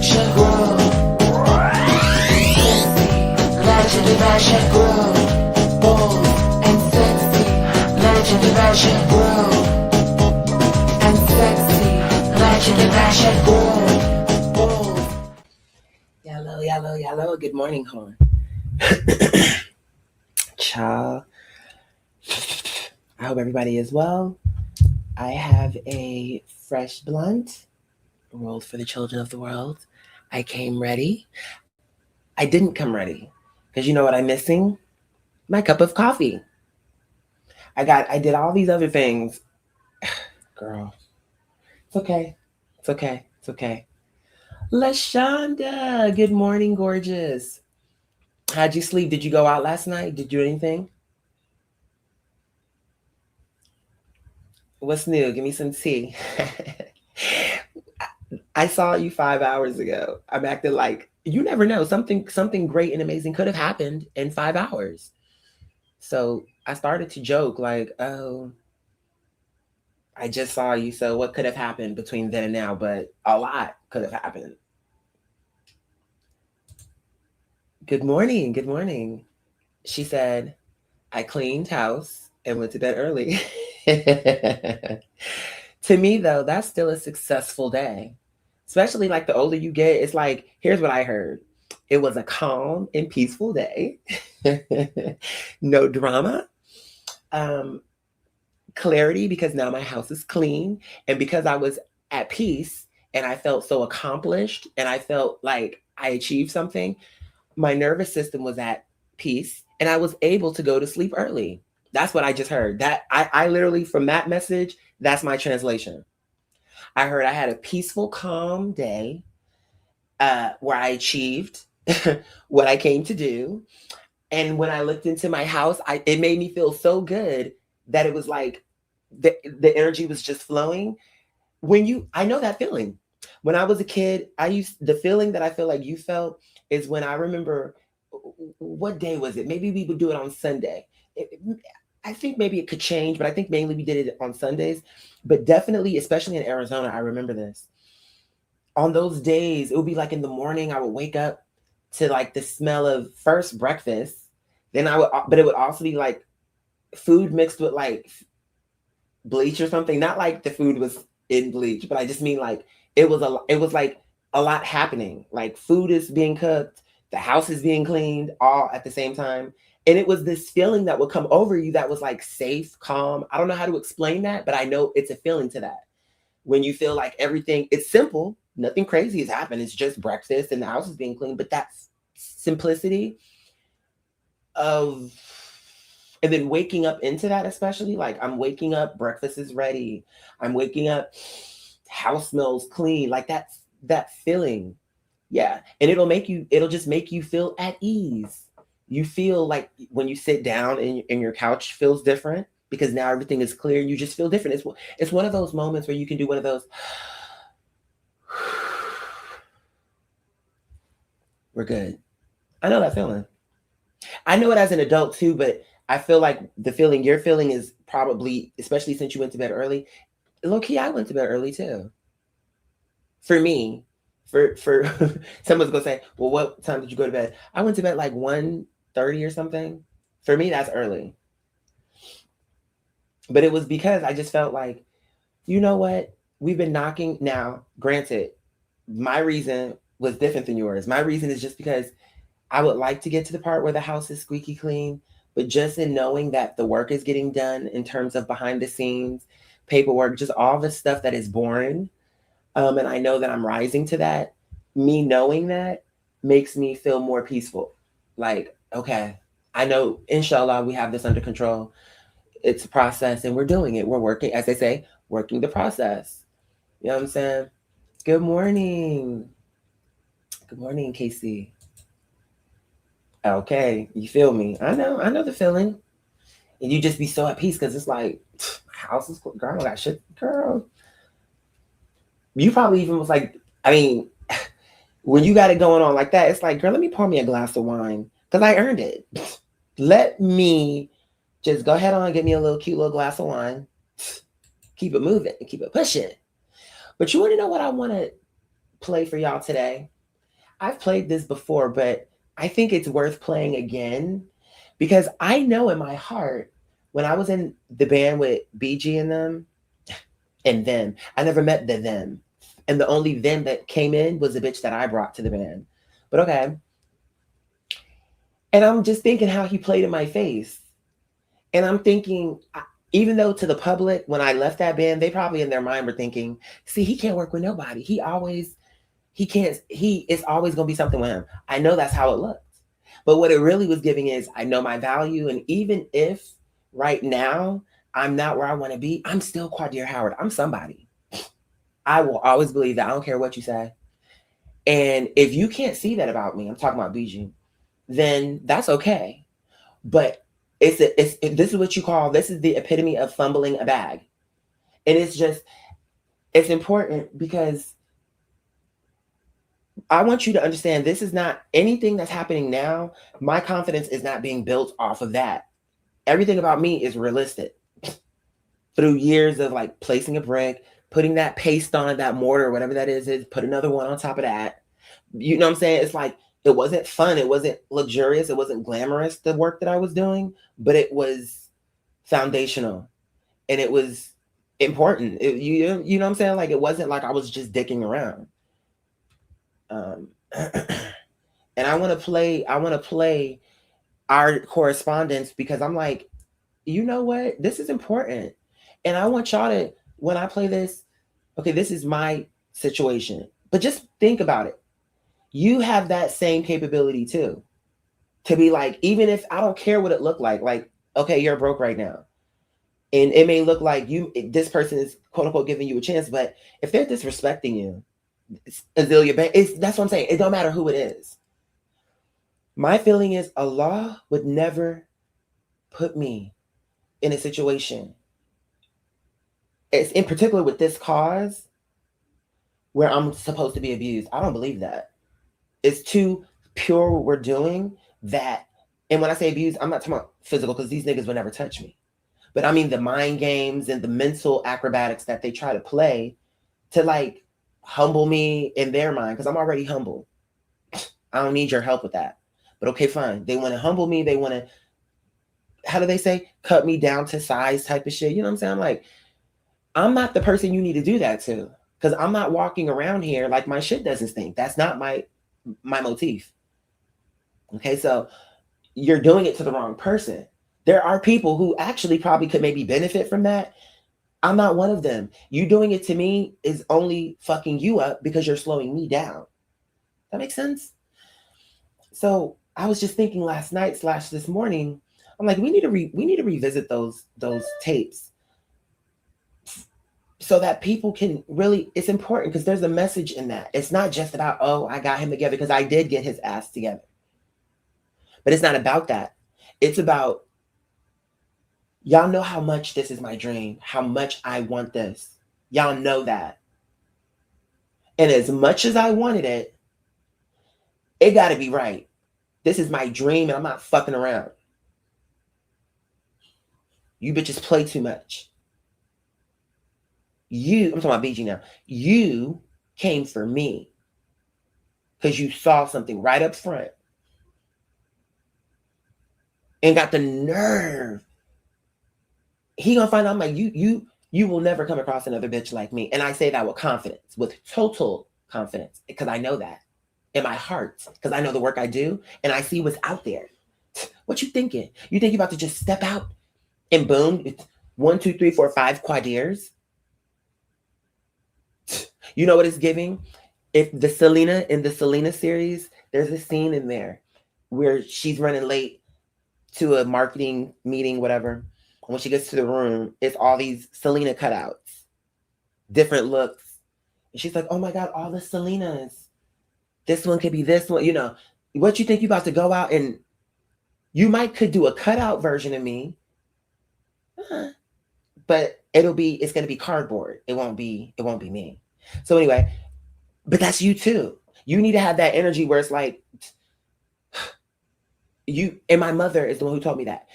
shall grow. Legend I shall grow. Bold and sexy. Legend I shall grow. And sexy. Legend I shall grow. Bold. Yellow. Good morning, hon. Ciao. I hope everybody is well. I have a fresh blunt rolled for the children of the world. I came ready. I didn't come ready because you know what I'm missing? My cup of coffee. I did all these other things. Girl, it's okay. It's okay. LaShonda, good morning, gorgeous. How'd you sleep? Did you go out last night? Did you do anything? What's new? Give me some tea. I saw you 5 hours ago. I'm acting like you never know. Something great and amazing could have happened in 5 hours. So I started to joke like, oh, I just saw you. So what could have happened between then and now? But a lot could have happened. Good morning. She said, I cleaned house and went to bed early. To me, though, that's still a successful day. Especially like the older you get, it's like, here's what I heard. It was a calm and peaceful day. No drama. Clarity because now my house is clean. And because I was at peace and I felt so accomplished and I felt like I achieved something, my nervous system was at peace and I was able to go to sleep early. That's what I just heard. That I literally, from that message, that's my translation. I heard I had a peaceful, calm day where I achieved what I came to do. And when I looked into my house, it made me feel so good that it was like the energy was just flowing. I know that feeling. When I was a kid, the feeling that I feel like you felt is when I remember, what day was it? Maybe we would do it on Sunday. I think maybe it could change, but I think mainly we did it on Sundays. But definitely, especially in Arizona, I remember this. On those days, it would be like in the morning, I would wake up to like the smell of first breakfast. But it would also be like food mixed with like bleach or something. Not like the food was in bleach, but I just mean like it was like a lot happening. Like food is being cooked, the house is being cleaned all at the same time. And it was this feeling that would come over you that was like safe, calm. I don't know how to explain that, but I know it's a feeling to that. When you feel like everything, it's simple, nothing crazy has happened. It's just breakfast and the house is being cleaned. But that simplicity of, and then waking up into that, especially like I'm waking up, breakfast is ready. I'm waking up, house smells clean. Like that feeling. Yeah. And it'll just make you feel at ease. You feel like when you sit down and your couch feels different because now everything is clear and you just feel different. It's one of those moments where you can do one of those. We're good. I know that feeling. I know it as an adult too, but I feel like the feeling you're feeling is probably, especially since you went to bed early. Low key, I went to bed early too. For me, for someone's gonna say, well, what time did you go to bed? I went to bed like 1:30 or something. For me, that's early. But it was because I just felt like, you know what? We've been knocking. Now, granted, my reason was different than yours. My reason is just because I would like to get to the part where the house is squeaky clean, but just in knowing that the work is getting done in terms of behind the scenes, paperwork, just all the stuff that is boring. And I know that I'm rising to that. Me knowing that makes me feel more peaceful. Like, okay, I know, inshallah, we have this under control. It's a process and we're doing it. We're working, as they say, working the process. You know what I'm saying? Good morning. Good morning, Casey. Okay, you feel me? I know the feeling. And you just be so at peace because it's like, house is cool. Girl, I got shit. Girl. You probably even was like, I mean, when you got it going on like that, it's like, girl, let me pour me a glass of wine because I earned it. Let me just go ahead on and get me a cute little glass of wine. Keep it moving and keep it pushing. But you want to know what I want to play for y'all today. I've played this before, but I think it's worth playing again because I know in my heart when I was in the band with BG and them and them, I never met the them. And the only them that came in was the bitch that I brought to the band. But okay. And I'm just thinking how he played in my face. And I'm thinking, even though to the public, when I left that band, they probably in their mind were thinking, see, he can't work with nobody. He can't, it's always going to be something with him. I know that's how it looked. But what it really was giving is I know my value. And even if right now I'm not where I want to be, I'm still Quadir Howard. I'm somebody. I will always believe that. I don't care what you say. And if you can't see that about me, I'm talking about BG, then that's okay. But this is what you call, this is the epitome of fumbling a bag. And it's important because I want you to understand this is not anything that's happening now. My confidence is not being built off of that. Everything about me is realistic through years of like placing a brick, putting that paste on that mortar, whatever that is put another one on top of that. You know what I'm saying? It's like, it wasn't fun. It wasn't luxurious. It wasn't glamorous, the work that I was doing, but it was foundational and it was important. You know what I'm saying? Like, it wasn't like I was just dicking around. And I want to play our correspondence because I'm like, you know what? This is important. And I want y'all to, when I play this, okay, this is my situation, but just think about it. You have that same capability too. To be like, even if I don't care what it looked like, okay, you're broke right now. And it may look like this person is quote unquote giving you a chance, but if they're disrespecting you, Azealia Banks, that's what I'm saying. It don't matter who it is. My feeling is Allah would never put me in a situation, it's in particular with this cause, where I'm supposed to be abused. I don't believe that. It's too pure what we're doing that, and when I say abuse, I'm not talking about physical because these niggas would never touch me. But I mean the mind games and the mental acrobatics that they try to play to like humble me in their mind because I'm already humble. I don't need your help with that. But okay, fine. They want to humble me. They want to, how do they say, cut me down to size type of shit. You know what I'm saying? I'm like, I'm not the person you need to do that to because I'm not walking around here like my shit doesn't stink. That's not my motif. Okay, so you're doing it to the wrong person. There are people who actually probably could maybe benefit from that. I'm not one of them. You doing it to me is only fucking you up because you're slowing me down. That makes sense? So I was just thinking last night / this morning, I'm like, we need to revisit those tapes so that people can really, it's important because there's a message in that. It's not just about, oh, I got him together because I did get his ass together. But it's not about that. It's about, y'all know how much this is my dream, how much I want this. Y'all know that. And as much as I wanted it, it got to be right. This is my dream and I'm not fucking around. You bitches play too much. I'm talking about BG now. You came for me because you saw something right up front and got the nerve. He gonna find out, I'm like, you will never come across another bitch like me. And I say that with confidence, with total confidence, because I know that in my heart, because I know the work I do and I see what's out there. What you thinking? You think you're about to just step out and boom, it's 1, 2, 3, 4, 5 quadiers? You know what it's giving? If the Selena, in the Selena series, there's a scene in there where she's running late to a marketing meeting, whatever. When she gets to the room, it's all these Selena cutouts, different looks. And she's like, oh my God, all the Selenas. This one could be this one. You know, what you think you about to go out and you could do a cutout version of me, but it's going to be cardboard. It won't be me. So anyway, but that's you too. You need to have that energy where it's like, you, and my mother is the one who told me that.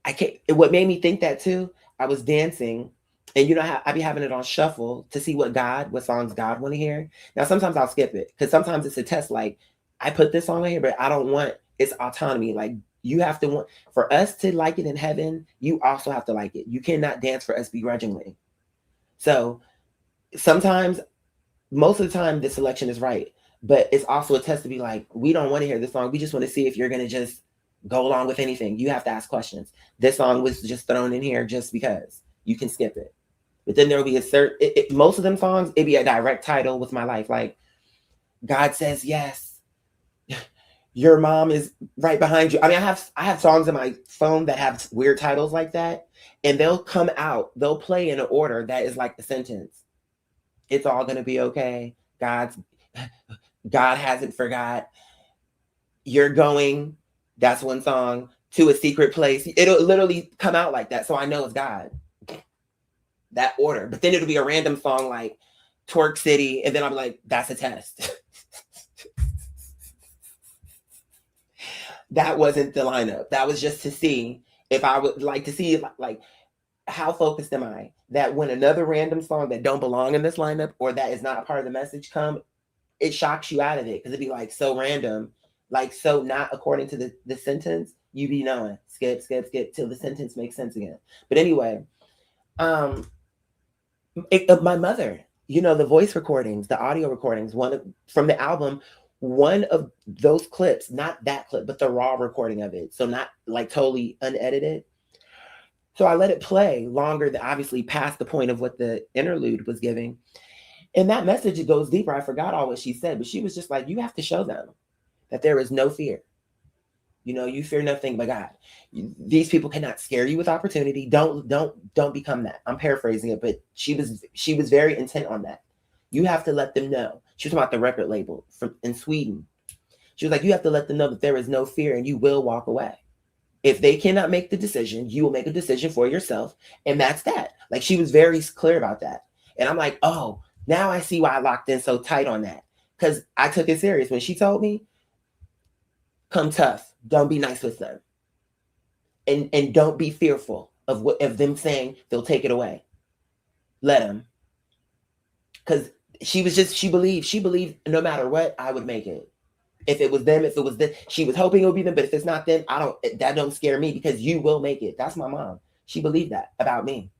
I can't, what made me think that too, I was dancing And I be having it on shuffle to see what songs God want to hear. Now sometimes I'll skip it because sometimes it's a test. Like I put this song in here, but I don't want its autonomy. Like you have to want for us to like it in heaven. You also have to like it. You cannot dance for us begrudgingly. So sometimes, most of the time, the selection is right, but it's also a test to be like, we don't want to hear this song. We just want to see if you're gonna just go along with anything. You have to ask questions. This song was just thrown in here just because. You can skip it. But then there will be a certain most of them songs, it'd be a direct title with my life. Like God says yes. Your mom is right behind you. I mean, I have songs in my phone that have weird titles like that, and they'll come out, they'll play in an order that is like the sentence. It's all gonna be okay. God hasn't forgot. You're going, that's one song, to a secret place. It'll literally come out like that. So I know it's God. That order. But then it'll be a random song like Twerk City, and then I'll be like, that's a test. That wasn't the lineup. That was just to see if I would like to see like how focused am I that when another random song that don't belong in this lineup or that is not a part of the message come, it shocks you out of it because it'd be like so random, like so not according to the sentence. You be knowing skip till the sentence makes sense again. But anyway, my mother, the voice recordings, the audio recordings, from the album, one of those clips, not that clip, but the raw recording of it, so not like totally unedited. So I let it play longer than obviously past the point of what the interlude was giving. And that message, it goes deeper. I forgot all what she said, but she was just like, you have to show them that there is no fear. You fear nothing but God. These people cannot scare you with opportunity. Don't become that. I'm paraphrasing it, but she was very intent on that. You have to let them know. She was talking about the record label in Sweden. She was like, you have to let them know that there is no fear and you will walk away. If they cannot make the decision, you will make a decision for yourself. And that's that. Like she was very clear about that. And I'm like, oh, now I see why I locked in so tight on that. Because I took it serious. When she told me, come tough. Don't be nice with them. And don't be fearful of them saying they'll take it away. Let them. Because she believed no matter what, I would make it. If it was them, if it was this, she was hoping it would be them. But if it's not them, that don't scare me because you will make it. That's my mom. She believed that about me.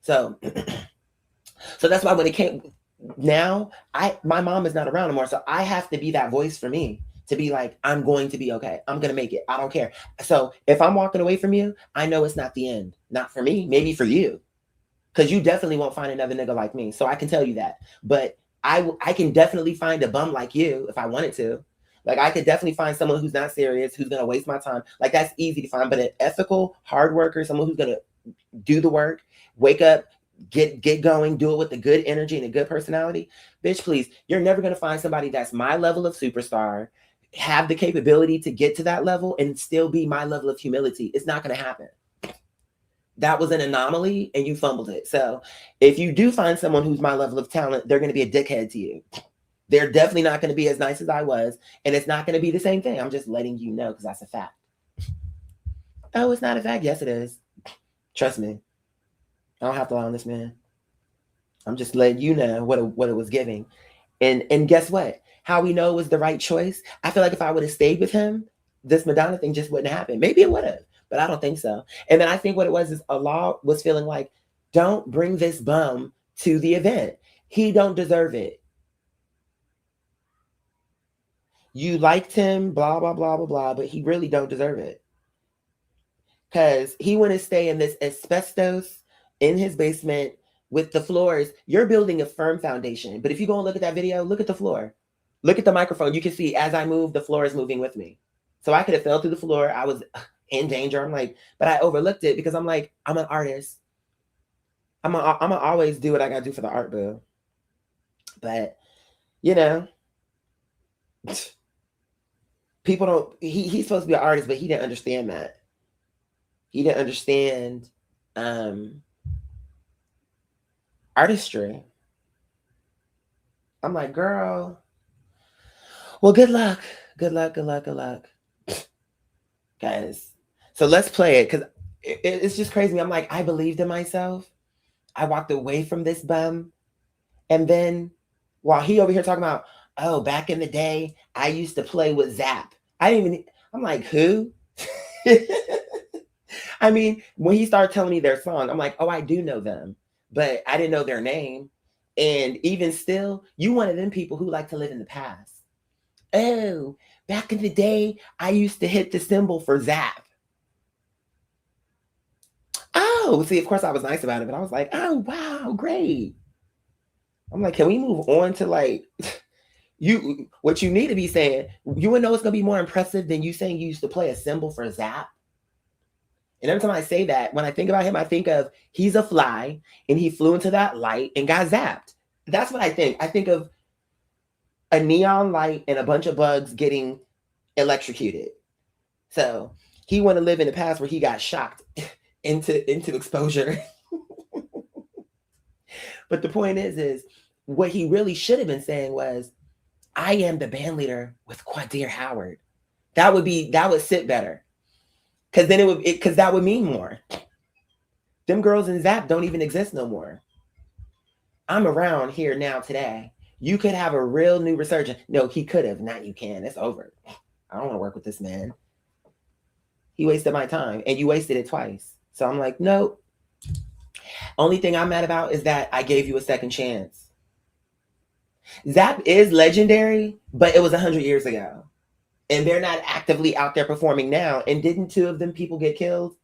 So that's why when it came now, my mom is not around anymore. So I have to be that voice for me to be like, I'm going to be okay. I'm going to make it. I don't care. So if I'm walking away from you, I know it's not the end. Not for me, maybe for you. Because you definitely won't find another nigga like me. So I can tell you that. But I can definitely find a bum like you if I wanted to. Like I could definitely find someone who's not serious, who's gonna waste my time. Like that's easy to find. But an ethical, hard worker, someone who's gonna do the work, wake up, get going, do it with a good energy and a good personality. Bitch, please, you're never gonna find somebody that's my level of superstar, have the capability to get to that level and still be my level of humility. It's not gonna happen. That was an anomaly and you fumbled it. So if you do find someone who's my level of talent, they're gonna be a dickhead to you. They're definitely not going to be as nice as I was, and it's not going to be the same thing. I'm just letting you know because that's a fact. Oh, it's not a fact. Yes, it is. Trust me. I don't have to lie on this man. I'm just letting you know what it was giving. And guess what? How we know it was the right choice? I feel like if I would have stayed with him, this Madonna thing just wouldn't happen. Maybe it would have, but I don't think so. And then I think what it was is Allah was feeling like, don't bring this bum to the event. He don't deserve it. You liked him, blah, blah, blah, blah, blah, but he really don't deserve it. Because he want to stay in this asbestos in his basement with the floors. You're building a firm foundation. But if you go and look at that video, look at the floor. Look at the microphone. You can see as I move, the floor is moving with me. So I could have fell through the floor. I was in danger. I'm like, but I overlooked it because I'm like, I'm an artist. I'm gonna always do what I gotta do for the art, boo. But, people don't, he's supposed to be an artist, but he didn't understand that. He didn't understand artistry. I'm like, girl, well, good luck. Good luck. Guys. So let's play it because it's just crazy. I'm like, I believed in myself. I walked away from this bum. And then while he over here talking about, oh, back in the day, I used to play with Zap. I'm like, who? I mean, when he started telling me their song, I'm like, oh, I do know them, but I didn't know their name. And even still, you one of them people who like to live in the past. Oh, back in the day, I used to hit the symbol for Zap. Oh, see, of course I was nice about it, but I was like, oh, wow, great. I'm like, can we move on to like what you need to be saying? You would know it's gonna be more impressive than you saying you used to play a symbol for Zap. And every time I say that, when I think about him, I think of he's a fly and he flew into that light and got zapped. That's what I think. I think of a neon light and a bunch of bugs getting electrocuted. So he want to live in the past where he got shocked into exposure. But the point is what he really should have been saying was, I am the band leader with Quadir Howard. That would sit better. Cause then cause that would mean more. Them girls in Zap don't even exist no more. I'm around here now today. You could have a real new resurgence. No, he could have. Not you can. It's over. I don't want to work with this man. He wasted my time and you wasted it twice. So I'm like, nope. Only thing I'm mad about is that I gave you a second chance. Zap is legendary, but it was 100 years ago. And they're not actively out there performing now. And didn't 2 of them people get killed?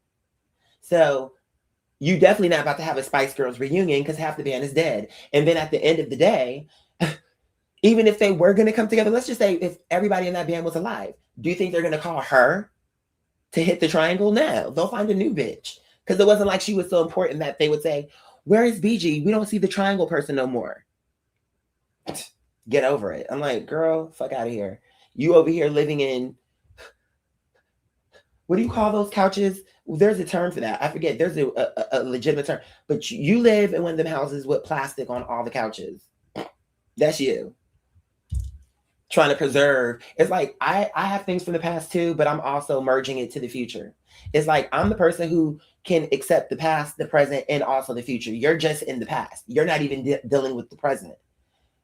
So you definitely not about to have a Spice Girls reunion because half the band is dead. And then at the end of the day, even if they were going to come together, let's just say if everybody in that band was alive, do you think they're going to call her to hit the triangle? No, they'll find a new bitch. Because it wasn't like she was so important that they would say, where is BG? We don't see the triangle person no more. Get over it. I'm like, girl, fuck out of here. You over here living in, what do you call those couches? There's a term for that. I forget. There's a legitimate term. But you live in one of them houses with plastic on all the couches. That's you. Trying to preserve. It's like I have things from the past too, but I'm also merging it to the future. It's like I'm the person who can accept the past, the present, and also the future. You're just in the past. You're not even dealing with the present.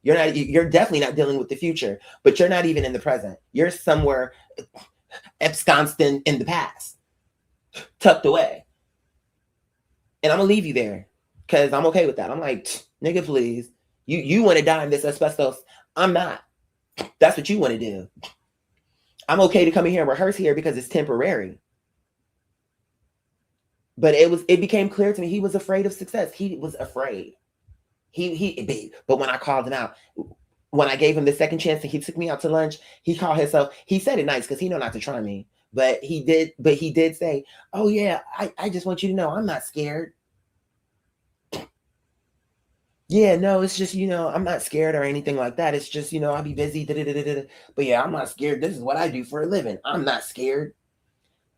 You're definitely not dealing with the future, but you're not even in the present. You're somewhere ensconced in the past, tucked away. And I'm gonna leave you there because I'm okay with that. I'm like, nigga, please. You want to die in this asbestos. I'm not. That's what you want to do. I'm okay to come in here and rehearse here because it's temporary. But it became clear to me he was afraid of success. He was afraid. But when I called him out, when I gave him the second chance and he took me out to lunch, he called himself, he said it nice because he know not to try me. But he did say, oh yeah, I just want you to know I'm not scared. Yeah, no, it's just, I'm not scared or anything like that. It's just, I'll be busy. But yeah, I'm not scared. This is what I do for a living. I'm not scared.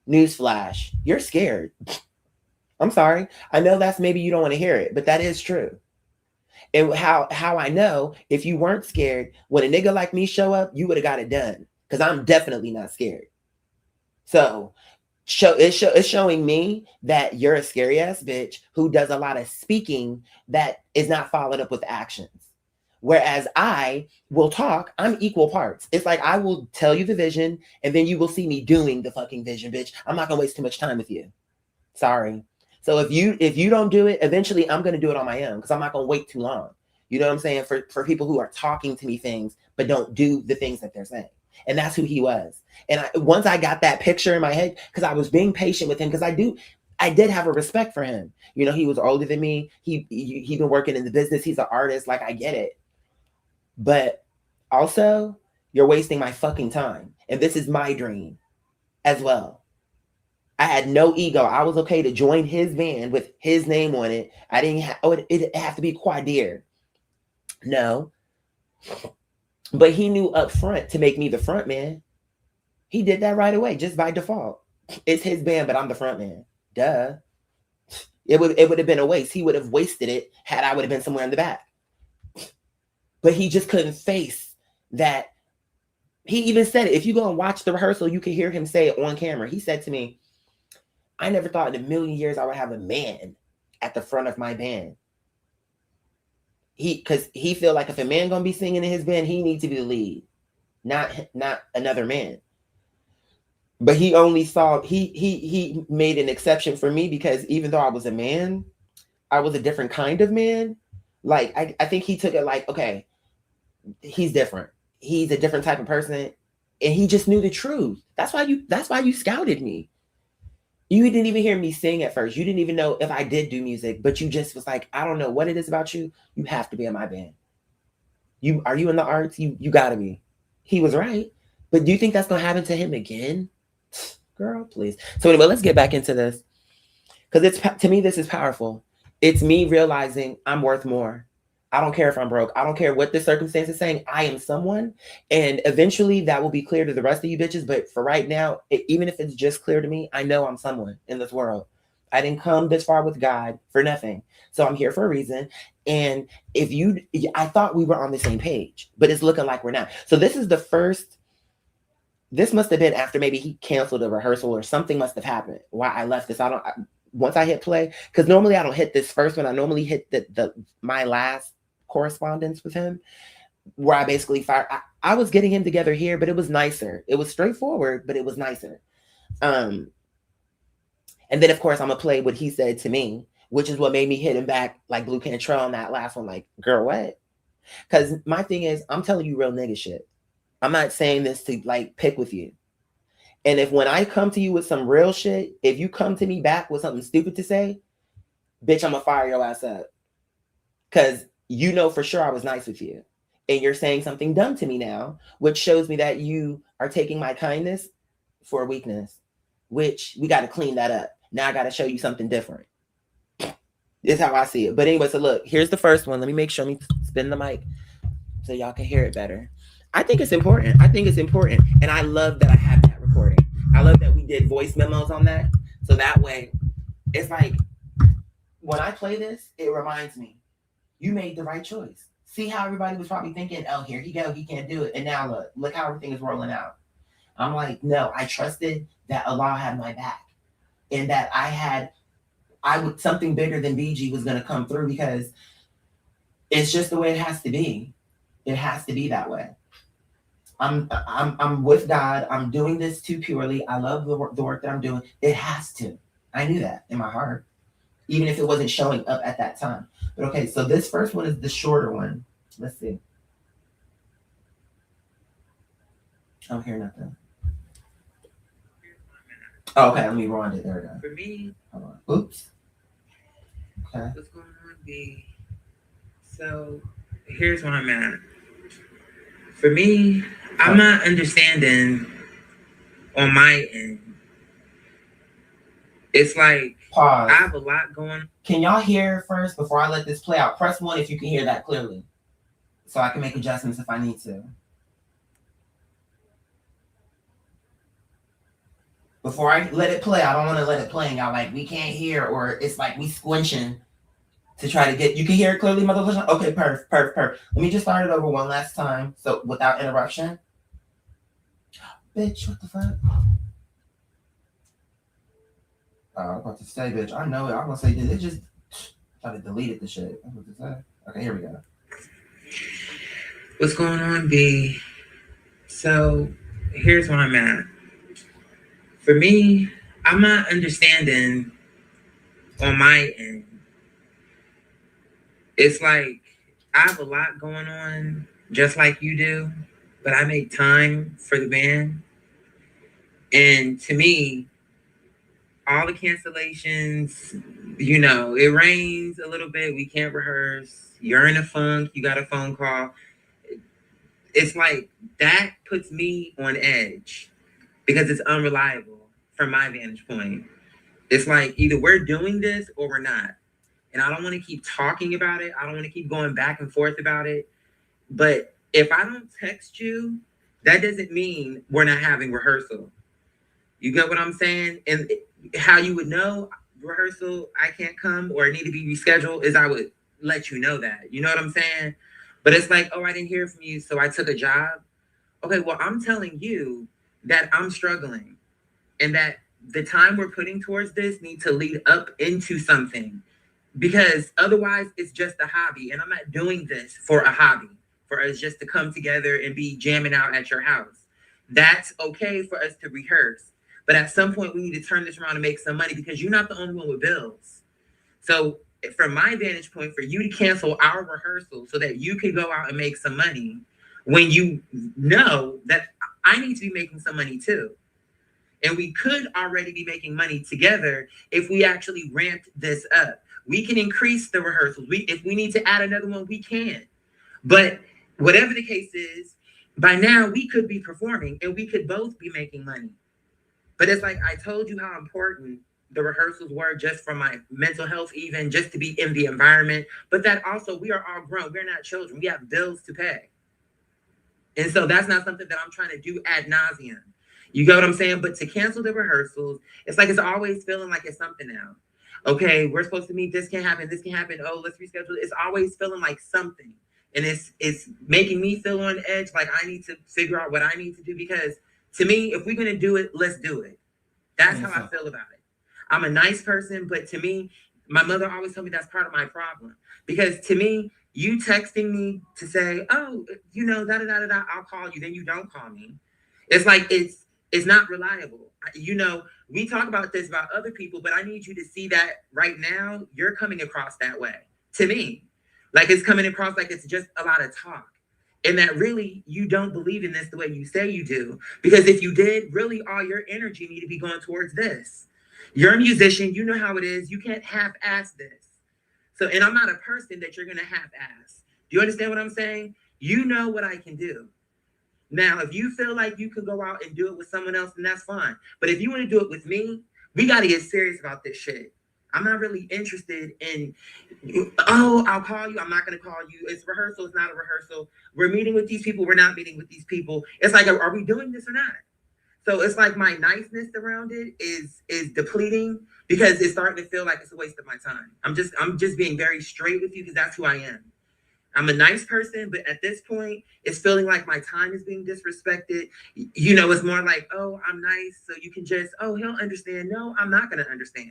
Newsflash, you're scared. I'm sorry. I know that's maybe you don't want to hear it, but that is true. And how I know if you weren't scared, when a nigga like me show up, you would have got it done. Because I'm definitely not scared. So it's showing me that you're a scary ass bitch who does a lot of speaking that is not followed up with actions. Whereas I will talk, I'm equal parts. It's like I will tell you the vision and then you will see me doing the fucking vision, bitch. I'm not gonna waste too much time with you. Sorry. So if you don't do it, eventually I'm gonna do it on my own because I'm not gonna wait too long. You know what I'm saying? For people who are talking to me things but don't do the things that they're saying. And that's who he was. And once I got that picture in my head, because I was being patient with him, because I did have a respect for him. He was older than me. He been working in the business. He's an artist. Like, I get it. But also, you're wasting my fucking time. And this is my dream as well. I had no ego. I was okay to join his band with his name on it. I didn't have, it have to be Quadir. No. But he knew up front to make me the front man. He did that right away, just by default. It's his band, but I'm the front man. Duh. It would have been a waste. He would have wasted it had I would have been somewhere in the back. But he just couldn't face that. He even said it. If you go and watch the rehearsal, you can hear him say it on camera. He said to me, I never thought in a million years I would have a man at the front of my band. because he feel like if a man gonna be singing in his band, he needs to be the lead, not another man. But he only saw he made an exception for me because even though I was a man, I was a different kind of man. Like I think he took it like, okay, he's different. He's a different type of person. And he just knew the truth. That's why you scouted me. You didn't even hear me sing at first. You didn't even know if I did do music, but you just was like, I don't know what it is about you. You have to be in my band. Are you in the arts? You gotta be. He was right. But do you think that's gonna happen to him again? Girl, please. So anyway, let's get back into this. Because to me, this is powerful. It's me realizing I'm worth more. I don't care if I'm broke. I don't care what the circumstance is saying. I am someone. And eventually that will be clear to the rest of you bitches. But for right now, even if it's just clear to me, I know I'm someone in this world. I didn't come this far with God for nothing. So I'm here for a reason. And I thought we were on the same page, but it's looking like we're not. So this must have been after maybe he canceled a rehearsal or something must have happened why I left this. Once I hit play, because normally I don't hit this first one. I normally hit my last correspondence with him, where I basically fired. I was getting him together here, but it was nicer. It was straightforward, but it was nicer. And then of course I'm gonna play what he said to me, which is what made me hit him back like Blue Cantrell on that last one. Like, girl, what? Because my thing is, I'm telling you real nigga shit. I'm not saying this to like pick with you. And if when I come to you with some real shit, if you come to me back with something stupid to say, bitch, I'm gonna fire your ass up. Cause you know for sure I was nice with you. And you're saying something dumb to me now, which shows me that you are taking my kindness for a weakness, which we got to clean that up. Now I got to show you something different. This is how I see it. But anyway, so look, here's the first one. Let me make sure me spin the mic so y'all can hear it better. I think it's important. And I love that I have that recording. I love that we did voice memos on that. So that way, it's like, when I play this, it reminds me, you made the right choice. See how everybody was probably thinking, oh, here he go, he can't do it. And now look how everything is rolling out. I'm like, no, I trusted that Allah had my back. And that something bigger than BG was going to come through, because it's just the way it has to be. It has to be that way. I'm with God. I'm doing this too purely. I love the work that I'm doing. It has to. I knew that in my heart, even if it wasn't showing up at that time. But okay, so this first one is the shorter one. Let's see. I don't hear nothing. Oh, okay, let me rewind it. There we go. For me, hold on. Oops. Okay. What's going on, B? So here's where I'm at. For me, I'm not understanding on my end. It's like, pause. I have a lot going. Can y'all hear first before I let this play out? Press 1 if you can hear that clearly, so I can make adjustments if I need to. Before I let it play, I don't want to let it play and y'all like, we can't hear, or it's like we squinching to try to get, you can hear it clearly, motherfucker? Okay, perfect. Let me just start it over one last time, so without interruption. Bitch, what the fuck? I was about to say, bitch, I know it. I'm gonna say, did it just try to delete the shit? I was about to say. Okay, here we go. What's going on, B? So here's where I'm at. For me, I'm not understanding on my end. It's like, I have a lot going on, just like you do, but I make time for the band. And to me, all the cancellations, it rains a little bit, we can't rehearse, you're in a funk, you got a phone call. It's like, that puts me on edge because it's unreliable from my vantage point. It's like, either we're doing this or we're not. And I don't want to keep talking about it. I don't want to keep going back and forth about it. But if I don't text you, that doesn't mean we're not having rehearsal. You get what I'm saying? And how you would know rehearsal, I can't come or it need to be rescheduled, is I would let you know that. You know what I'm saying? But it's like, oh, I didn't hear from you, so I took a job. Okay, well, I'm telling you that I'm struggling and that the time we're putting towards this needs to lead up into something. because otherwise it's just a hobby. And I'm not doing this for a hobby, for us just to come together and be jamming out at your house. That's okay for us to rehearse. But at some point, we need to turn this around and make some money because you're not the only one with bills. So, from my vantage point, for you to cancel our rehearsal so that you can go out and make some money when you know that I need to be making some money too. And we could already be making money together if we actually ramped this up. We can increase the rehearsals. If we need to add another one, we can. But whatever the case is, by now we could be performing and we could both be making money. But it's like I told you how important the rehearsals were just for my mental health, even just to be in the environment. But that also, we are all grown. We're not children. We have bills to pay. And so that's not something that I'm trying to do ad nauseum. You get what I'm saying? But to cancel the rehearsals, it's like it's always feeling like it's something now. Okay, we're supposed to meet. This can happen. This can happen. Oh, let's reschedule. It's always feeling like something. And it's making me feel on edge, like I need to figure out what I need to do. Because to me, if we're going to do it, let's do it. That's how I feel about it. I'm a nice person, but to me, my mother always told me that's part of my problem. Because to me, you texting me to say, oh, you know, da-da-da-da-da, I'll call you, then you don't call me. It's like it's not reliable. You know, we talk about this about other people, but I need you to see that right now, you're coming across that way. To me, like it's coming across like it's just a lot of talk. And that really you don't believe in this the way you say you do. Because if you did, really all your energy need to be going towards this. You're a musician, you know how it is. You can't half-ass this. So, and I'm not a person that you're going to half-ass. Do you understand what I'm saying? You know what I can do. Now, if you feel like you can go out and do it with someone else, then that's fine. But if you want to do it with me, we got to get serious about this shit. I'm not really interested in, oh, I'll call you. I'm not going to call you. It's rehearsal. It's not a rehearsal. We're meeting with these people. We're not meeting with these people. It's like, are we doing this or not? So it's like my niceness around it is depleting because it's starting to feel like it's a waste of my time. I'm just being very straight with you because that's who I am. I'm a nice person, but at this point, it's feeling like my time is being disrespected. You know, it's more like, oh, I'm nice, so you can just, oh, he'll understand. No, I'm not going to understand.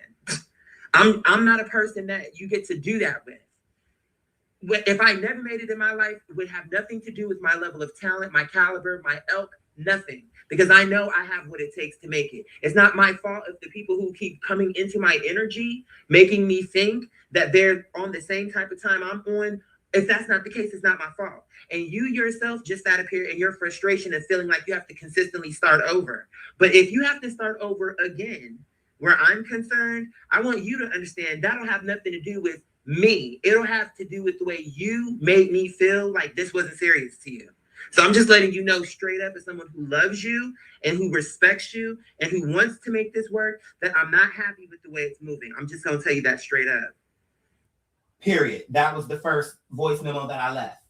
I'm not a person that you get to do that with. If I never made it in my life, it would have nothing to do with my level of talent, my caliber, my ilk, nothing. Because I know I have what it takes to make it. It's not my fault if the people who keep coming into my energy, making me think that they're on the same type of time I'm on. If that's not the case, it's not my fault. And you yourself just sat up here in your frustration and feeling like you have to consistently start over. But if you have to start over again, where I'm concerned, I want you to understand that'll have nothing to do with me. It'll have to do with the way you made me feel like this wasn't serious to you. So I'm just letting you know straight up as someone who loves you and who respects you and who wants to make this work that I'm not happy with the way it's moving. I'm just going to tell you that straight up. Period. That was the first voice memo that I left.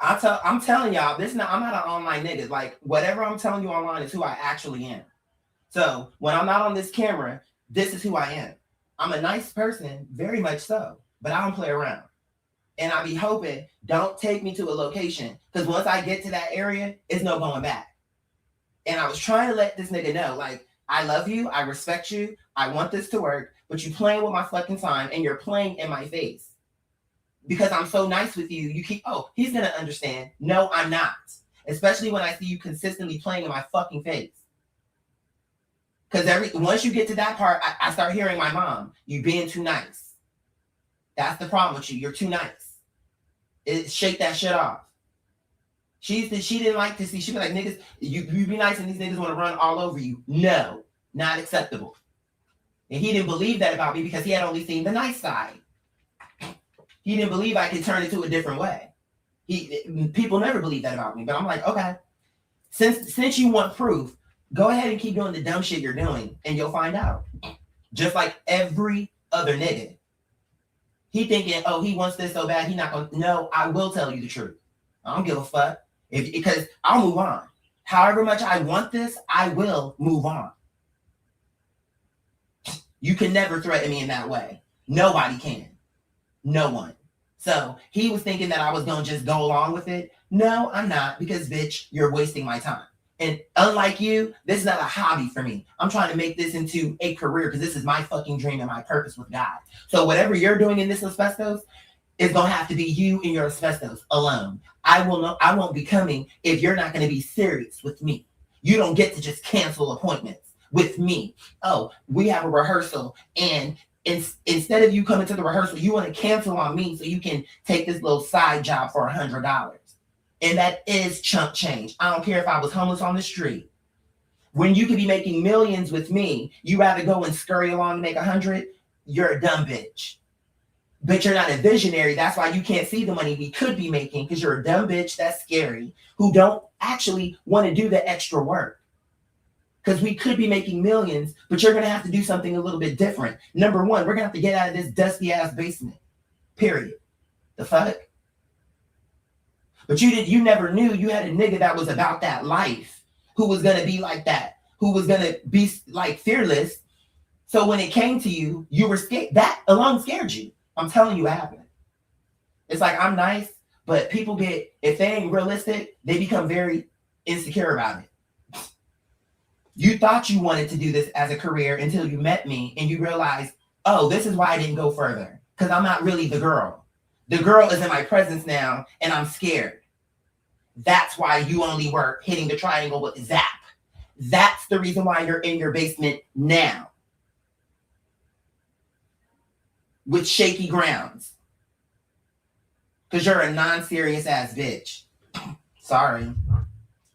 I'm telling y'all, I'm not an online nigga. Like whatever I'm telling you online is who I actually am. So when I'm not on this camera, this is who I am. I'm a nice person, very much so, but I don't play around. And I be hoping, don't take me to a location, because once I get to that area, it's no going back. And I was trying to let this nigga know, like, I love you, I respect you, I want this to work, but you playing with my fucking time, and you're playing in my face. Because I'm so nice with you, you keep, oh, he's gonna understand. No, I'm not. Especially when I see you consistently playing in my fucking face. Because once you get to that part, I start hearing my mom, you being too nice. That's the problem with you. You're too nice. Shake that shit off. She didn't like to see. She be like, niggas, you be nice and these niggas want to run all over you. No, not acceptable. And he didn't believe that about me because he had only seen the nice side. He didn't believe I could turn it to a different way. People never believe that about me. But I'm like, okay, since you want proof, go ahead and keep doing the dumb shit you're doing and you'll find out. Just like every other nigga. He thinking, oh, he wants this so bad, he not gonna. No, I will tell you the truth. I don't give a fuck. Because I'll move on. However much I want this, I will move on. You can never threaten me in that way. Nobody can. No one. So he was thinking that I was gonna just go along with it. No, I'm not, because bitch, you're wasting my time. And unlike you, this is not a hobby for me. I'm trying to make this into a career because this is my fucking dream and my purpose with God. So whatever you're doing in this asbestos is gonna have to be you and your asbestos alone. I won't be coming if you're not gonna be serious with me. You don't get to just cancel appointments with me. Oh, we have a rehearsal, and instead of you coming to the rehearsal, you want to cancel on me so you can take this little side job for $100. And that is chump change. I don't care if I was homeless on the street. When you could be making millions with me, you rather go and scurry along and make 100. You're a dumb bitch. But you're not a visionary. That's why you can't see the money we could be making, because you're a dumb bitch that's scary, who don't actually want to do the extra work. Because we could be making millions, but you're going to have to do something a little bit different. Number one, we're going to have to get out of this dusty ass basement. Period. The fuck? But you never knew you had a nigga that was about that life, who was going to be like that, who was going to be like fearless. So when it came to you, you were scared. That alone scared you. I'm telling you what happened. It's like, I'm nice, but people get, if they ain't realistic, they become very insecure about it. You thought you wanted to do this as a career until you met me and you realized, oh, this is why I didn't go further. Because I'm not really the girl. The girl is in my presence now and I'm scared. That's why you only were hitting the triangle with Zap. That's the reason why you're in your basement now. With shaky grounds. Because you're a non-serious ass bitch. Sorry.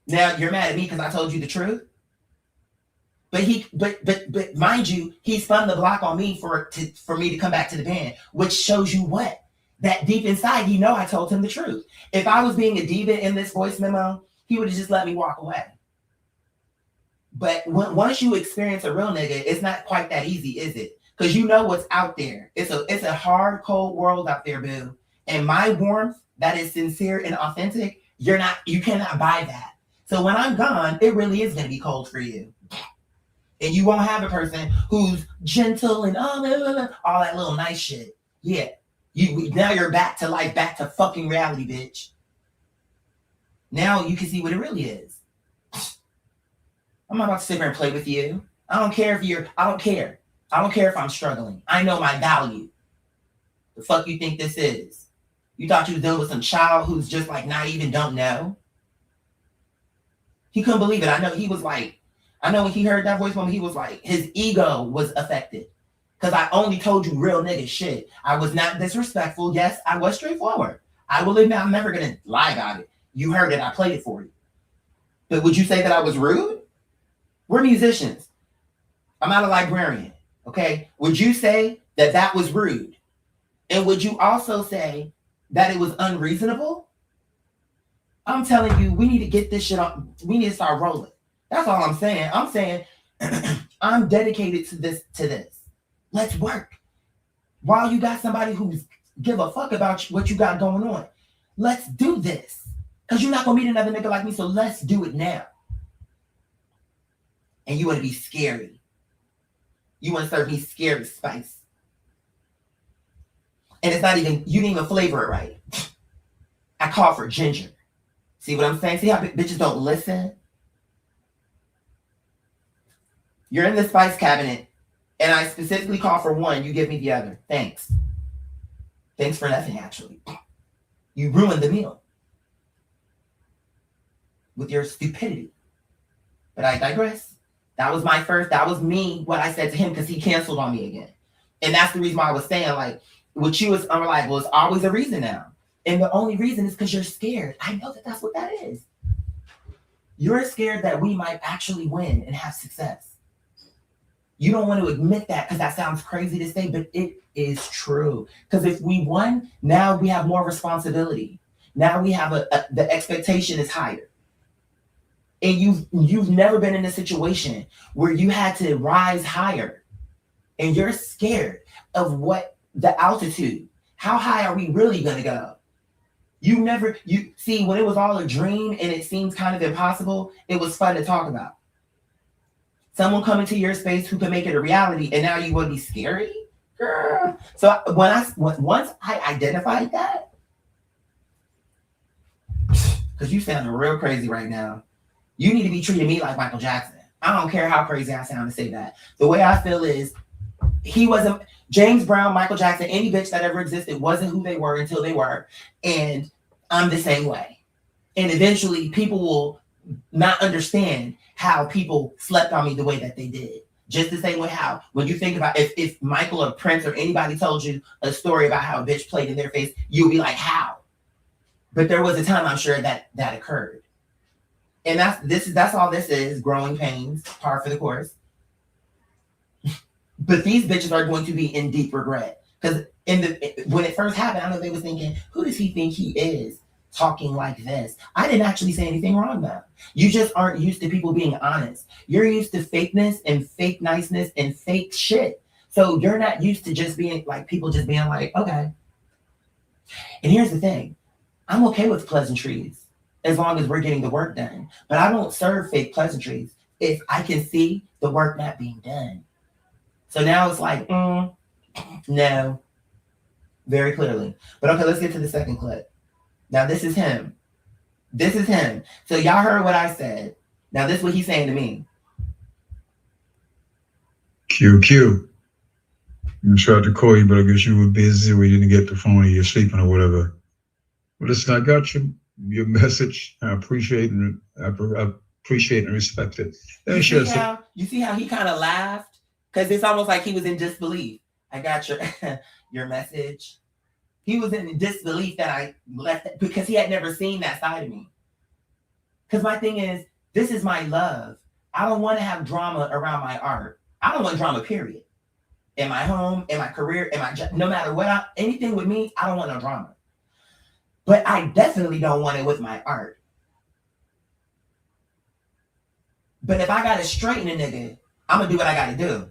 Now you're mad at me because I told you the truth? But mind you, he spun the block on me for me to come back to the band, which shows you what? That deep inside, I told him the truth. If I was being a diva in this voice memo, he would have just let me walk away. But once you experience a real nigga, it's not quite that easy, is it? Because you know what's out there. It's a hard, cold world out there, boo. And my warmth that is sincere and authentic, you cannot buy that. So when I'm gone, it really is going to be cold for you. And you won't have a person who's gentle and all that little nice shit. Yeah. Now you're back to life, back to fucking reality, bitch. Now you can see what it really is. I'm not about to sit here and play with you. I don't care if I'm struggling. I know my value. The fuck you think this is? You thought you was dealing with some child who's just like naive and don't know? He couldn't believe it. I know when he heard that voice moment, he was like, his ego was affected. Because I only told you real nigga shit. I was not disrespectful. Yes, I was straightforward. I will admit I'm never going to lie about it. You heard it. I played it for you. But would you say that I was rude? We're musicians. I'm not a librarian. Okay? Would you say that was rude? And would you also say that it was unreasonable? I'm telling you, we need to get this shit on. We need to start rolling. That's all I'm saying. I'm saying I'm dedicated to this. Let's work. While you got somebody who's give a fuck about what you got going on, let's do this. Because you're not going to meet another nigga like me, so let's do it now. And you want to be scary. You want to serve me scary spice. And it's not even, you didn't even flavor it right. I call for ginger. See what I'm saying? See how bitches don't listen? You're in the spice cabinet, and I specifically call for one. You give me the other. Thanks. Thanks for nothing, actually. You ruined the meal with your stupidity. But I digress. That was me, what I said to him, because he canceled on me again. And that's the reason why I was saying, like, what you was unreliable is always a reason now. And the only reason is because you're scared. I know that's what that is. You're scared that we might actually win and have success. You don't want to admit that because that sounds crazy to say, but it is true. Because if we won, now we have more responsibility. Now we have the expectation is higher. And you've never been in a situation where you had to rise higher. And you're scared of what the altitude. How high are we really going to go? You see, when it was all a dream and it seems kind of impossible, it was fun to talk about. Someone come into your space who can make it a reality, and now you want to be scary, girl. So once I identified that, because you sounding real crazy right now, You need to be treating me like Michael Jackson. I don't care how crazy I sound to say that. The way I feel is he wasn't James Brown, Michael Jackson, any bitch that ever existed wasn't who they were until they were. And I'm the same way. And eventually people will not understand how people slept on me the way that they did. Just the same way how, when you think about if Michael or Prince or anybody told you a story about how a bitch played in their face, you'll be like, how? But there was a time I'm sure that occurred. And that's all this is, growing pains, par for the course. But these bitches are going to be in deep regret. Because when it first happened, I know they was thinking, who does he think he is talking like this? I didn't actually say anything wrong though. You just aren't used to people being honest. You're used to fakeness and fake niceness and fake shit. So you're not used to just being like people just being like, okay. And here's the thing. I'm okay with pleasantries as long as we're getting the work done. But I don't serve fake pleasantries if I can see the work not being done. So now it's like, no, very clearly. But okay, let's get to the second clip. Now this is him. This is him. So y'all heard what I said. Now this is what he's saying to me. QQ. I tried to call you, but I guess you were busy or you didn't get the phone or you're sleeping or whatever. Well, listen, I got your message. I appreciate and respect it. You see how he kind of laughed? Because it's almost like he was in disbelief. I got your message. He was in disbelief that I left it because he had never seen that side of me. Because my thing is, this is my love. I don't want to have drama around my art. I don't want drama, period. In my home, in my career, in my job, no matter what, anything with me, I don't want no drama. But I definitely don't want it with my art. But if I got to straighten a nigga, I'm going to do what I got to do.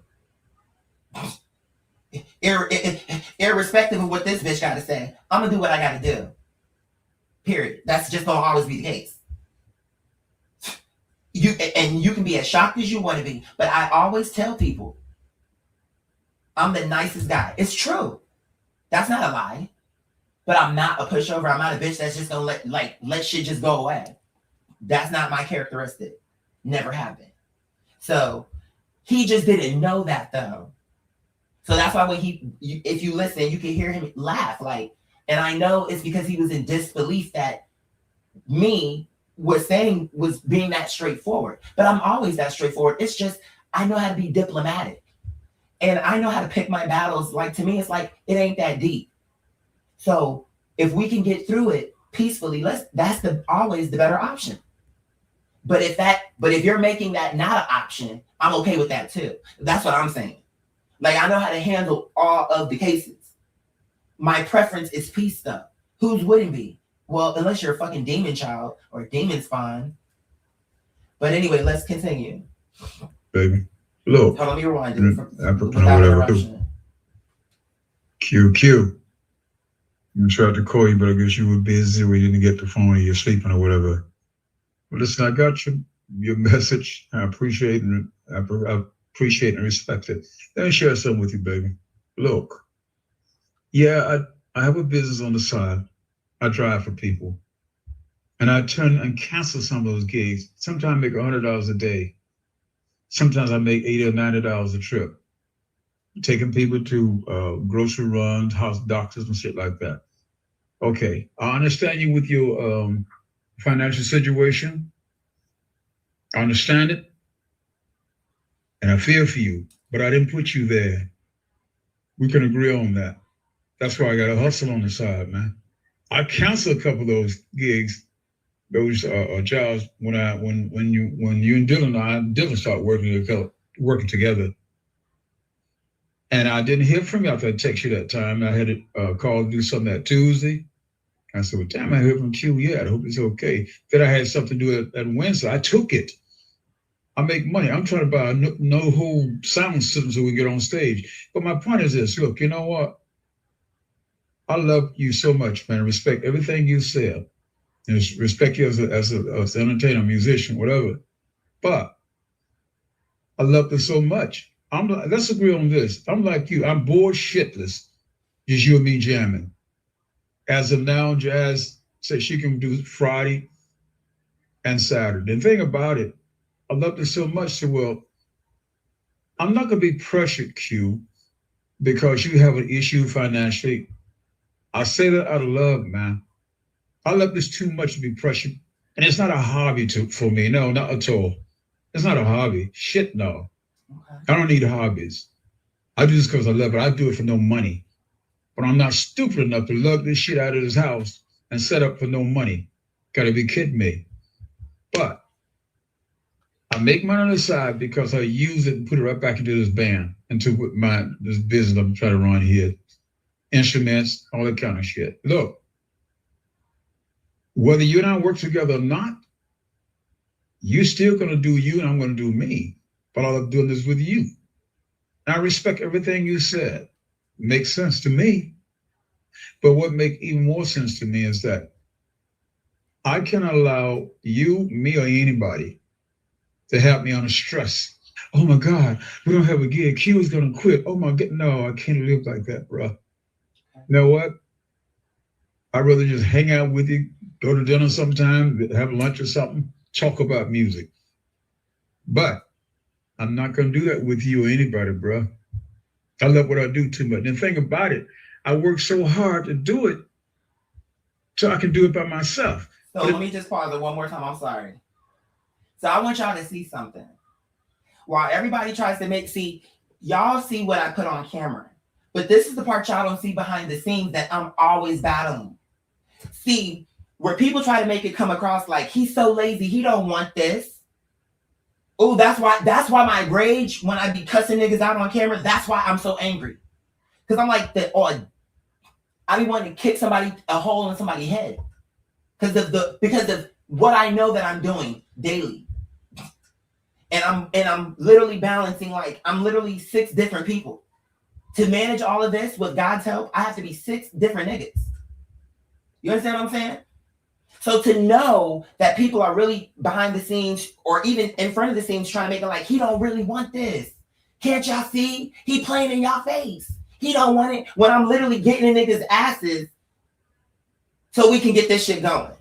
Irrespective of what this bitch got to say, I'm going to do what I got to do. Period. That's just going to always be the case. You can be as shocked as you want to be, but I always tell people, I'm the nicest guy. It's true. That's not a lie. But I'm not a pushover. I'm not a bitch that's just going to let shit just go away. That's not my characteristic. Never have been. So he just didn't know that though. So that's why when if you listen, you can hear him laugh. And I know it's because he was in disbelief that me was being that straightforward. But I'm always that straightforward. It's just, I know how to be diplomatic. And I know how to pick my battles. Like, to me, it's like, it ain't that deep. So if we can get through it peacefully, that's always the better option. But if you're making that not an option, I'm okay with that too. That's what I'm saying. Like, I know how to handle all of the cases. My preference is peace though. Whose wouldn't be? Well, unless you're a fucking demon child or demon spawn. But anyway, let's continue. Baby, look. Hold on, let me rewind it without interruption. QQ. I tried to call you, but I guess you were busy or you didn't get the phone or you're sleeping or whatever. Well, listen, I got your message. I appreciate and respect it. Let me share something with you, baby. Look, yeah, I have a business on the side. I drive for people. And I turn and cancel some of those gigs. Sometimes I make $100 a day. Sometimes I make $80 or $90 a trip. Taking people to grocery runs, house doctors and shit like that. Okay, I understand you with your financial situation. I understand it. And I feel for you, but I didn't put you there. We can agree on that. That's why I got to hustle on the side, man. I canceled a couple of those gigs, those jobs when you and Dylan started working together. And I didn't hear from you after I texted you that time. I had to call to do something that Tuesday. I said, well, damn, I heard from Q. Yeah, I hope it's okay. Then I had something to do at Wednesday. I took it. I make money. I'm trying to buy no whole sound system so we can get on stage. But my point is this. Look, you know what? I love you so much, man. Respect everything you said. And respect you as an entertainer, musician, whatever. But I love you so much. Let's agree on this. I'm like you. I'm bored shitless. Just you and me jamming. As of now, Jazz says she can do Friday. and Saturday. The thing about it, I loved it so much. So, well, I'm not going to be pressured, Q, because you have an issue financially. I say that out of love, man. I love this too much to be pressured. And it's not a hobby for me. No, not at all. It's not a hobby. Shit, no. Okay. I don't need hobbies. I do this because I love it. I do it for no money. But I'm not stupid enough to lug this shit out of this house and set up for no money. Gotta be kidding me. But I make money on the side because I use it and put it right back into this band, into this business I'm trying to run here. Instruments, all that kind of shit. Look, whether you and I work together or not, you're still gonna do you and I'm gonna do me. But I'm doing this with you. I respect everything you said. Makes sense to me. But what makes even more sense to me is that I can allow you, me, or anybody to help me on a stress. Oh my God, we don't have a gig. Q is gonna quit. Oh my God, no, I can't live like that, bro. You know what? I'd rather just hang out with you, go to dinner sometime, have lunch or something, talk about music. But I'm not gonna do that with you or anybody, bro. I love what I do too much. And the thing about it, I work so hard to do it so I can do it by myself. So let me just pause it one more time. I'm sorry. So I want y'all to see something. While everybody tries to y'all see what I put on camera. But this is the part y'all don't see behind the scenes that I'm always battling. See, where people try to make it come across like he's so lazy, he don't want this. Oh, that's why my rage when I be cussing niggas out on camera, that's why I'm so angry. Because I'm like I be wanting to kick a hole in somebody's head. Because of what I know that I'm doing daily. And I'm literally balancing, like I'm literally 6 different people. To manage all of this with God's help, I have to be 6 different niggas. You understand what I'm saying? So to know that people are really behind the scenes or even in front of the scenes trying to make it like, he don't really want this. Can't y'all see? He playing in y'all face. He don't want it when I'm literally getting in niggas' asses so we can get this shit going.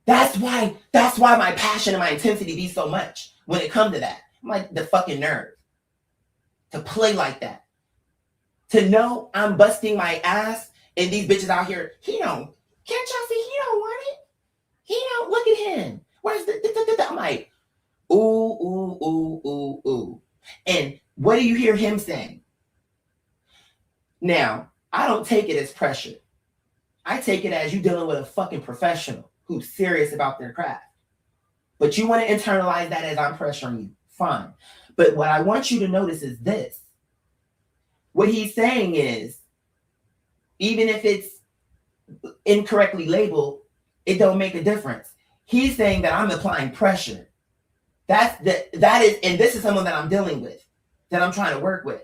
That's why my passion and my intensity be so much when it comes to that. I'm like the fucking nerve to play like that. To know I'm busting my ass and these bitches out here, can't y'all see he don't want it? He don't, look at him. Where's the I'm like, ooh. And what do you hear him saying? Now, I don't take it as pressure. I take it as you dealing with a fucking professional who's serious about their craft. But you want to internalize that as I'm pressuring you. Fine. But what I want you to notice is this. What he's saying is, even if it's incorrectly labeled, it don't make a difference. He's saying that I'm applying pressure. That is, and this is someone that I'm dealing with, that I'm trying to work with.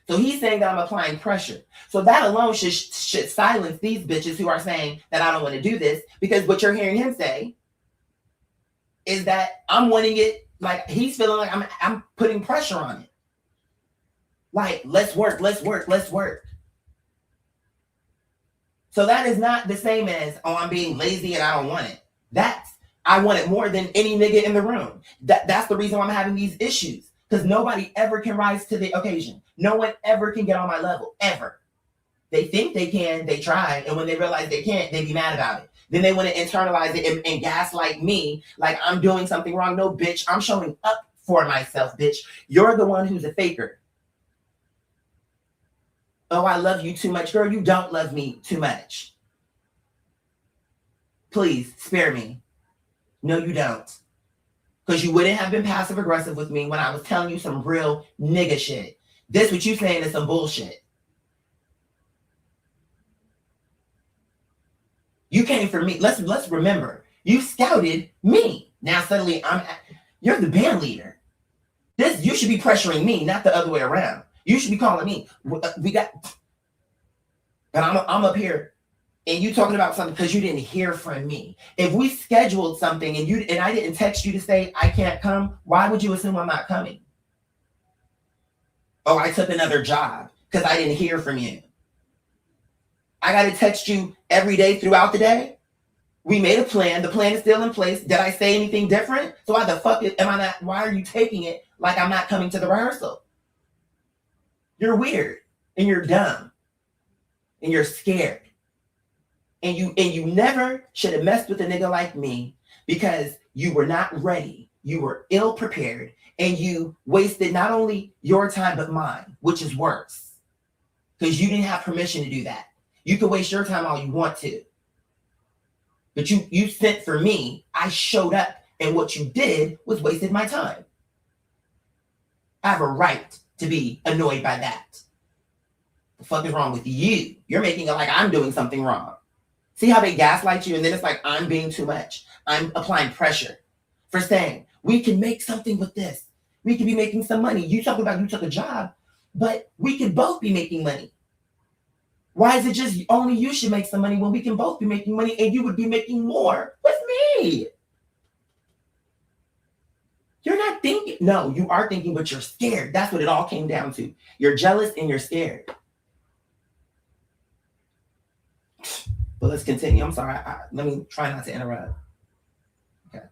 So he's saying that I'm applying pressure. So that alone should silence these bitches who are saying that I don't want to do this, because what you're hearing him say is that I'm wanting it, like he's feeling like I'm putting pressure on it. Like, let's work. So that is not the same as, oh, I'm being lazy and I don't want it. I want it more than any nigga in the room. That's the reason why I'm having these issues. Because nobody ever can rise to the occasion. No one ever can get on my level, ever. They think they can, they try, and when they realize they can't, they be mad about it. Then they want to internalize it and gaslight me like I'm doing something wrong. No, bitch, I'm showing up for myself, bitch. You're the one who's a faker. Oh, I love you too much. Girl, you don't love me too much. Please, spare me. No, you don't. Because you wouldn't have been passive aggressive with me when I was telling you some real nigga shit. This what you saying is some bullshit. You came for me. Let's remember. You scouted me. Now suddenly you're the band leader. You should be pressuring me, not the other way around. You should be calling me. But I'm up here and you talking about something because you didn't hear from me. If we scheduled something and I didn't text you to say I can't come, why would you assume I'm not coming? Oh, I took another job because I didn't hear from you. I got to text you every day throughout the day. We made a plan. The plan is still in place. Did I say anything different? So why the fuck am I not? Why are you taking it like I'm not coming to the rehearsal? You're weird and you're dumb and you're scared. And you never should have messed with a nigga like me because you were not ready. You were ill prepared and you wasted not only your time but mine, which is worse. Because you didn't have permission to do that. You can waste your time all you want to. But you sent for me, I showed up, and what you did was wasted my time. I have a right to be annoyed by that. The fuck is wrong with you? You're making it like I'm doing something wrong. See how they gaslight you, and then it's like I'm being too much. I'm applying pressure for saying, we can make something with this. We could be making some money. You talking about you took a job, but we could both be making money. Why is it just only you should make some money when we can both be making money and you would be making more with me? You're not thinking. No, you are thinking, but you're scared. That's what it all came down to. You're jealous and you're scared. But let's continue. I'm sorry. Let me try not to interrupt. Okay.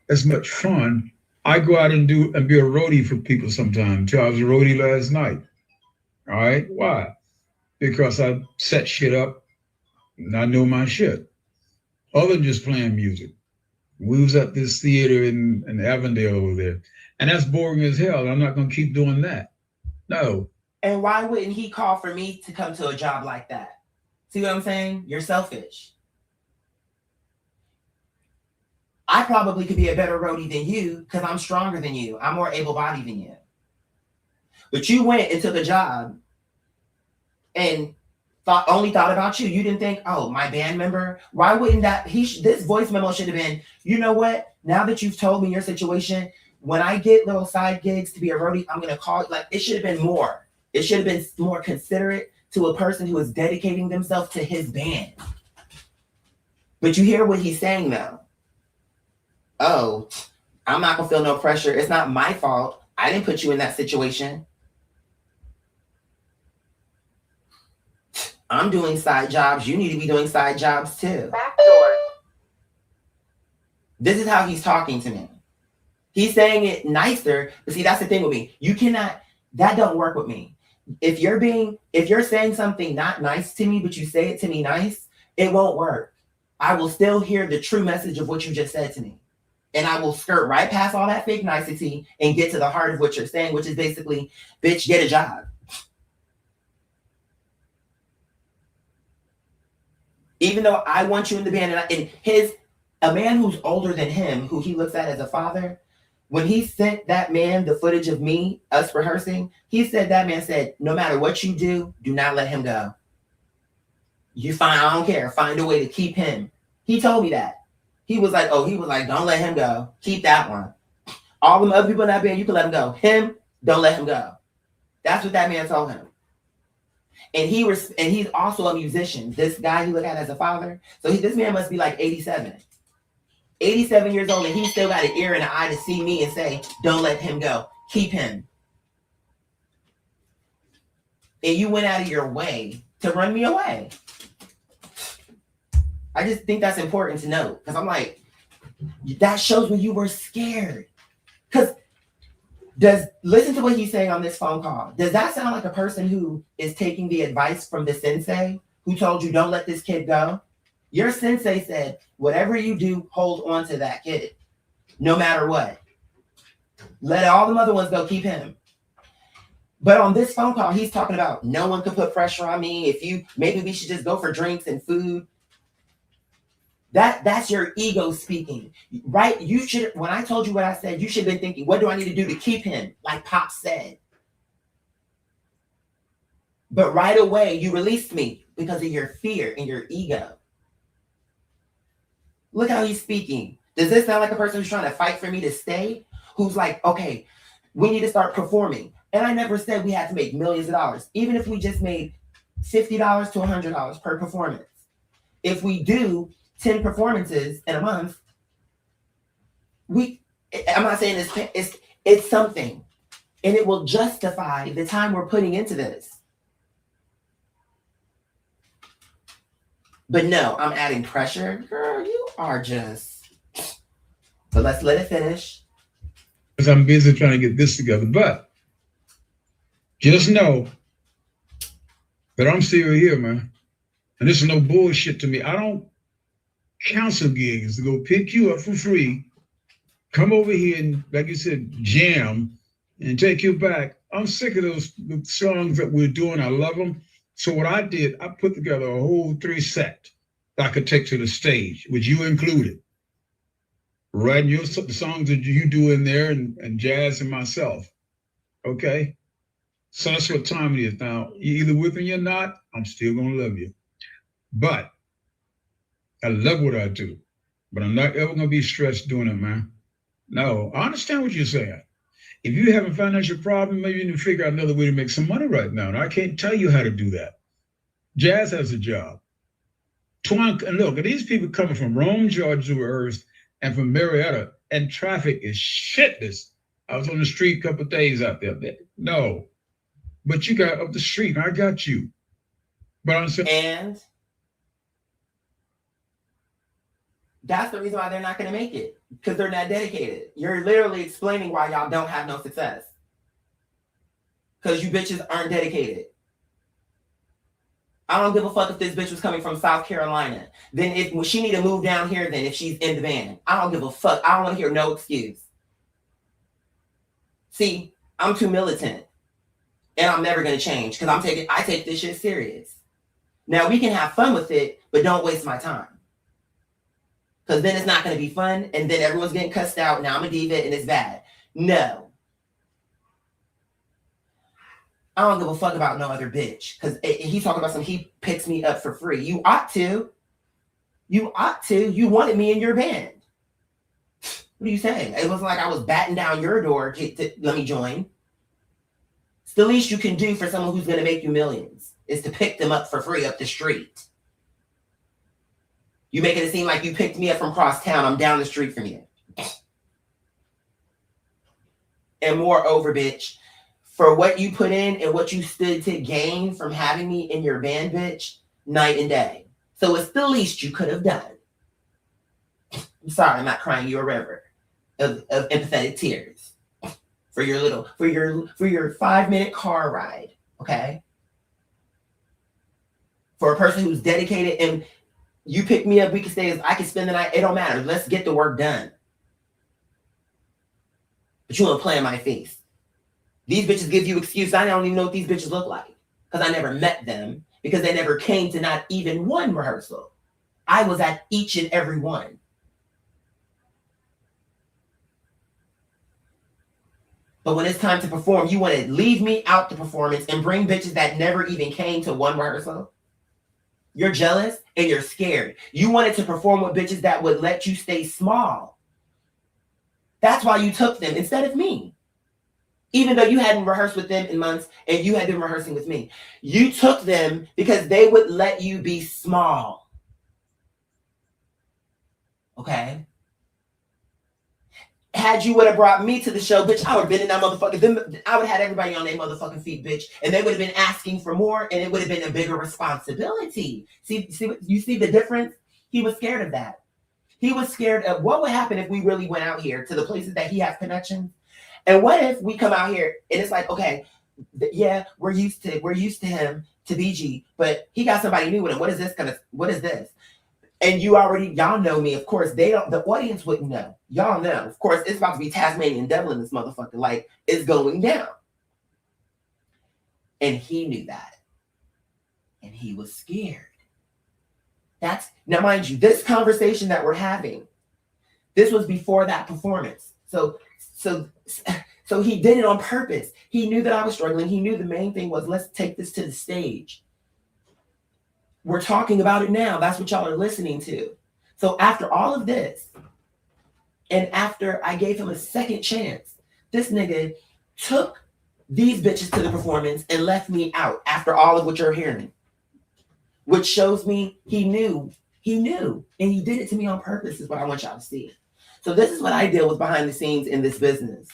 As much fun. I go out and be a roadie for people sometimes. I was a roadie last night. All right. Why? Because I set shit up and I know my shit. Other than just playing music. We was at this theater in Avondale over there. And that's boring as hell. I'm not going to keep doing that. No. And why wouldn't he call for me to come to a job like that? See what I'm saying? You're selfish. I probably could be a better roadie than you because I'm stronger than you. I'm more able-bodied than you. But you went and took a job and only thought about you. You didn't think, oh, my band member. Why wouldn't that? This voice memo should have been, you know what? Now that you've told me your situation, when I get little side gigs to be a roadie, I'm going to call it. Like, it should have been more. It should have been more considerate to a person who is dedicating themselves to his band. But you hear what he's saying though. Oh, I'm not going to feel no pressure. It's not my fault. I didn't put you in that situation. I'm doing side jobs. You need to be doing side jobs too. Backdoor. This is how he's talking to me. He's saying it nicer, but see, that's the thing with me. You cannot, that don't work with me. If you're saying something not nice to me, but you say it to me nice, it won't work. I will still hear the true message of what you just said to me. And I will skirt right past all that fake nicety and get to the heart of what you're saying, which is basically, bitch, get a job. Even though I want you in the band, a man who's older than him, who he looks at as a father, when he sent that man the footage of us rehearsing, that man said, no matter what you do not let him go. I don't care. Find a way to keep him. He told me that. He was like, don't let him go. Keep that one. All them other people in that band, you can let him go. Him, don't let him go. That's what that man told him. And he's also a musician. This guy he looked at as a father. So this man must be like 87. 87 years old, and he still got an ear and an eye to see me and say, don't let him go. Keep him. And you went out of your way to run me away. I just think that's important to note. Because I'm like, that shows when you were scared. Because listen to what he's saying on this phone call. Does that sound like a person who is taking the advice from the sensei who told you don't let this kid go? Your sensei said, whatever you do, hold on to that kid, no matter what. Let all the other ones go, keep him. But on this phone call, he's talking about no one could put pressure on me. Maybe we should just go for drinks and food. That's your ego speaking, right? When I told you what I said, you should have been thinking, what do I need to do to keep him? Like Pop said. But right away, you released me because of your fear and your ego. Look how he's speaking. Does this sound like a person who's trying to fight for me to stay? Who's like, okay, we need to start performing. And I never said we had to make millions of dollars. Even if we just made $50 to $100 per performance. If we do 10 performances in a month, I'm not saying it's something. And it will justify the time we're putting into this. But no, I'm adding pressure. Girl, you are just. But let's let it finish. Because I'm busy trying to get this together. But just know that I'm still here, man. And this is no bullshit to me. I don't cancel gigs to go pick you up for free, come over here and, like you said, jam and take you back. I'm sick of those songs that we're doing. I love them. So what I did, I put together a whole 3 set that I could take to the stage, which you included. Writing the songs that you do in there and Jazz and myself. Okay? So that's what time it is. Now, you're either with me or not, I'm still going to love you. But I love what I do. But I'm not ever going to be stressed doing it, man. No, I understand what you're saying. If you have a financial problem, maybe you need to figure out another way to make some money right now. And I can't tell you how to do that. Jazz has a job. And look, these people coming from Rome, Georgia, Earth, and from Marietta, and traffic is shitless. I was on the street a couple of days out there. No, but you got up the street, and I got you. But I'm saying, and that's the reason why they're not going to make it, because they're not dedicated. You're literally explaining why y'all don't have no success, because you bitches aren't dedicated. I don't give a fuck if this bitch was coming from South Carolina. Then if she need to move down here, then if she's in the band, I don't give a fuck. I don't want to hear no excuse. See, I'm too militant, and I'm never gonna change because I take this shit serious. Now we can have fun with it, but don't waste my time, because then it's not gonna be fun, and then everyone's getting cussed out. Now I'm a diva, and it's bad. No. I don't give a fuck about no other bitch, because he's talking about he picks me up for free. You ought to. You ought to. You wanted me in your band. What are you saying? It wasn't like I was batting down your door to let me join. It's the least you can do for someone who's going to make you millions is to pick them up for free up the street. You making it seem like you picked me up from across town. I'm down the street from you. And moreover, bitch, for what you put in and what you stood to gain from having me in your band, bitch, night and day. So it's the least you could have done. I'm sorry, I'm not crying you a river of empathetic tears for your 5-minute car ride, okay? For a person who's dedicated, and you pick me up, we can stay, I can spend the night, it don't matter. Let's get the work done. But you want to play in my face. These bitches give you excuses. I don't even know what these bitches look like, because I never met them, because they never came to not even one rehearsal. I was at each and every one. But when it's time to perform, you want to leave me out the performance and bring bitches that never even came to one rehearsal? You're jealous and you're scared. You wanted to perform with bitches that would let you stay small. That's why you took them instead of me. Even though you hadn't rehearsed with them in months and you had been rehearsing with me. You took them because they would let you be small. Okay? Had you would have brought me to the show, bitch, I would have been in that motherfucker. I would have had everybody on their motherfucking feet, bitch. And they would have been asking for more, and it would have been a bigger responsibility. You see the difference? He was scared of that. He was scared of what would happen if we really went out here to the places that he has connections. And what if we come out here and it's like, okay, yeah, we're used to him, to BG, but he got somebody new with him. What is this? And y'all know me. Of course, the audience wouldn't know. Y'all know. Of course, it's about to be Tasmanian devil in this motherfucker. Like, it's going down. And he knew that. And he was scared. Now, mind you, this conversation that we're having, this was before that performance. So he did it on purpose. He knew that I was struggling. He knew the main thing was, let's take this to the stage. We're talking about it now. That's what y'all are listening to. So after all of this, and after I gave him a second chance, this nigga took these bitches to the performance and left me out after all of what you're hearing. Which shows me he knew. And he did it to me on purpose is what I want y'all to see. So this is what I deal with behind the scenes in this business.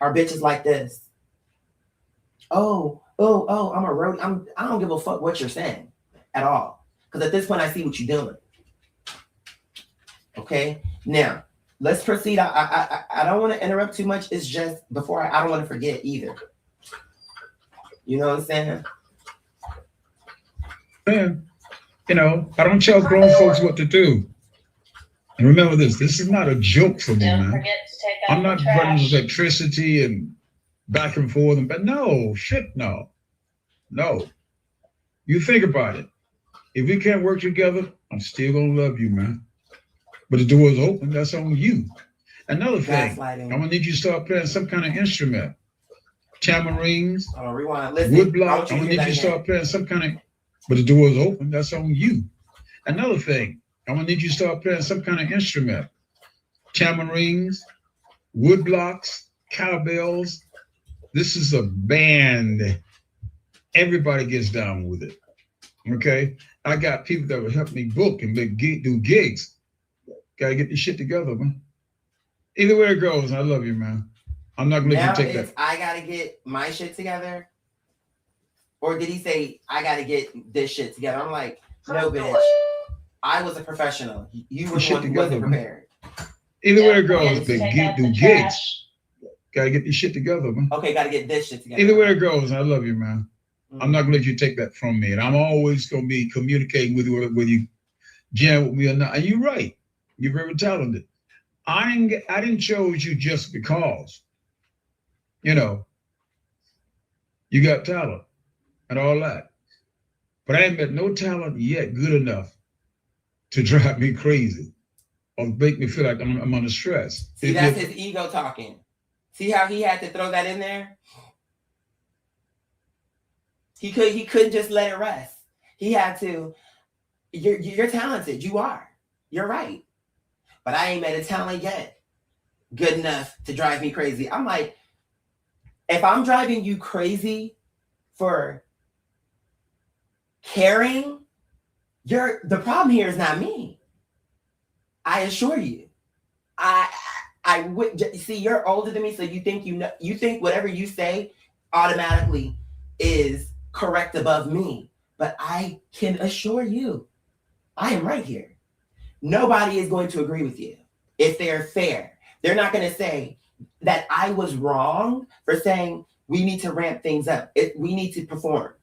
Are bitches like this. I'm a road. I don't give a fuck what you're saying at all. Because at this point, I see what you're doing. Okay, now let's proceed. I don't want to interrupt too much. It's just before I don't want to forget either. You know what I'm saying? Man, I don't tell grown folks what to do. And remember this is not a joke for me, man. I'm not running with electricity and back and forth. But no, shit, no. No. You think about it. If we can't work together, I'm still going to love you, man. But the door is open. That's on you. Another thing, I'm going to need you to start playing some kind of instrument. Tamarines, woodblock. I'm going to need you to start playing some kind of, but the door is open. That's on you. Another thing, I'm going to need you to start playing some kind of instrument. Tamarines, woodblocks, cowbells. This is a band. Everybody gets down with it. Okay? I got people that will help me book and do gigs. Got to get this shit together, man. Either way it goes, I love you, man. I'm not going to let you take that. I got to get my shit together. Or did he say, I got to get this shit together? I'm like, no, bitch. I was a professional. You were the one who wasn't prepared. Either way it goes, do gigs. Got to get this shit together, man. Okay, got to get this shit together. Either way it goes, I love you, man. I'm not going to let you take that from me. And I'm always going to be communicating with you, whether you jam with me or not. And you're right. You're very talented. I didn't chose you just because, you got talent and all that. But I ain't met no talent yet good enough to drive me crazy or make me feel like I'm under stress. See, that's his ego talking. See how he had to throw that in there? He couldn't just let it rest. He had to. You're talented. You are. You're right. But I ain't met a talent yet good enough to drive me crazy. I'm like, if I'm driving you crazy for caring, the problem here is not me. I assure you. I would see you're older than me, so you think whatever you say automatically is correct above me. But I can assure you, I am right here. Nobody is going to agree with you if they're fair. They're not going to say that I was wrong for saying we need to ramp things up. We need to perform.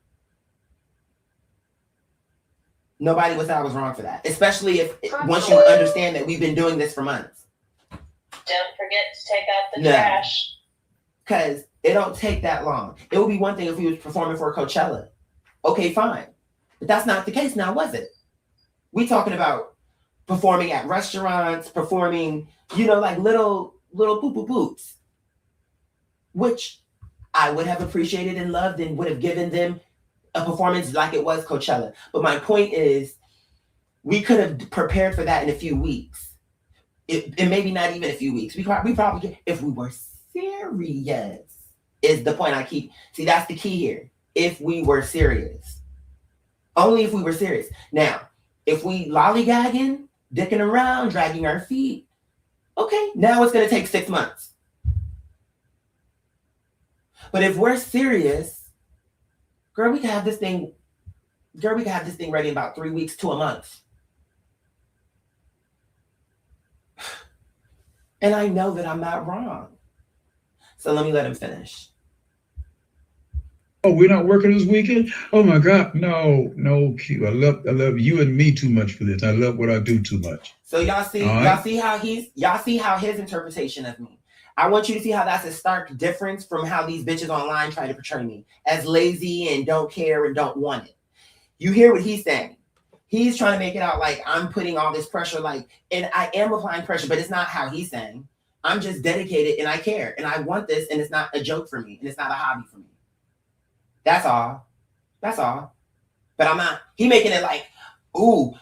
Nobody would say I was wrong for that, especially once you understand that we've been doing this for months. Don't forget to take out the trash. Because it don't take that long. It would be one thing if we was performing for Coachella. Okay, fine. But that's not the case now, was it? We talking about performing at restaurants, performing, like little poo-poo-poops, which I would have appreciated and loved and would have given them a performance like it was Coachella. But my point is, we could have prepared for that in a few weeks. And maybe not even a few weeks. We probably, if we were serious, is the point I keep. See, that's the key here. If we were serious. Only if we were serious. Now, if we lollygagging, dicking around, dragging our feet, okay, now it's going to take 6 months. But if we're serious, girl, we can have this thing ready in about 3 weeks to a month. And I know that I'm not wrong. So let me let him finish. Oh, we're not working this weekend? Oh my God. No, Q. I love you and me too much for this. I love what I do too much. So y'all see how his interpretation of me. I want you to see how that's a stark difference from how these bitches online try to portray me as lazy and don't care and don't want it. You hear what he's saying. He's trying to make it out like I'm putting all this pressure, and I am applying pressure, but it's not how he's saying. I'm just dedicated and I care and I want this, and it's not a joke for me and it's not a hobby for me. That's all. But I'm not. He making it like, ooh,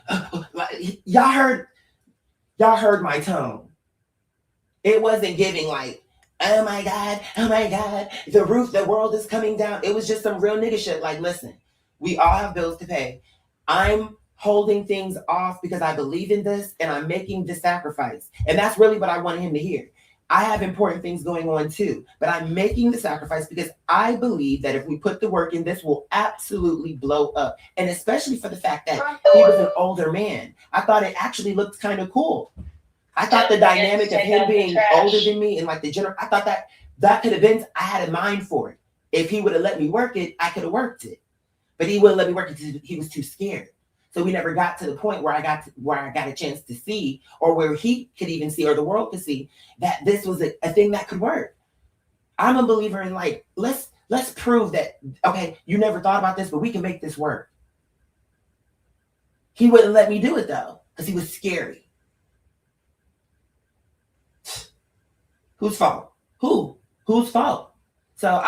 y'all heard my tone. It wasn't giving like, oh my God, the world is coming down. It was just some real nigga shit. Like, listen, we all have bills to pay. I'm holding things off because I believe in this and I'm making this sacrifice. And that's really what I wanted him to hear. I have important things going on too, but I'm making the sacrifice because I believe that if we put the work in, this will absolutely blow up. And especially for the fact that he was an older man. I thought it actually looked kind of cool. I thought the dynamic of him being older than me and like the general, I thought that could have been, I had a mind for it. If he would have let me work it, I could have worked it. But he wouldn't let me work it because he was too scared. So we never got to the point where I got a chance to see, or where he could even see, or the world could see that this was a thing that could work. I'm a believer in like, let's prove that, okay, you never thought about this, but we can make this work. He wouldn't let me do it though, because he was scary. Whose fault? Whose fault? So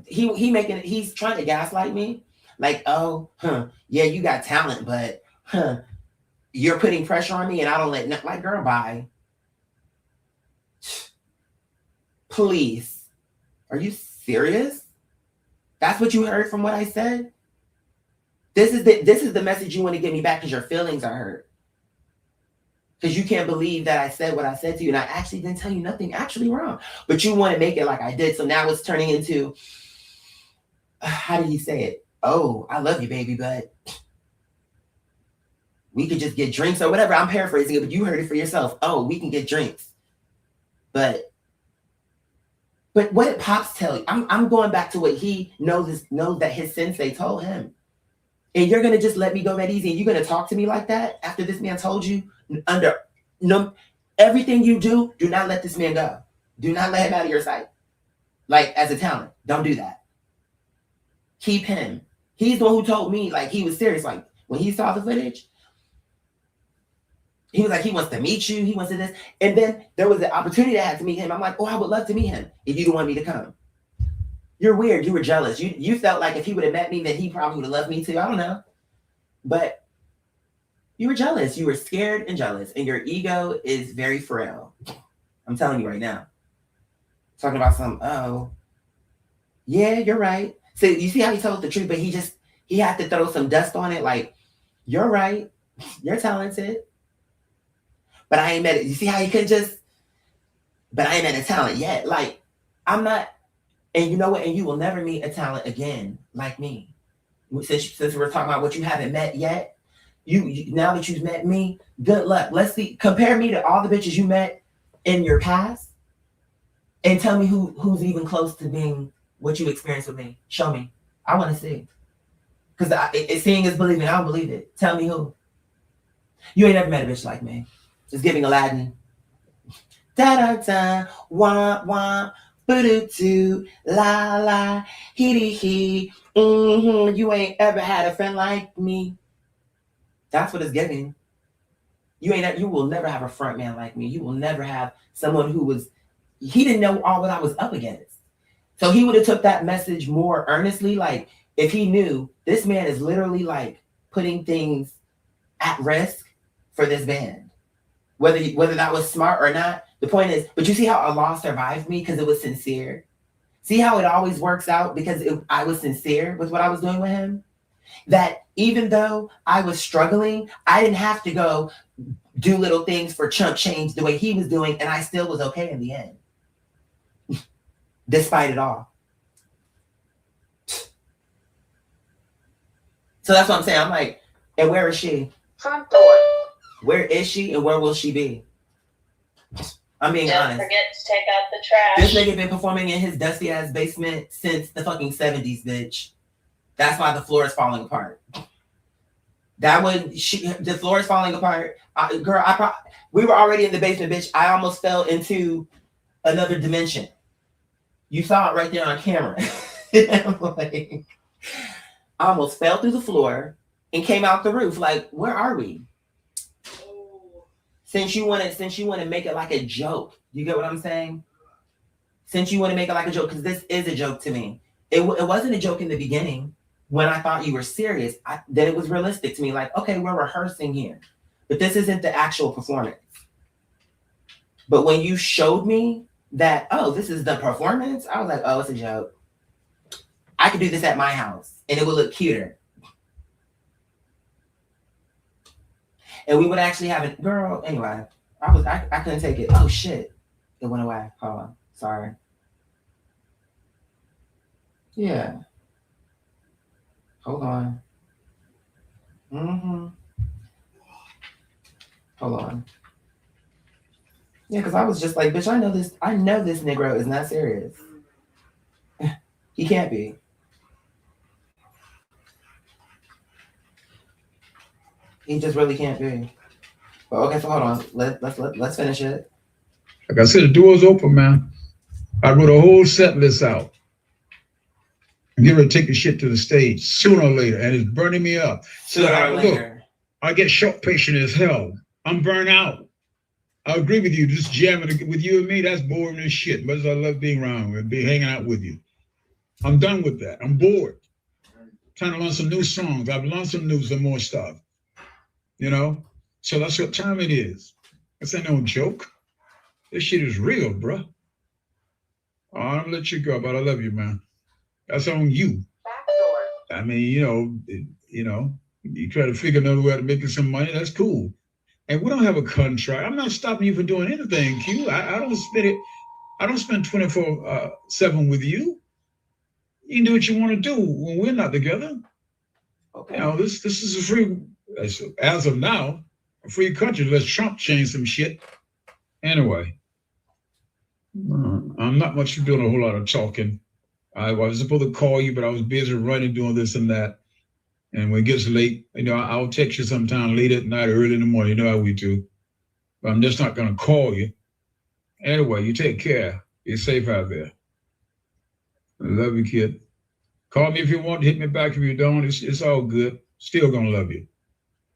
he's trying to gaslight me. Like, yeah, you got talent, but you're putting pressure on me and I don't let, like, girl, bye. Please. Are you serious? That's what you heard from what I said? This is the message you want to get me back because your feelings are hurt. Because you can't believe that I said what I said to you and I actually didn't tell you nothing actually wrong. But you want to make it like I did. So now it's turning into, how did he say it? Oh, I love you, baby, but we could just get drinks or whatever. I'm paraphrasing it, but you heard it for yourself. Oh, we can get drinks. But what did Pops tell you? I'm going back to what he knows that his sensei told him. And you're going to just let me go that easy? And you're going to talk to me like that after this man told you everything you do not let this man go. Do not let him out of your sight. Like, as a talent, don't do that. Keep him. He's the one who told me, like, he was serious. Like, when he saw the footage, he was like, he wants to meet you. He wants to this. And then there was an opportunity I had to meet him. I'm like, oh, I would love to meet him if you don't want me to come. You're weird. You were jealous. You felt like if he would have met me, that he probably would have loved me too. I don't know. But you were jealous. You were scared and jealous. And your ego is very frail. I'm telling you right now. Talking about yeah, you're right. So you see how he told the truth, but he had to throw some dust on it. Like, you're right. You're talented. But I ain't met it. You see how he couldn't but I ain't met a talent yet. Like, I'm not, and you know what? And you will never meet a talent again like me. Since we're talking about what you haven't met yet, you now that you've met me, good luck. Let's see. Compare me to all the bitches you met in your past and tell me who's even close to being what you experienced with me. Show me. I want to see. Because seeing is believing. I don't believe it. Tell me who. You ain't never met a bitch like me. Just giving Aladdin. Da-da-da, wah-wah, boo-doo-doo, la-la, hee-dee-hee, mm-hmm. You ain't ever had a friend like me. That's what it's giving. You will never have a front man like me. You will never have someone he didn't know all what I was up against. So he would have took that message more earnestly. Like, if he knew this man is literally like putting things at risk for this band, whether that was smart or not. The point is, but you see how Allah survived me because it was sincere. See how it always works out because I was sincere with what I was doing with him. That even though I was struggling, I didn't have to go do little things for chump change the way he was doing, and I still was okay in the end. Despite it all. So that's what I'm saying. I'm like, and where is she? Front door. Where is she and where will she be? I'm being honest. Don't forget to take out the trash. This nigga been performing in his dusty ass basement since the fucking 70s, bitch. That's why the floor is falling apart. The floor is falling apart. We were already in the basement, bitch. I almost fell into another dimension. You saw it right there on camera. Like, I almost fell through the floor and came out the roof. Like, where are we? Since you want to make it like a joke, you get what I'm saying? Since you want to make it like a joke, because this is a joke to me. It wasn't a joke in the beginning when I thought you were serious. Then it was realistic to me. Like, okay, we're rehearsing here, but this isn't the actual performance. But when you showed me that, oh, this is the performance, I was like, oh, it's a joke. I could do this at my house and it would look cuter. And we would actually have it, girl. Anyway, I couldn't take it. Oh shit. It went away. Hold on. Sorry. Yeah. Hold on. Mm-hmm. Hold on. Yeah, because I was just like, bitch, I know this Negro is not serious. He can't be. He just really can't be. But okay, so hold on. Let's finish it. Like I said, the door's open, man. I wrote a whole set list out. And get ready to take the shit to the stage sooner or later, and it's burning me up. Sooner or later. Look, I get short patient as hell. I'm burnt out. I agree with you. Just jamming with you and me, that's boring as shit. Much as I love being around with, hanging out with you. I'm done with that. I'm bored. Trying to learn some new songs. I've learned some more stuff. You know? So that's what time it is. This ain't no joke. This shit is real, bro. I'm gonna let you go, but I love you, man. That's on you. I mean, you try to figure another way to making some money, that's cool. And we don't have a contract. I'm not stopping you from doing anything, Q. I don't spend it. I don't spend 24/7 with you. You can do what you want to do when we're not together. Okay. This is a free, as of now, a free country. Let's Trump change some shit. Anyway, I'm not much for doing a whole lot of talking. I was supposed to call you, but I was busy running, doing this and that. And when it gets late, I'll text you sometime late at night or early in the morning. You know how we do. But I'm just not going to call you. Anyway, you take care. You're safe out there. I love you, kid. Call me if you want. Hit me back if you don't. It's all good. Still going to love you.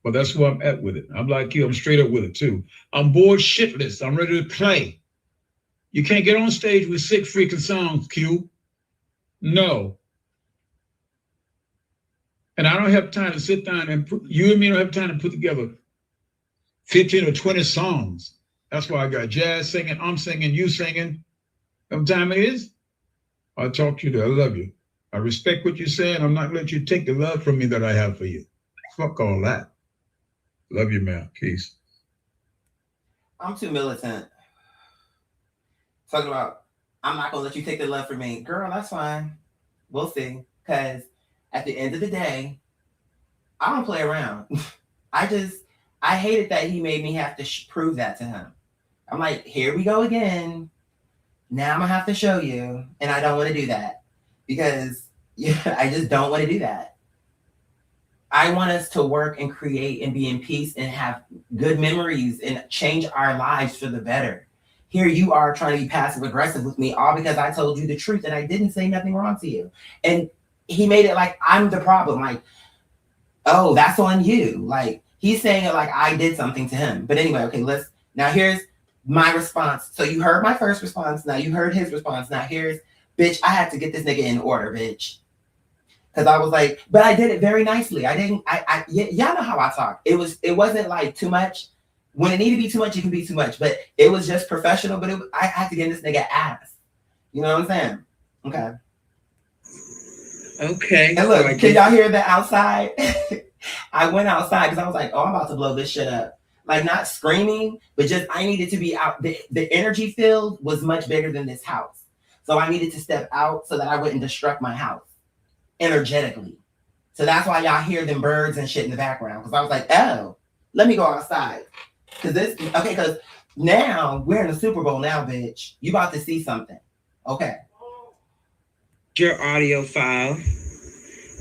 But that's where I'm at with it. I'm like you. I'm straight up with it, too. I'm bored shitless. I'm ready to play. You can't get on stage with 6 freaking songs, Q. No. And I don't have time to sit down and you and me don't have time to put together 15 or 20 songs. That's why I got jazz singing, I'm singing, you singing. What time it is? I'll talk to you there. I love you. I respect what you're saying. I'm not going to let you take the love from me that I have for you. Fuck all that. Love you, man. Peace. I'm too militant. Talking about, I'm not going to let you take the love from me. Girl, that's fine. We'll see. Because at the end of the day, I don't play around. I hated that he made me have to prove that to him. I'm like, here we go again. Now I'm going to have to show you. And I don't want to do that. Because I just don't want to do that. I want us to work and create and be in peace and have good memories and change our lives for the better. Here you are trying to be passive aggressive with me, all because I told you the truth and I didn't say nothing wrong to you. And he made it like I'm the problem. Like, oh, that's on you. Like, he's saying it like I did something to him. But anyway, okay, now here's my response. So you heard my first response. Now you heard his response. Now here's, bitch, I had to get this nigga in order, bitch. Because I was like, but I did it very nicely. Y'all know how I talk. It wasn't like too much. When it needed to be too much, it can be too much. But it was just professional. But I had to get this nigga ass. You know what I'm saying? Okay. Okay. And look, can y'all hear that outside? I went outside because I was like, oh, I'm about to blow this shit up. Like, not screaming, but just I needed to be out. The energy field was much bigger than this house. So I needed to step out so that I wouldn't destruct my house energetically. So that's why y'all hear them birds and shit in the background. Because I was like, oh, let me go outside. Because now we're in the Super Bowl now, bitch. You about to see something. Okay. Your audio file,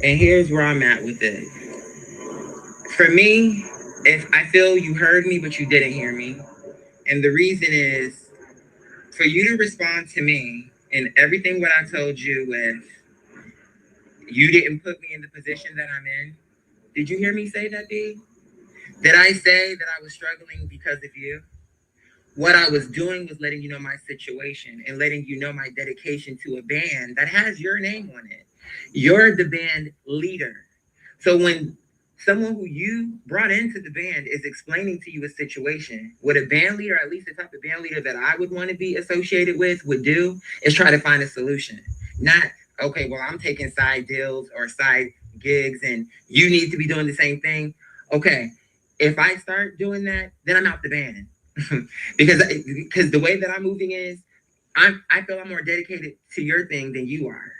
and here's where I'm at with it. For me, if I feel you heard me but you didn't hear me, and the reason is for you to respond to me and everything what I told you with you didn't put me in the position that I'm in. Did you hear me say that, D? Did I say that I was struggling because of you? What I was doing was letting you know my situation and letting you know my dedication to a band that has your name on it. You're the band leader. So when someone who you brought into the band is explaining to you a situation, what a band leader, at least the type of band leader that I would want to be associated with, would do is try to find a solution. Not, okay, well, I'm taking side deals or side gigs and you need to be doing the same thing. Okay, if I start doing that, then I'm out the band. because the way that I'm moving is I feel I'm more dedicated to your thing than you are.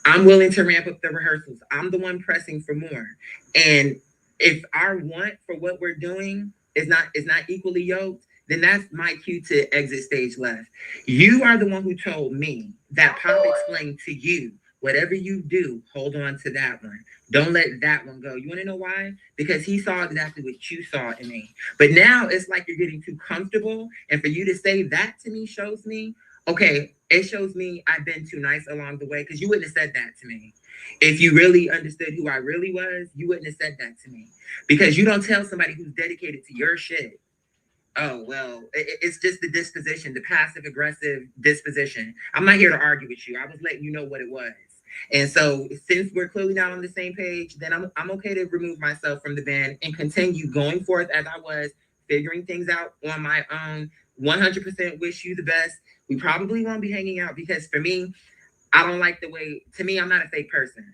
I'm willing to ramp up the rehearsals. I'm the one pressing for more. And if our want for what we're doing is not equally yoked, then that's my cue to exit stage left. You are the one who told me that Pop explained to you, whatever you do, hold on to that one. Don't let that one go. You want to know why? Because he saw exactly what you saw in me. But now it's like you're getting too comfortable. And for you to say that to me shows me, okay, it shows me I've been too nice along the way, because you wouldn't have said that to me. If you really understood who I really was, you wouldn't have said that to me. Because you don't tell somebody who's dedicated to your shit, oh, well, it's just the disposition, the passive aggressive disposition. I'm not here to argue with you. I was letting you know what it was. And so since we're clearly not on the same page, then I'm okay to remove myself from the band and continue going forth as I was, figuring things out on my own. 100% wish you the best. We probably won't be hanging out because for me, I don't like the way, to me, I'm not a fake person.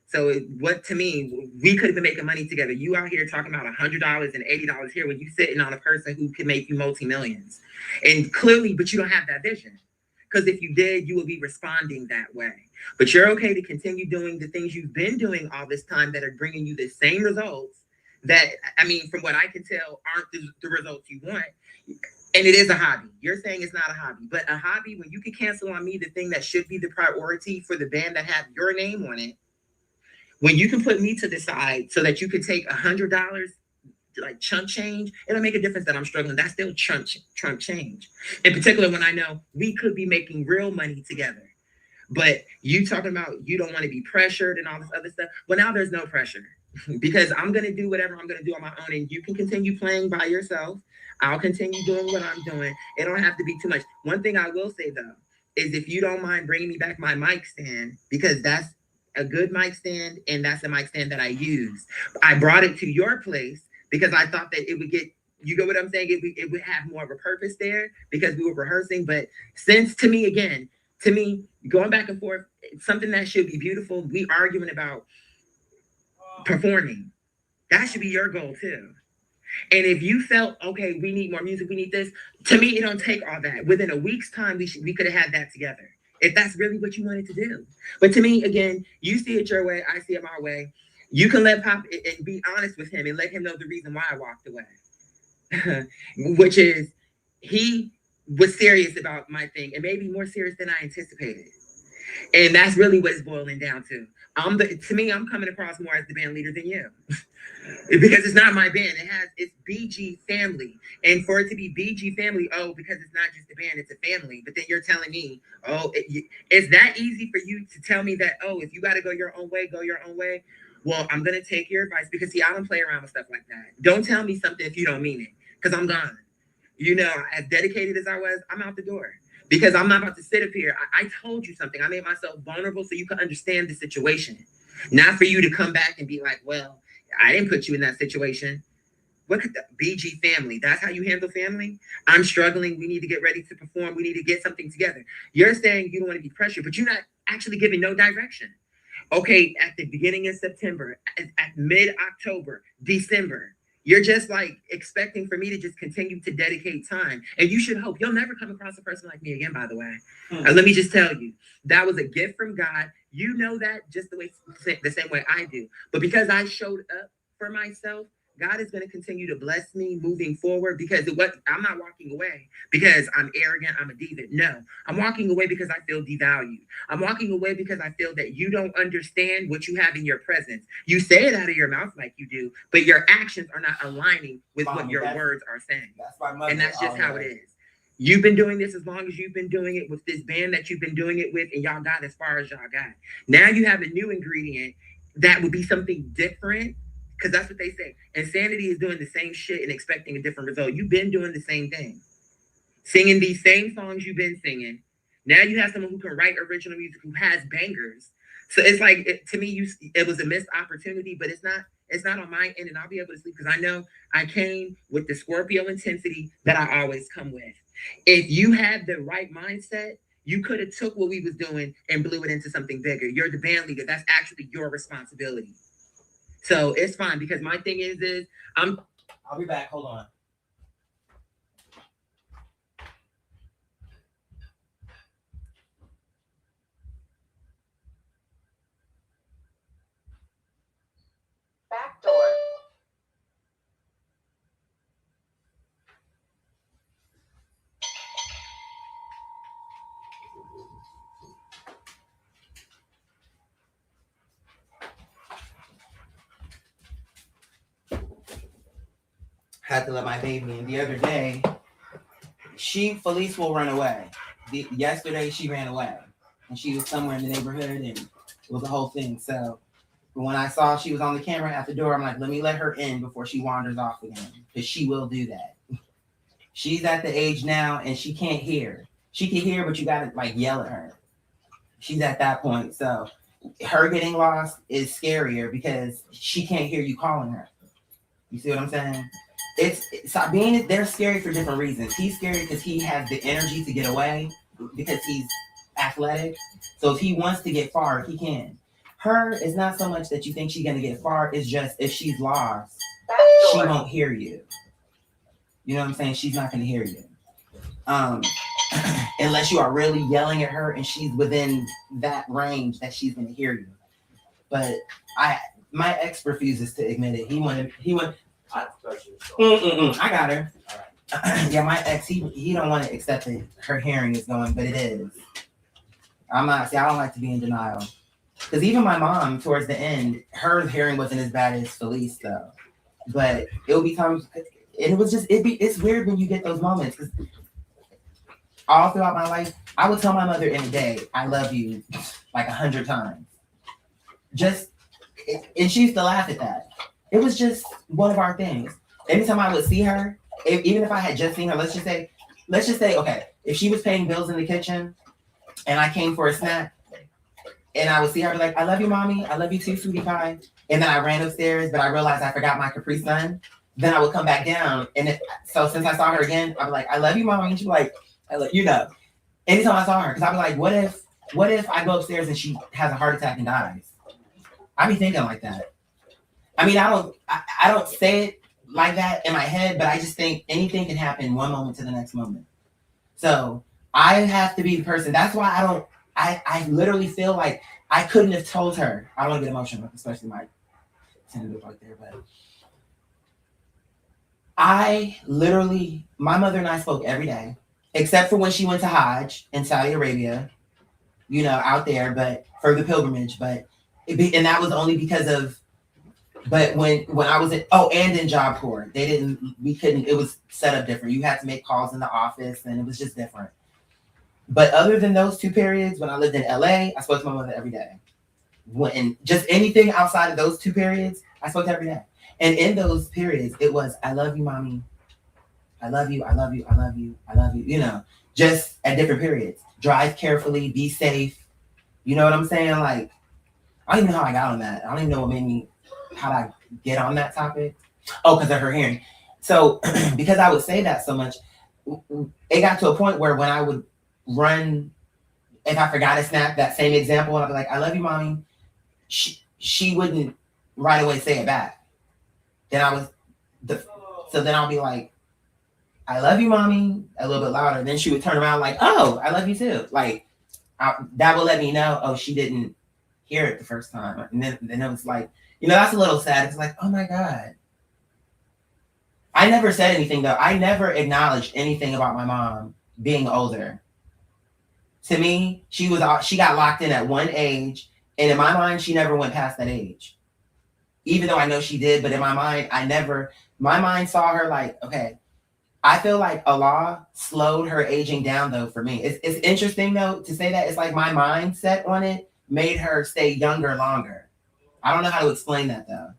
So to me, we could have been making money together. You out here talking about $100 and $80 here when you sitting on a person who can make you multi-millions. And clearly, but you don't have that vision. Because if you did, you would be responding that way. But you're okay to continue doing the things you've been doing all this time that are bringing you the same results that, I mean, from what I can tell, aren't the results you want. And it is a hobby. You're saying it's not a hobby, but a hobby when you can cancel on me the thing that should be the priority for the band that have your name on it. When you can put me to the side so that you can take $100, like chunk change, it'll make a difference that I'm struggling. That's still chunk change. In particular, when I know we could be making real money together. But you talking about you don't want to be pressured and all this other stuff. Well, now there's no pressure because I'm going to do whatever I'm going to do on my own. And you can continue playing by yourself. I'll continue doing what I'm doing. It don't have to be too much. One thing I will say, though, is if you don't mind bringing me back my mic stand, because that's a good mic stand and that's the mic stand that I use. I brought it to your place because I thought that it would get, you know what I'm saying? It would have more of a purpose there because we were rehearsing. But since to me, going back and forth, something that should be beautiful, we arguing about performing. That should be your goal too. And if you felt, okay, we need more music, we need this, to me, it don't take all that. Within a week's time, we could have had that together. If that's really what you wanted to do. But to me, again, you see it your way, I see it my way. You can let Pop and be honest with him and let him know the reason why I walked away. Which is, he was serious about my thing and maybe more serious than I anticipated. And that's really what it's boiling down to. To me, I'm coming across more as the band leader than you. Because it's not my band. It's BG family. And for it to be BG family, because it's not just a band, it's a family. But then you're telling me, it's that easy for you to tell me that, if you got to go your own way, go your own way. Well, I'm going to take your advice because, see, I don't play around with stuff like that. Don't tell me something if you don't mean it, because I'm gone. You know, as dedicated as I was, I'm out the door. Because I'm not about to sit up here. I told you something. I made myself vulnerable so you could understand the situation. Not for you to come back and be like, well, I didn't put you in that situation. What could the BG family? That's how you handle family? I'm struggling. We need to get ready to perform. We need to get something together. You're saying you don't want to be pressured, but you're not actually giving no direction. Okay, at the beginning of September, at mid-October, December, you're just like expecting for me to just continue to dedicate time. And you should hope you'll never come across a person like me again, by the way. Let me just tell you, that was a gift from God. You know that just the same way I do. But because I showed up for myself, God is going to continue to bless me moving forward because I'm not walking away because I'm arrogant, I'm a diva. No, I'm walking away because I feel devalued. I'm walking away because I feel that you don't understand what you have in your presence. You say it out of your mouth like you do, but your actions are not aligning with what your words are saying. And that's just how it is. You've been doing this as long as you've been doing it with this band that you've been doing it with, and y'all got as far as y'all got. Now you have a new ingredient that would be something different. Because that's what they say. Insanity is doing the same shit and expecting a different result. You've been doing the same thing. Singing these same songs you've been singing. Now you have someone who can write original music, who has bangers. So it's like, to me, it was a missed opportunity, but it's not on my end, and I'll be able to sleep because I know I came with the Scorpio intensity that I always come with. If you had the right mindset, you could have took what we was doing and blew it into something bigger. You're the band leader. That's actually your responsibility. So it's fine because my thing is I'll be back. Hold on. had to let my baby in. The other day, Felice will run away. Yesterday she ran away, and she was somewhere in the neighborhood, and it was a whole thing. So when I saw she was on the camera at the door, I'm like, let me let her in before she wanders off again, because she will do that. She's at the age now, and she can't hear. She can hear, but you gotta like yell at her. She's at that point, so her getting lost is scarier because she can't hear you calling her. You see what I'm saying? They're scary for different reasons. He's scary because he has the energy to get away because he's athletic. So if he wants to get far, he can. Her is not so much that you think she's gonna get far. It's just if she's lost, she won't hear you. You know what I'm saying? She's not gonna hear you. Unless you are really yelling at her and she's within that range that she's gonna hear you. But my ex refuses to admit it. He went. I got her. Yeah, my ex, he don't want to accept that her hearing is going, but it is. I don't like to be in denial. Because even my mom, towards the end, her hearing wasn't as bad as Felice though. But it will become, it was just, it's weird when you get those moments. Because all throughout my life, I would tell my mother in a day, I love you, like 100 times. And she used to laugh at that. It was just one of our things. Anytime I would see her, even if I had just seen her, let's just say, okay, if she was paying bills in the kitchen and I came for a snack and I would see her, I'd be like, I love you, mommy. I love you too, sweetie pie. And then I ran upstairs, but I realized I forgot my Capri Sun. Then I would come back down. So since I saw her again, I'd be like, I love you, mommy. And she'd be like, anytime I saw her, because I'd be like, what if I go upstairs and she has a heart attack and dies? I'd be thinking like that. I mean, I don't say it like that in my head, but I just think anything can happen one moment to the next moment. So I have to be the person. That's why I literally feel like I couldn't have told her. I don't want to get emotional, especially my tentative right there, but my mother and I spoke every day, except for when she went to Hajj in Saudi Arabia, out there, but for the pilgrimage, and that was only because of, but when I was and in Job Corps, it was set up different. You had to make calls in the office and it was just different. But other than those 2 periods, when I lived in LA, I spoke to my mother every day. When just anything outside of those 2 periods, I spoke to her every day. And in those periods, it was, I love you, mommy. I love you. I love you. I love you. I love you. Just at different periods. Drive carefully, be safe. You know what I'm saying? Like, I don't even know how I got on that. I don't even know what made me, how did I get on that topic? Oh, because of her hearing. So because I would say that so much, it got to a point where when I would run, if I forgot a snap, that same example, and I'd be like, I love you, mommy. She wouldn't right away say it back. Then so then I'll be like, I love you, mommy, a little bit louder. Then she would turn around like, oh, I love you too. Like, that would let me know, oh, she didn't hear it the first time. And then it was like, that's a little sad. It's like, oh my God. I never said anything though. I never acknowledged anything about my mom being older. To me, she got locked in at one age. And in my mind, she never went past that age. Even though I know she did, but in my mind, my mind saw her like, okay. I feel like Allah slowed her aging down though for me. It's interesting though to say that. It's like my mindset on it made her stay younger longer. I don't know how to explain that though.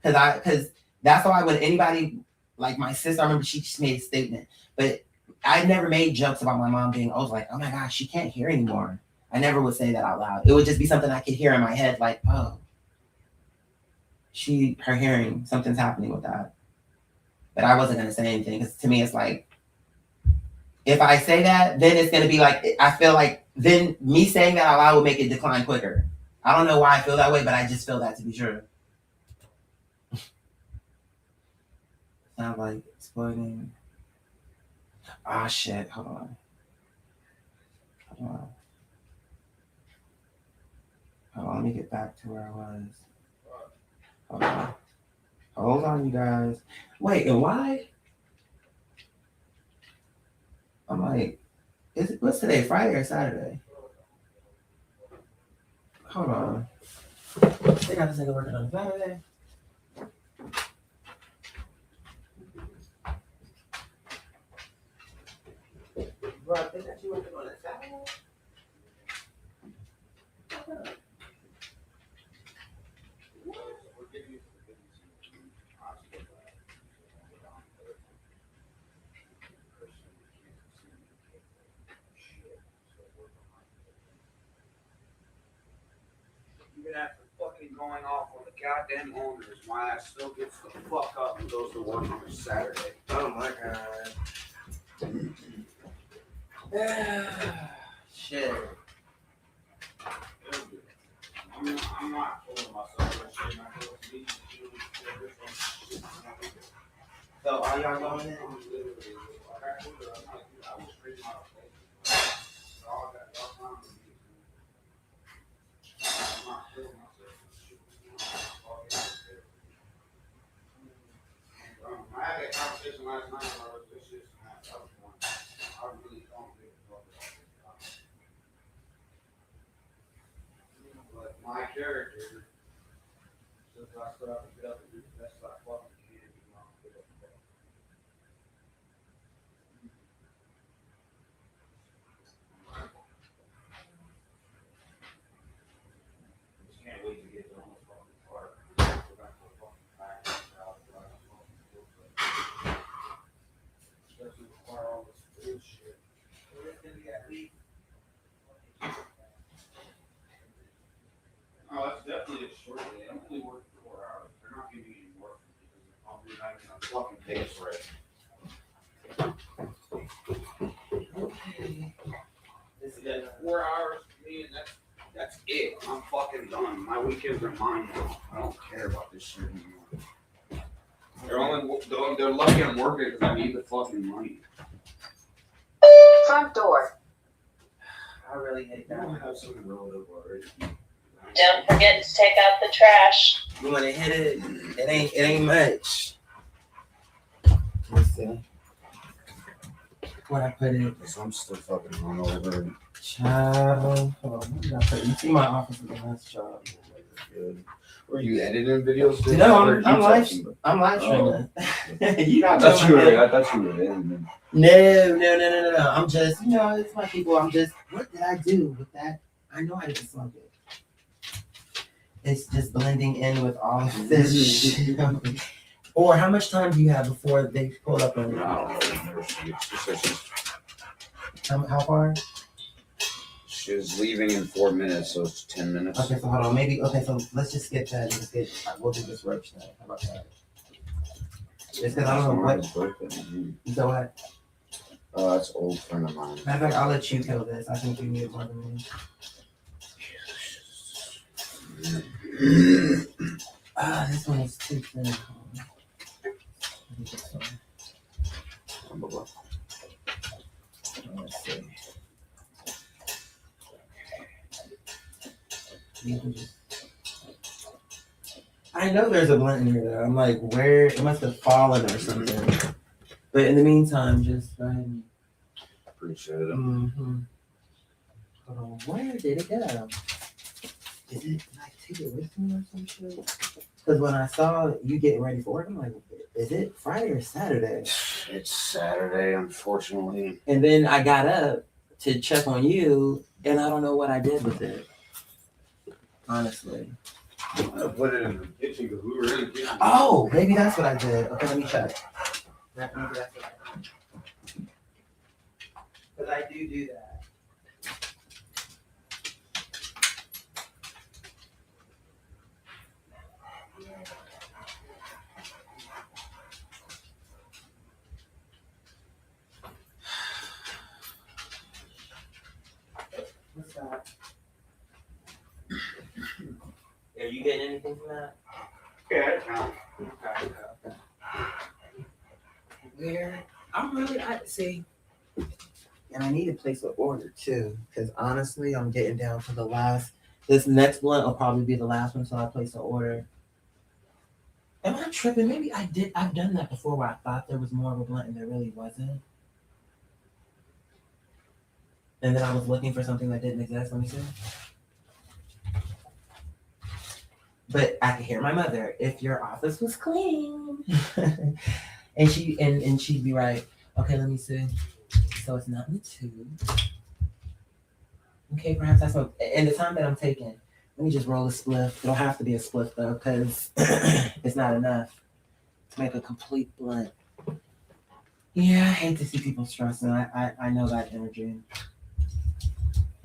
Because that's why when anybody, like my sister, I remember she just made a statement, but I never made jokes about my mom being old, like, oh my gosh, she can't hear anymore. I never would say that out loud. It would just be something I could hear in my head, like, oh, her hearing, something's happening with that. But I wasn't going to say anything because to me, it's like, if I say that, then it's going to be like, I feel like then me saying that out loud will make it decline quicker. I don't know why I feel that way, but I just feel that to be true. Sound like exploding. Ah, shit. Hold on. Let me get back to where I was. Hold on, you guys. Wait, and why? I'm like, what's today? Friday or Saturday? Hold on. They got this nigga working on Saturday. Bro, I think that you working on a Saturday? Even after fucking going off on the goddamn owners, my ass still gets the fuck up and goes to work on a Saturday. Oh my god. Shit. I'm not fooling myself. So are y'all going in? I had that conversation last night where this shit's not up one. I really don't give a fuck about this. But my character, since I started to get up and do the best I fucking can, you know, I'm good at that. Just can't wait to get done with fucking park. Go back to the fucking factory. Especially require all this food shit. Oh, that's definitely a short day. I'm only working 4 hours. They're not giving me any work because the company's not even gonna fucking pay us right. This is good. 4 hours for me, and that's it. I'm fucking done. My weekends are mine now. I don't care about this shit anymore. They're lucky I'm working because I need the fucking money. Front door. I really hate I that. don't have something rolled up already. Don't forget to take out the trash. You wanna hit it? It ain't much. Let's see. What I put in. So I'm still fucking hungover. Child. Hold on, what did I put? You see my office is a nice job. Good. Were you editing videos? today? No, Or I'm you live. texting? I'm live streaming. You I not thought you were. doing I thought you were editing. No. I'm just, it's my people. I'm just, what did I do with that? I know I didn't smoke it. It's just blending in with all of this shit. Or how much time do you have before they pull up on you? How far? She's leaving in 4 minutes, so it's 10 minutes. Okay, so hold on. So let's just skip that. We'll do this roach thing. How about that? Just because I don't know what. So what? Oh, that's an old friend of mine. Matter of fact, I'll let you kill this. I think you need more than me. This one is too thin. Let's see. I know there's a blunt in here though. I'm like, where it must have fallen or something. But in the meantime, just go ahead and. Appreciate it. Mm-hmm. Hold on, where did it go? Is it? Did I take it with me or some shit? Because when I saw you getting ready for work, I'm like, is it Friday or Saturday? It's Saturday, unfortunately. And then I got up to check on you, and I don't know what I did with it. Honestly. I put it in the kitchen because we were in the kitchen. Oh, maybe that's what I did. Okay, let me check. Maybe that's what I did. Because I do that. What's that? Are you getting anything from that? Yeah, it counts. Okay. Where I see, and I need to place an order too, because honestly, I'm getting down to the last. This next blunt will probably be the last one, so I place an order. Am I tripping? Maybe I did. I've done that before, where I thought there was more of a blunt and there really wasn't. And then I was looking for something that didn't exist. Let me see. But I could hear my mother, if your office was clean. and she'd be right. Okay, let me see. so it's not in the tube. Okay, perhaps that's what. And the time that I'm taking, let me just roll a spliff. It'll have to be a spliff though, because it's not enough to make a complete blunt. Yeah, I hate to see people stressing. I know that energy.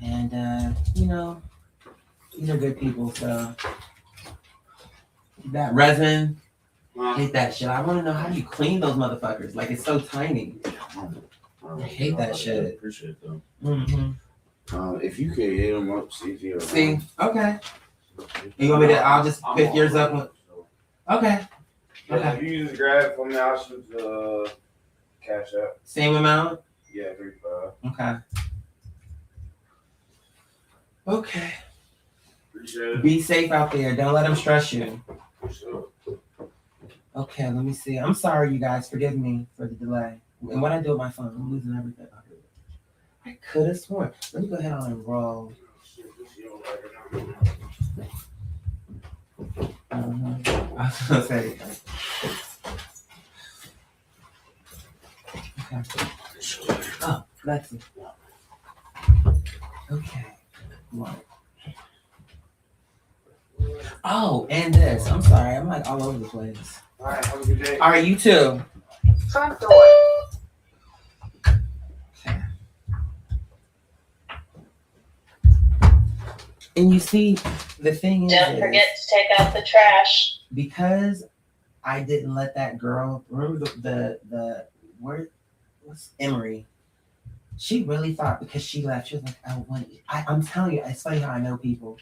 And you know, these are good people, so that resin, I hate that shit. I want to know how you clean those motherfuckers. Like, it's so tiny. I hate that shit. Appreciate them. Mm-hmm. If you can hit them up, see if you're See, okay. You want me to? I'll just pick yours up. Okay. Yeah, if you use the grab for me, I'll shoot the cash out. Same amount. Yeah, 35. Okay. Okay. Appreciate it. Be safe out there. Don't let them stress you. For sure. Okay, let me see. I'm sorry, you guys. Forgive me for the delay. And what I do with my phone, I'm losing everything. I could have sworn. Let me go ahead on and roll. I was gonna say. Okay. Oh, Lexi. Okay. What? Oh, and this. I'm sorry. I'm like all over the place. All right, have a good day. All right, you too. Front door. And you see, the thing is, Don't forget to take out the trash. because I didn't let that girl remember the word what's Emery. She really thought because she left, she was like, oh, I'm telling you, it's funny how I know people.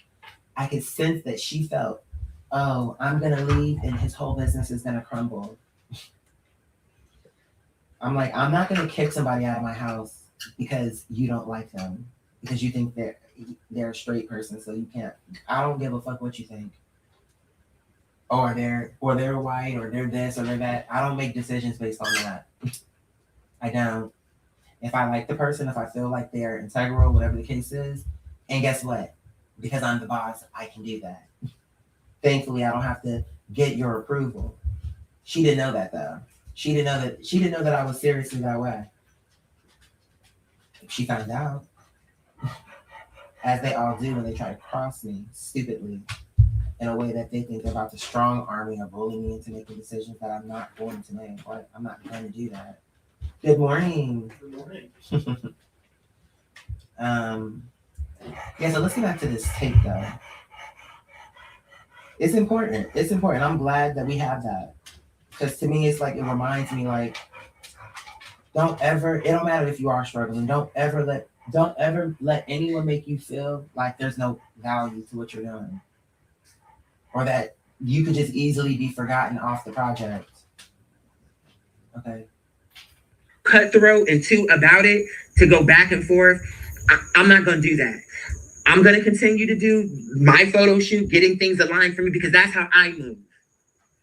I could sense that she felt, oh, I'm gonna leave and his whole business is gonna crumble. I'm like, I'm not gonna kick somebody out of my house because you don't like them, because you think they're a straight person, so you can't. I don't give a fuck what you think. Or they're white, or they're this, or they're that. I don't make decisions based on that. I don't. If I like the person, if I feel like they're integral, whatever the case is, and guess what? Because I'm the boss, I can do that. Thankfully, I don't have to get your approval. She didn't know that though. She didn't know that I was seriously that way. She found out. As they all do when they try to cross me stupidly in a way that they think they're about to strong arm me or bully me into making decisions that I'm not going to make. But I'm not going to do that. Good morning. Good morning. Yeah, so let's get back to this tape though. It's important. It's important. I'm glad that we have that. Because to me, it's like, it reminds me, like, it don't matter if you are struggling, don't ever let anyone make you feel like there's no value to what you're doing. Or that you could just easily be forgotten off the project. Okay. Cutthroat and too about it to go back and forth. I'm not going to do that. I'm going to continue to do my photo shoot, getting things aligned for me, because that's how I move.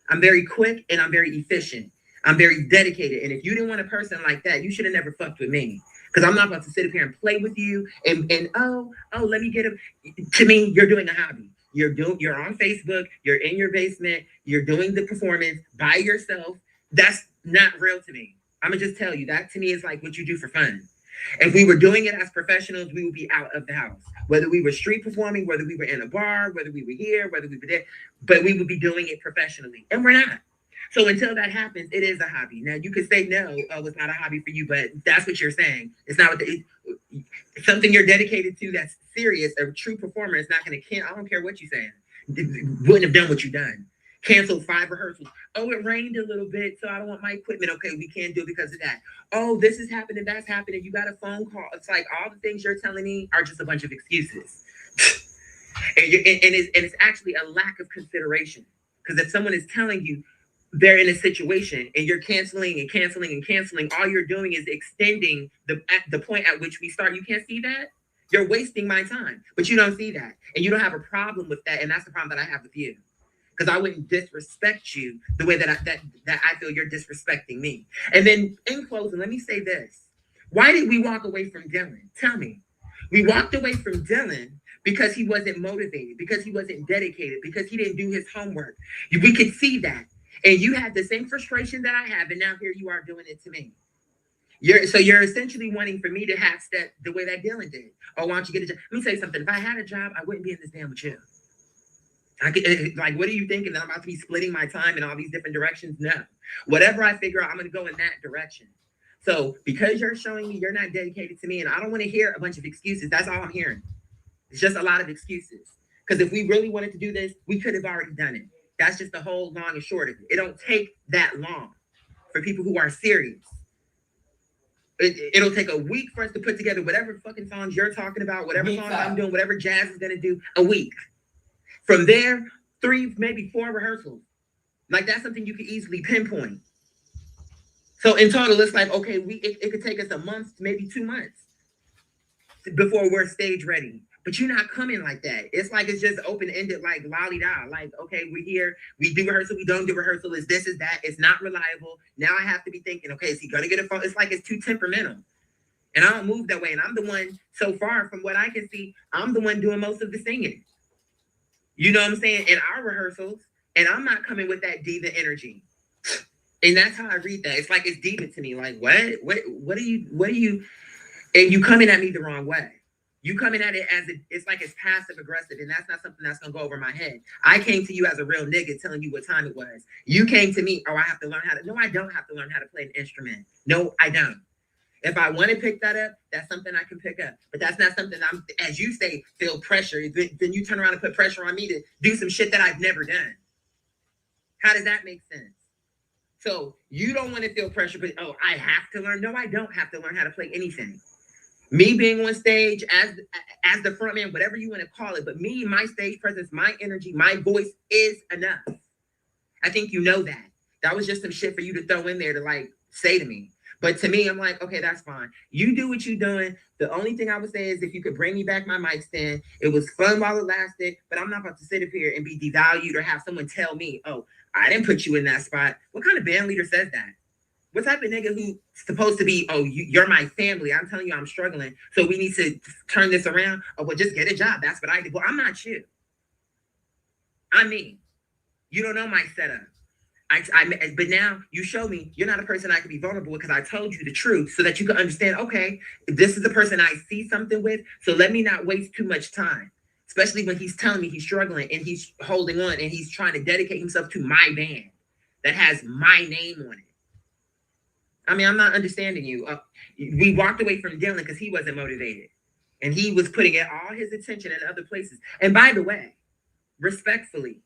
I'm very quick and I'm very efficient. I'm very dedicated. And if you didn't want a person like that, you should have never fucked with me. Because I'm not about to sit up here and play with you and let me get him. To me, you're doing a hobby. You're on Facebook, you're in your basement, you're doing the performance by yourself. That's not real to me. I'm gonna just tell you, that to me is like what you do for fun. If we were doing it as professionals, we would be out of the house. Whether we were street performing, whether we were in a bar, whether we were here, whether we were there, but we would be doing it professionally. And we're not. So until that happens, it is a hobby. Now you could say no, it's not a hobby for you, but that's what you're saying. It's not something you're dedicated to that's serious. A true performer is not going to I don't care what you're saying. Wouldn't have done what you've done. Canceled 5 rehearsals. Oh, it rained a little bit, so I don't want my equipment. Okay, we can't do it because of that. Oh, this is happening, that's happening. You got a phone call. It's like all the things you're telling me are just a bunch of excuses. and it's actually a lack of consideration. Because if someone is telling you they're in a situation and you're canceling and canceling and canceling, all you're doing is extending the point at which we start. You can't see that? You're wasting my time, but you don't see that. And you don't have a problem with that. And that's the problem that I have with you. Because I wouldn't disrespect you the way that I feel you're disrespecting me. And then in closing, let me say this. Why did we walk away from Dylan? Tell me. We walked away from Dylan because he wasn't motivated, because he wasn't dedicated, because he didn't do his homework. We could see that. And you had the same frustration that I have, and now here you are doing it to me. You're essentially wanting for me to have step the way that Dylan did. Oh, why don't you get a job? Let me tell you something. If I had a job, I wouldn't be in this damn with you. Like, what are you thinking that I'm about to be splitting my time in all these different directions? No. Whatever I figure out, I'm going to go in that direction. So because you're showing me you're not dedicated to me, and I don't want to hear a bunch of excuses. That's all I'm hearing. It's just a lot of excuses. Because if we really wanted to do this, we could have already done it. That's just the whole long and short of it. It don't take that long for people who are serious. It'll take a week for us to put together whatever fucking songs you're talking about, whatever songs I'm doing, whatever Jazz is going to do, a week. From there, 3, maybe 4 rehearsals. Like, that's something you could easily pinpoint. So in total, it's like, okay, it could take us a month, maybe 2 months before we're stage ready. But you're not coming like that. It's like it's just open-ended, like lolly-da. Like, okay, we're here, we do rehearsal, we don't do rehearsal, is this, is that, it's not reliable. Now I have to be thinking, okay, is he gonna get a phone? It's like it's too temperamental. And I don't move that way. And I'm the one, so far from what I can see, I'm the one doing most of the singing. You know what I'm saying? In our rehearsals, and I'm not coming with that diva energy. And that's how I read that. It's like it's diva to me. Like, what are you, and you coming at me the wrong way. You coming at it as it's like it's passive aggressive, and that's not something that's gonna go over my head. I came to you as a real nigga telling you what time it was. You came to me, oh, I have to learn how to. No, I don't have to learn how to play an instrument. No, I don't. If I want to pick that up, that's something I can pick up. But that's not something I'm, as you say, feel pressure. Then you turn around and put pressure on me to do some shit that I've never done. How does that make sense? So you don't want to feel pressure, but oh, I have to learn. No, I don't have to learn how to play anything. Me being on stage as the front man, whatever you want to call it, but me, my stage presence, my energy, my voice is enough. I think you know that. That was just some shit for you to throw in there to like say to me. But to me, I'm like, okay, that's fine. You do what you're doing. The only thing I would say is if you could bring me back my mic stand, it was fun while it lasted, but I'm not about to sit up here and be devalued or have someone tell me, oh, I didn't put you in that spot. What kind of band leader says that? What type of nigga who's supposed to be, oh, you're my family. I'm telling you I'm struggling. So we need to turn this around. Oh, well, just get a job. That's what I do. Well, I'm not you. I'm me. You don't know my setup. But now you show me you're not a person I can be vulnerable with because I told you the truth so that you can understand, okay, this is the person I see something with. So let me not waste too much time, especially when he's telling me he's struggling and he's holding on and he's trying to dedicate himself to my band that has my name on it. I mean, I'm not understanding you. We walked away from Dylan because he wasn't motivated and he was putting all his attention in other places. And by the way, respectfully,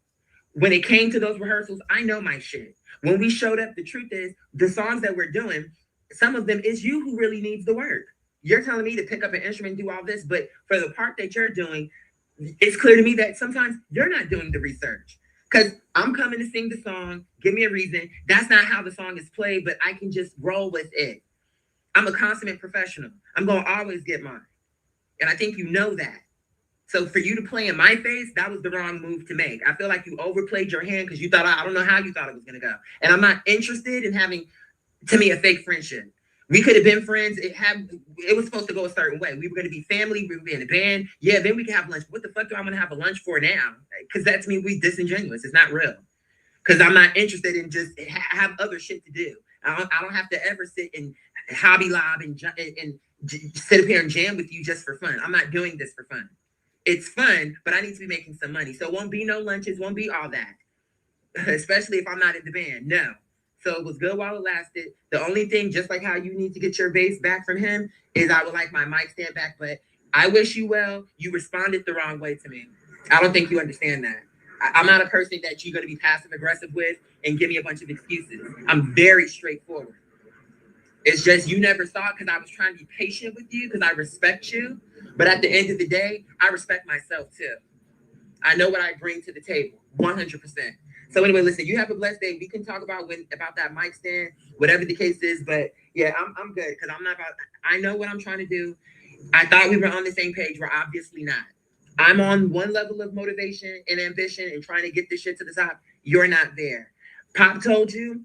when it came to those rehearsals, I know my shit. When we showed up, the truth is the songs that we're doing, some of them is you who really needs the work. You're telling me to pick up an instrument and do all this, but for the part that you're doing, it's clear to me that sometimes you're not doing the research. Because I'm coming to sing the song, give me a reason. That's not how the song is played, but I can just roll with it. I'm a consummate professional. I'm going to always get mine. And I think you know that. So for you to play in my face, that was the wrong move to make. I feel like you overplayed your hand because you thought, I don't know how you thought it was going to go. And I'm not interested in having, to me, a fake friendship. We could have been friends. It was supposed to go a certain way. We were going to be family. We would be in a band. Yeah, then we could have lunch. What the fuck do I want to have a lunch for now? Because that to me, we disingenuous. It's not real. Because I'm not interested in just have other shit to do. I don't have to ever sit and hobby lob and sit up here and jam with you just for fun. I'm not doing this for fun. It's fun, but I need to be making some money. So it won't be no lunches, won't be all that. Especially if I'm not in the band. No. So it was good while it lasted. The only thing, just like how you need to get your bass back from him, is I would like my mic stand back. But I wish you well. You responded the wrong way to me. I don't think you understand that. I'm not a person that you're going to be passive aggressive with and give me a bunch of excuses. I'm very straightforward. It's just you never saw it because I was trying to be patient with you because I respect you. But at the end of the day, I respect myself too. I know what I bring to the table, 100%. So anyway, listen, you have a blessed day. We can talk about that mic stand, whatever the case is. But yeah, I'm good because I know what I'm trying to do. I thought we were on the same page. We're obviously not. I'm on one level of motivation and ambition and trying to get this shit to the top. You're not there. Pop told you,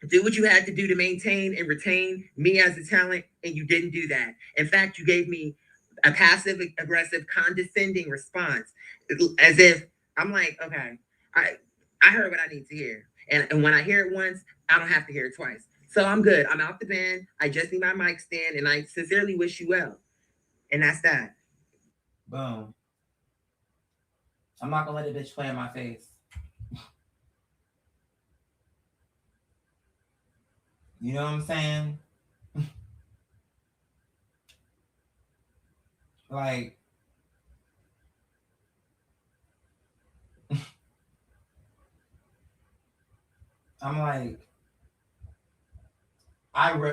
do what you had to do to maintain and retain me as a talent, and you didn't do that. In fact, you gave me a passive, aggressive, condescending response, as if I'm like, okay, I heard what I need to hear, and when I hear it once, I don't have to hear it twice. So I'm good. I'm out the band. I just need my mic stand, and I sincerely wish you well. And that's that. Boom. I'm not gonna let a bitch play in my face. You know what I'm saying? Like, I'm like,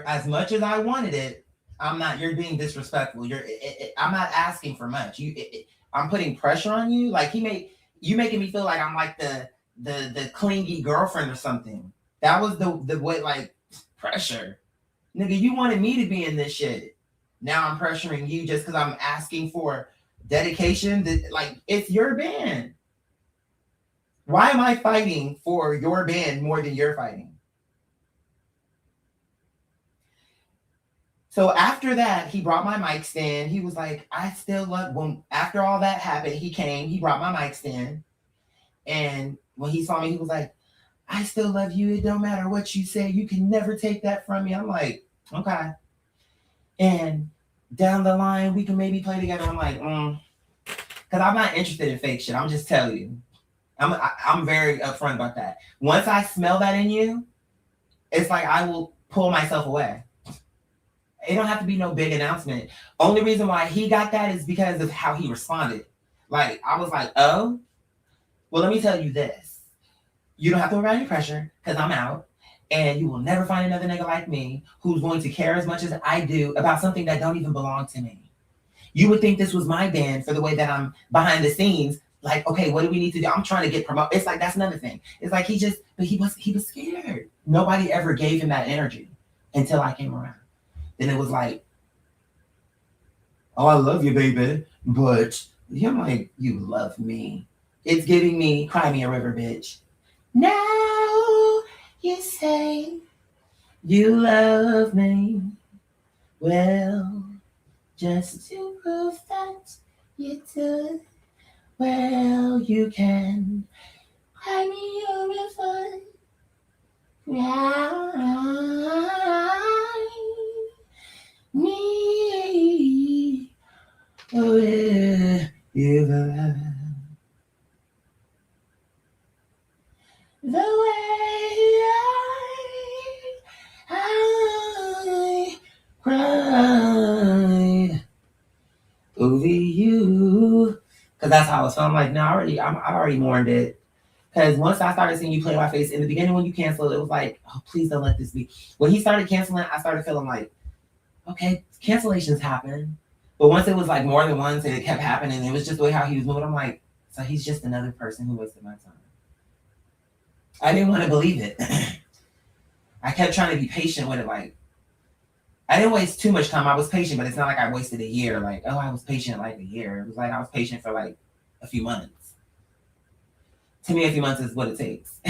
as much as I wanted it, I'm not. You're being disrespectful. I'm not asking for much. I'm putting pressure on you. Like you making me feel like I'm like the clingy girlfriend or something. That was the way, like, pressure. Nigga, you wanted me to be in this shit. Now I'm pressuring you just because I'm asking for dedication. Like, it's your band. Why am I fighting for your band more than you're fighting? So after that, he brought my mic stand. He was like, I still love, when after all that happened, he came, he brought my mic stand. And when he saw me, he was like, I still love you. It don't matter what you say. You can never take that from me. I'm like, okay. And down the line, we can maybe play together. I'm like, because I'm not interested in fake shit. I'm just telling you. I'm very upfront about that. Once I smell that in you, it's like I will pull myself away. It don't have to be no big announcement. Only reason why he got that is because of how he responded. Like, I was like, oh, well, let me tell you this. You don't have to worry about any pressure because I'm out. And you will never find another nigga like me who's going to care as much as I do about something that don't even belong to me. You would think this was my band for the way that I'm behind the scenes. Like, okay, what do we need to do? I'm trying to get promoted. It's like, that's another thing. It's like he was scared. Nobody ever gave him that energy until I came around. Then it was like, oh, I love you, baby. But you're like, you love me. It's giving me, cry me a river, bitch. Now you say you love me. Well, just to prove that you do, well, you can cry me a river. Me a river. The way I cried over you, because that's how I was feeling. I'm like, no, I already mourned it. Because once I started seeing you play my face in the beginning, when you canceled, it was like, oh, please don't let this be. When he started canceling, I started feeling like, okay, cancellations happen. But once it was like more than once and it kept happening, it was just the way how he was moving. I'm like, so he's just another person who wasted my time. I didn't want to believe it. I kept trying to be patient with it. Like, I didn't waste too much time. I was patient, but it's not like I wasted a year. Like, oh, I was patient like a year. It was like I was patient for like a few months. To me, a few months is what it takes.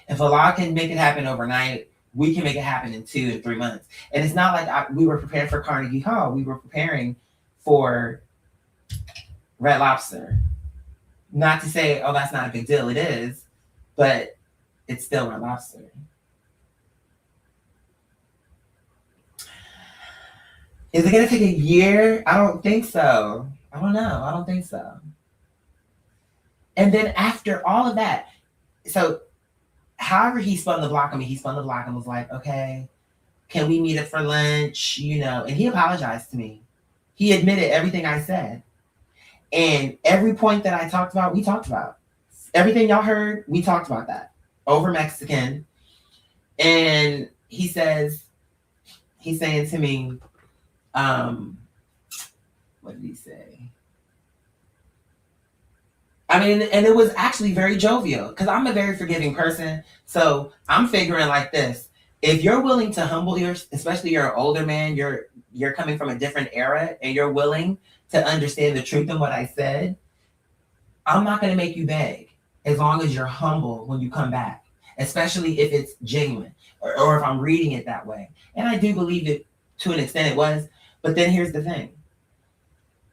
If Allah can make it happen overnight, we can make it happen in 2 and 3 months. And it's not like we were preparing for Carnegie Hall. We were preparing for Red Lobster. Not to say, oh, that's not a big deal. It is. But it's still Red Lobster. Is it going to take a year? I don't think so. I don't know. I don't think so. And then after all of that, so however he spun the block on me, he spun the block and was like, okay, can we meet up for lunch? You know, and he apologized to me. He admitted everything I said. And every point that I talked about, we talked about. Everything y'all heard, we talked about that. Over Mexican. And he's saying to me, what did he say? I mean, and it was actually very jovial because I'm a very forgiving person. So I'm figuring like this. If you're willing to humble especially you're an older man, you're coming from a different era and you're willing to understand the truth of what I said, I'm not going to make you beg as long as you're humble when you come back, especially if it's genuine or if I'm reading it that way. And I do believe it to an extent it was. But then here's the thing.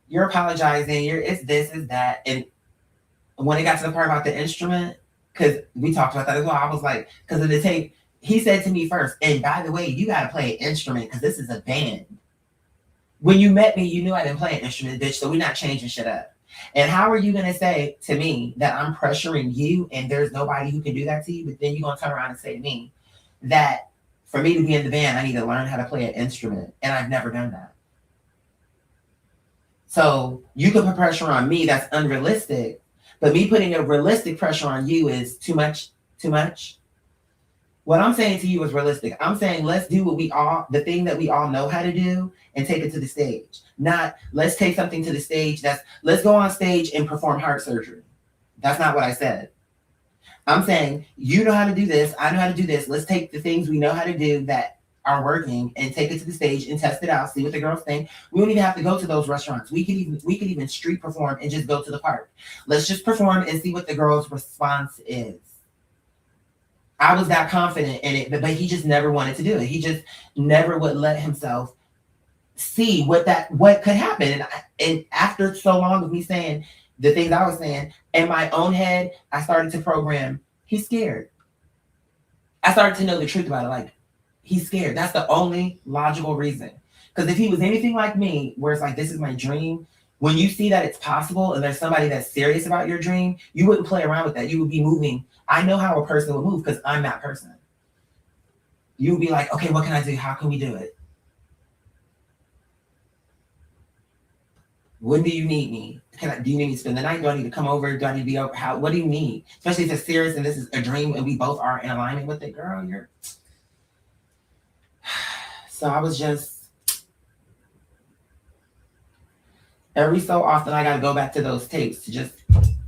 You're apologizing. It's this, it's that. And when it got to the part about the instrument, because we talked about that as well, I was like, because of the tape, he said to me first, and by the way, you got to play an instrument because this is a band. When you met me, you knew I didn't play an instrument, bitch, so we're not changing shit up. And how are you going to say to me that I'm pressuring you and there's nobody who can do that to you, but then you're going to turn around and say to me that for me to be in the band, I need to learn how to play an instrument, and I've never done that. So you can put pressure on me that's unrealistic, but me putting a realistic pressure on you is too much, too much. What I'm saying to you is realistic. I'm saying let's do the thing that we all know how to do and take it to the stage. Not let's take something to the stage let's go on stage and perform heart surgery. That's not what I said. I'm saying you know how to do this. I know how to do this. Let's take the things we know how to do that are working and take it to the stage and test it out. See what the girls think. We don't even have to go to those restaurants. We could even street perform and just go to the park. Let's just perform and see what the girls' response is. I was that confident in it, but he just never wanted to do it. He just never would let himself see what could happen. And after so long of me saying the things I was saying in my own head, I started to program. He's scared. I started to know the truth about it. Like, he's scared. That's the only logical reason. Because if he was anything like me, where it's like, this is my dream, when you see that it's possible and there's somebody that's serious about your dream, you wouldn't play around with that. You would be moving. I know how a person would move because I'm that person. You would be like, okay, what can I do? How can we do it? When do you need me? Do you need me to spend the night? Do I need to come over? Do I need to be over? What do you need? Especially if it's serious and this is a dream and we both are in alignment with it, girl. So I was just, every so often I got to go back to those tapes to just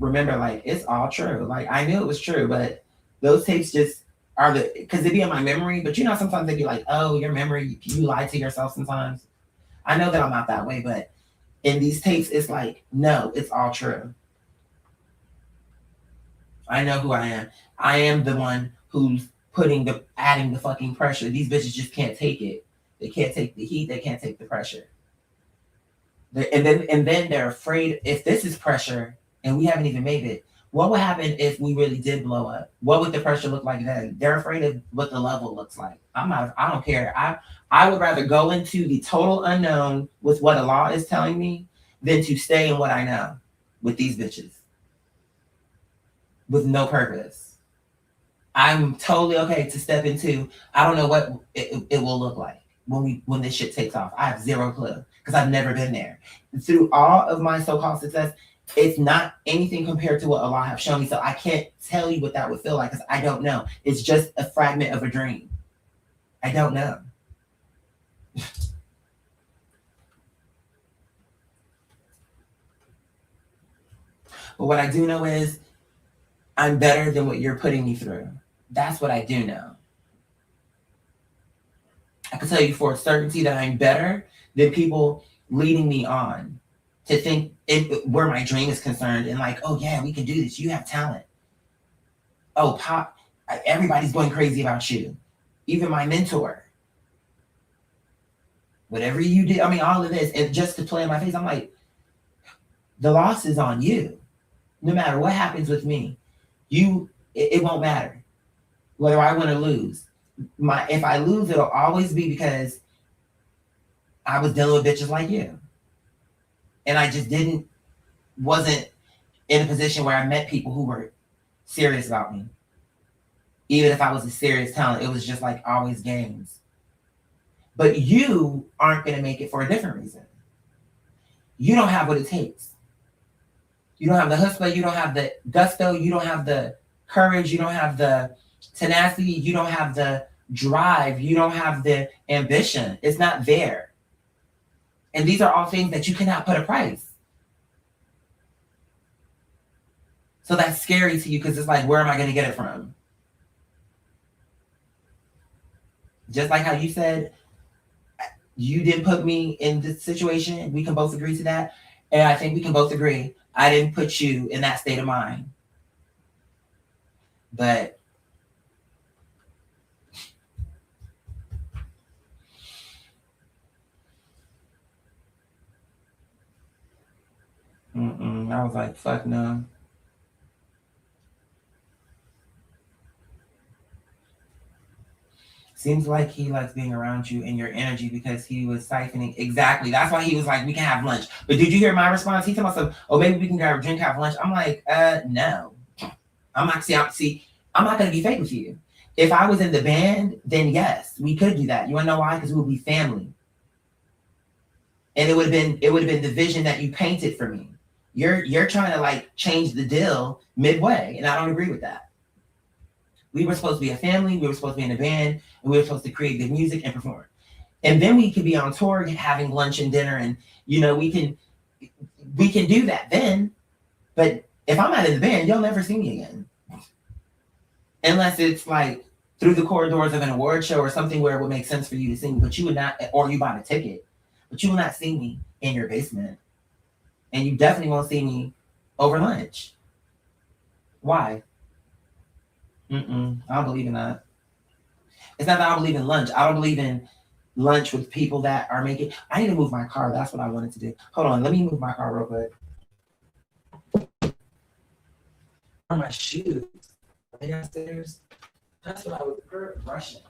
remember, like, it's all true. Like, I knew it was true, but those tapes just are because they be in my memory. But sometimes they be like, oh, your memory, you lie to yourself sometimes. I know that I'm not that way, but in these tapes, it's like, no, it's all true. I know who I am. I am the one who's adding the fucking pressure. These bitches just can't take it. They can't take the heat. They can't take the pressure. And then they're afraid if this is pressure and we haven't even made it, what would happen if we really did blow up? What would the pressure look like then? They're afraid of what the level looks like. I don't care. I would rather go into the total unknown with what Allah is telling me than to stay in what I know with these bitches with no purpose. I'm totally okay to step into, I don't know what it will look like when this shit takes off. I have zero clue because I've never been there. Through all of my so-called success, it's not anything compared to what Allah have shown me. So I can't tell you what that would feel like because I don't know. It's just a fragment of a dream. I don't know. But what I do know is I'm better than what you're putting me through. That's what I do know. I can tell you for certainty that I'm better than people leading me on to think where my dream is concerned and like, oh yeah, we can do this. You have talent. Oh, Pop, everybody's going crazy about you. Even my mentor. Whatever you do, all of this, and just to play in my face, I'm like, the loss is on you. No matter what happens with me, it won't matter whether I win or lose. If I lose, it'll always be because I was dealing with bitches like you. And I just wasn't in a position where I met people who were serious about me. Even if I was a serious talent, it was just like always games. But you aren't going to make it for a different reason. You don't have what it takes. You don't have the chutzpah, you don't have the gusto, you don't have the courage, you don't have the tenacity, you don't have the drive, you don't have the ambition. It's not there. And these are all things that you cannot put a price. So that's scary to you because it's like, where am I going to get it from? Just like how you said, you didn't put me in this situation. We can both agree to that. And I think we can both agree I didn't put you in that state of mind. But I was like, fuck no. Seems like he likes being around you and your energy because he was siphoning. Exactly. That's why he was like, we can have lunch. But did you hear my response? He told myself, oh, maybe we can grab a drink, have lunch. I'm like, no. I'm not gonna be fake with you. If I was in the band, then yes, we could do that. You wanna know why? Because we would be family. And it would have been the vision that you painted for me. You're trying to like change the deal midway, and I don't agree with that. We were supposed to be a family, we were supposed to be in a band, and we were supposed to create the music and perform. And then we could be on tour having lunch and dinner, and we can do that then. But if I'm not in the band, you'll never see me again. Unless it's like through the corridors of an award show or something where it would make sense for you to see me, but you would not, or you bought a ticket, but you will not see me in your basement. And you definitely won't see me over lunch. Why? I don't believe in that. It's not that I don't believe in lunch. I don't believe in lunch with people that are making. I need to move my car. That's what I wanted to do. Hold on. Let me move my car real quick. Where are my shoes? Are they downstairs? That's what I was rushing.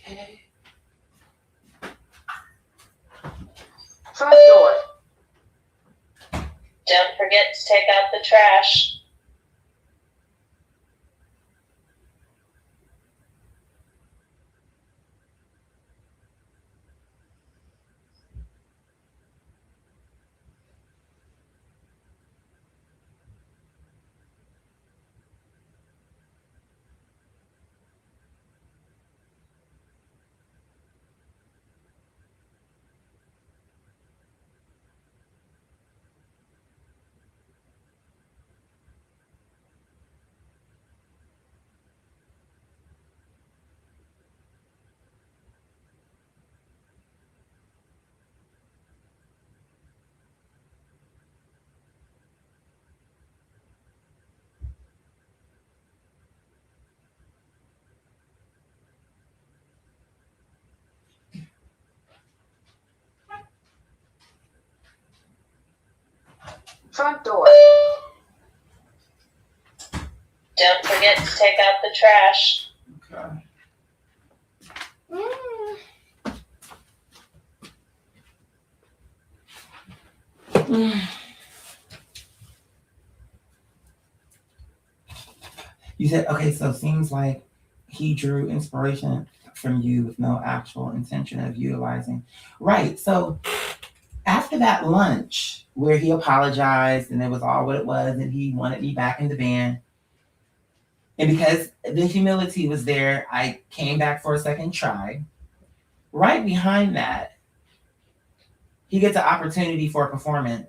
Okay. Front door. Don't forget to take out the trash. Front door. Don't forget to take out the trash. Okay. You said, okay, so it seems like he drew inspiration from you with no actual intention of utilizing. Right. So after that lunch where he apologized and it was all what it was and he wanted me back in the band, and because the humility was there, I came back for a second try. Right behind that, he gets an opportunity for a performance.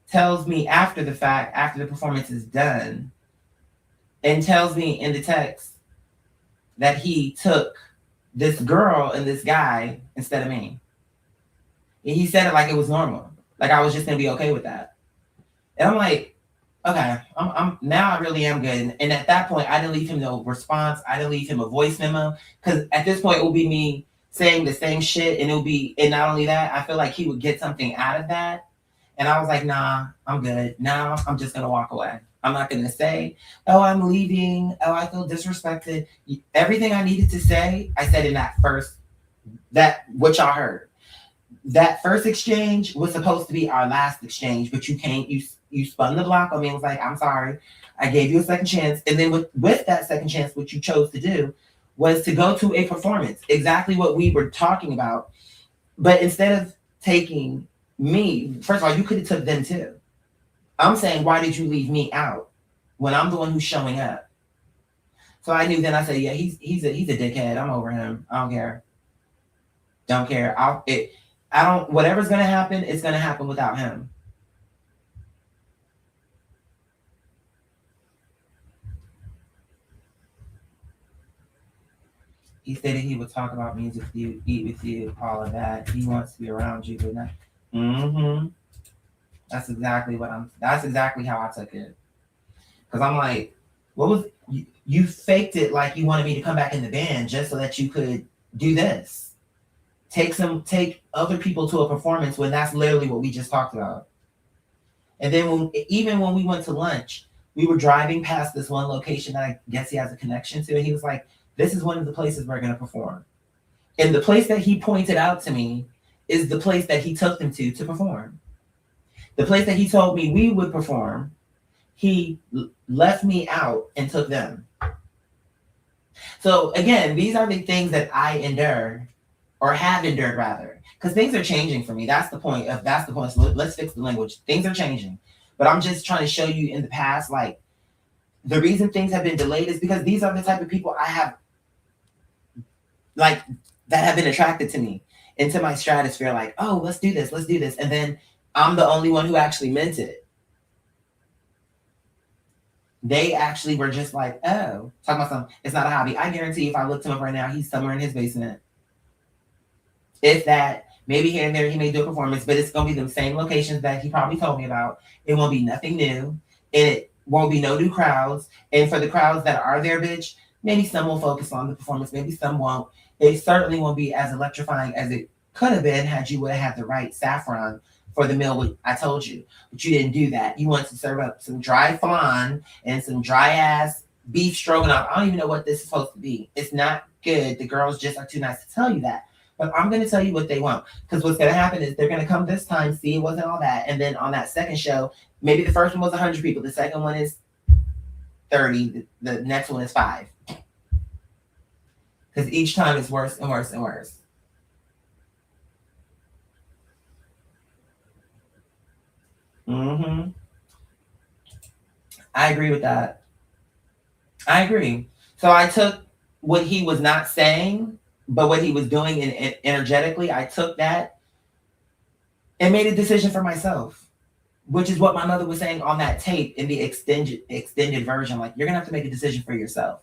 Tells me after the fact, after the performance is done, and tells me in the text that he took this girl and this guy instead of me. And he said it like it was normal. Like I was just gonna be okay with that. And I'm like, okay, I'm now I really am good. And at that point, I didn't leave him no response. I didn't leave him a voice memo. Because at this point, it will be me saying the same shit. And and not only that, I feel like he would get something out of that. And I was like, nah, I'm good. Now I'm just gonna walk away. I'm not gonna say, oh, I'm leaving. Oh, I feel disrespected. Everything I needed to say, I said in what y'all heard. That first exchange was supposed to be our last exchange, but you spun the block on me and was like, I'm sorry. I gave you a second chance. And then with that second chance, what you chose to do was to go to a performance, exactly what we were talking about. But instead of taking me, first of all, you could have took them too. I'm saying, why did you leave me out when I'm the one who's showing up? So I knew then. I said, yeah, he's a dickhead. I'm over him. I don't care. Don't care. I don't. Whatever's gonna happen, it's gonna happen without him. He stated he would talk about music with you, eat with you, all of that. He wants to be around you, but not. That's exactly how I took it. Because I'm like, what was you faked it like you wanted me to come back in the band just so that you could do this. Take other people to a performance when that's literally what we just talked about. And then even when we went to lunch, we were driving past this one location that I guess he has a connection to, and he was like, "This is one of the places we're gonna perform." And the place that he pointed out to me is the place that he took them to perform. The place that he told me we would perform, he left me out and took them. So again, these are the things that I endure, or have endured rather, because things are changing for me. That's the point. So let's fix the language. Things are changing, but I'm just trying to show you in the past, like the reason things have been delayed is because these are the type of people I have, like that have been attracted to me into my stratosphere. Like, oh, let's do this, and then I'm the only one who actually meant it. They actually were just like, oh, talking about something. It's not a hobby. I guarantee if I looked him up right now, he's somewhere in his basement. If that, maybe here and there he may do a performance, but it's gonna be the same locations that he probably told me about. It won't be nothing new, and it won't be no new crowds. And for the crowds that are there, bitch, maybe some will focus on the performance, maybe some won't. It certainly won't be as electrifying as it could have been had you would have had the right saffron for the meal I told you. But you didn't do that. You wanted to serve up some dry flan and some dry ass beef stroganoff. I don't even know what this is supposed to be. It's not good. The girls just are too nice to tell you that. But I'm going to tell you what they want. Because what's going to happen is they're going to come this time, see it wasn't all that. And then on that second show, maybe the first one was 100 people. The second one is 30. The next one is 5. Because each time it's worse and worse and worse. Mm-hmm. I agree with that. I agree. So I took what he was not saying, but what he was doing energetically, I took that and made a decision for myself, which is what my mother was saying on that tape in the extended version. Like, you're gonna have to make a decision for yourself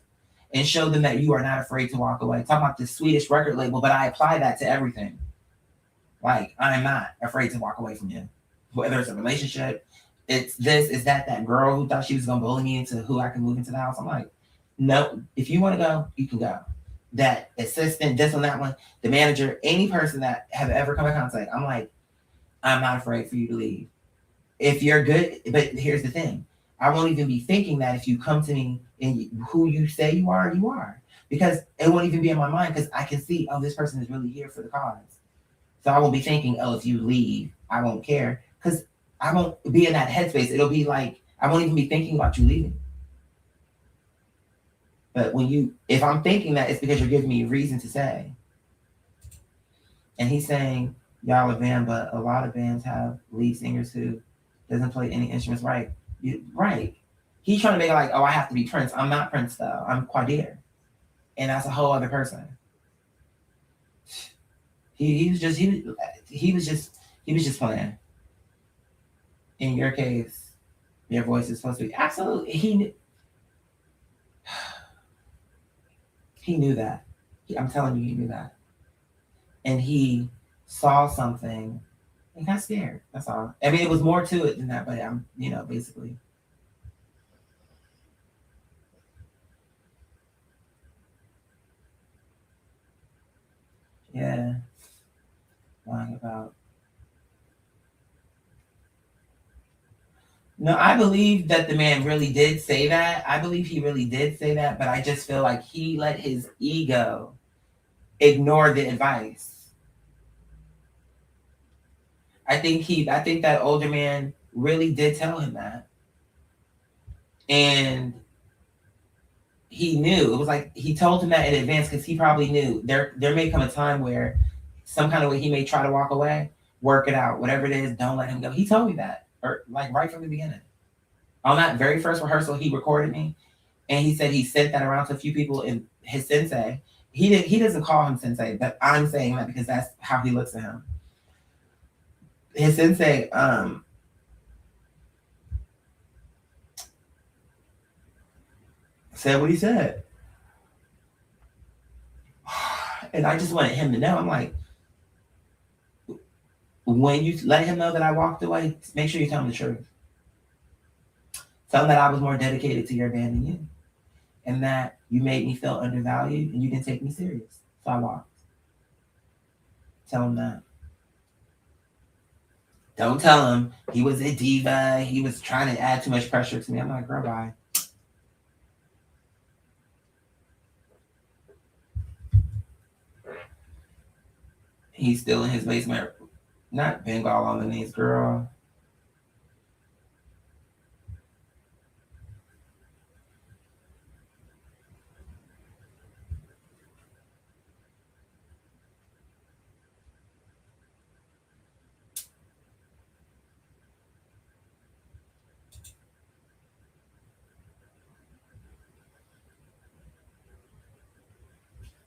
and show them that you are not afraid to walk away. Talking about the Swedish record label, but I apply that to everything. Like, I'm not afraid to walk away from you. Whether it's a relationship, it's this, it's that girl who thought she was gonna bully me into who I can move into the house. I'm like, no, if you want to go, you can go. That assistant, this one, that one, the manager, any person that have ever come in contact, I'm like, I'm not afraid for you to leave. If you're good, but here's the thing. I won't even be thinking that if you come to me and who you say you are. Because it won't even be in my mind because I can see, oh, this person is really here for the cause. So I won't be thinking, oh, if you leave, I won't care. Because I won't be in that headspace. It'll be like, I won't even be thinking about you leaving. But if I'm thinking that, it's because you're giving me a reason to say. And he's saying, y'all a band, but a lot of bands have lead singers who doesn't play any instruments right. Right. He's trying to make it like, oh, I have to be Prince. I'm not Prince though. I'm Quadir. And that's a whole other person. He was just playing. In your case, your voice is supposed to be absolutely. He knew that. I'm telling you, he knew that. And he saw something and got scared. That's all. I mean, it was more to it than that, but I'm, basically. Yeah. Lying about. No, I believe that the man really did say that. I believe he really did say that, but I just feel like he let his ego ignore the advice. I think that older man really did tell him that. And he knew. It was like he told him that in advance because he probably knew there may come a time where some kind of way he may try to walk away, work it out, whatever it is, don't let him go. He told me that, or like right from the beginning. On that very first rehearsal, he recorded me, and he said he sent that around to a few people. And his sensei, he doesn't call him sensei, but I'm saying that because that's how he looks at him. His sensei, said what he said. And I just wanted him to know. I'm like, when you let him know that I walked away, make sure you tell him the truth. Tell him that I was more dedicated to your band than you, and that you made me feel undervalued and you didn't take me serious. So I walked. Tell him that. Don't tell him he was a diva. He was trying to add too much pressure to me. I'm like, girl, bye. He's still in his basement. Not Bengal on the knees, girl.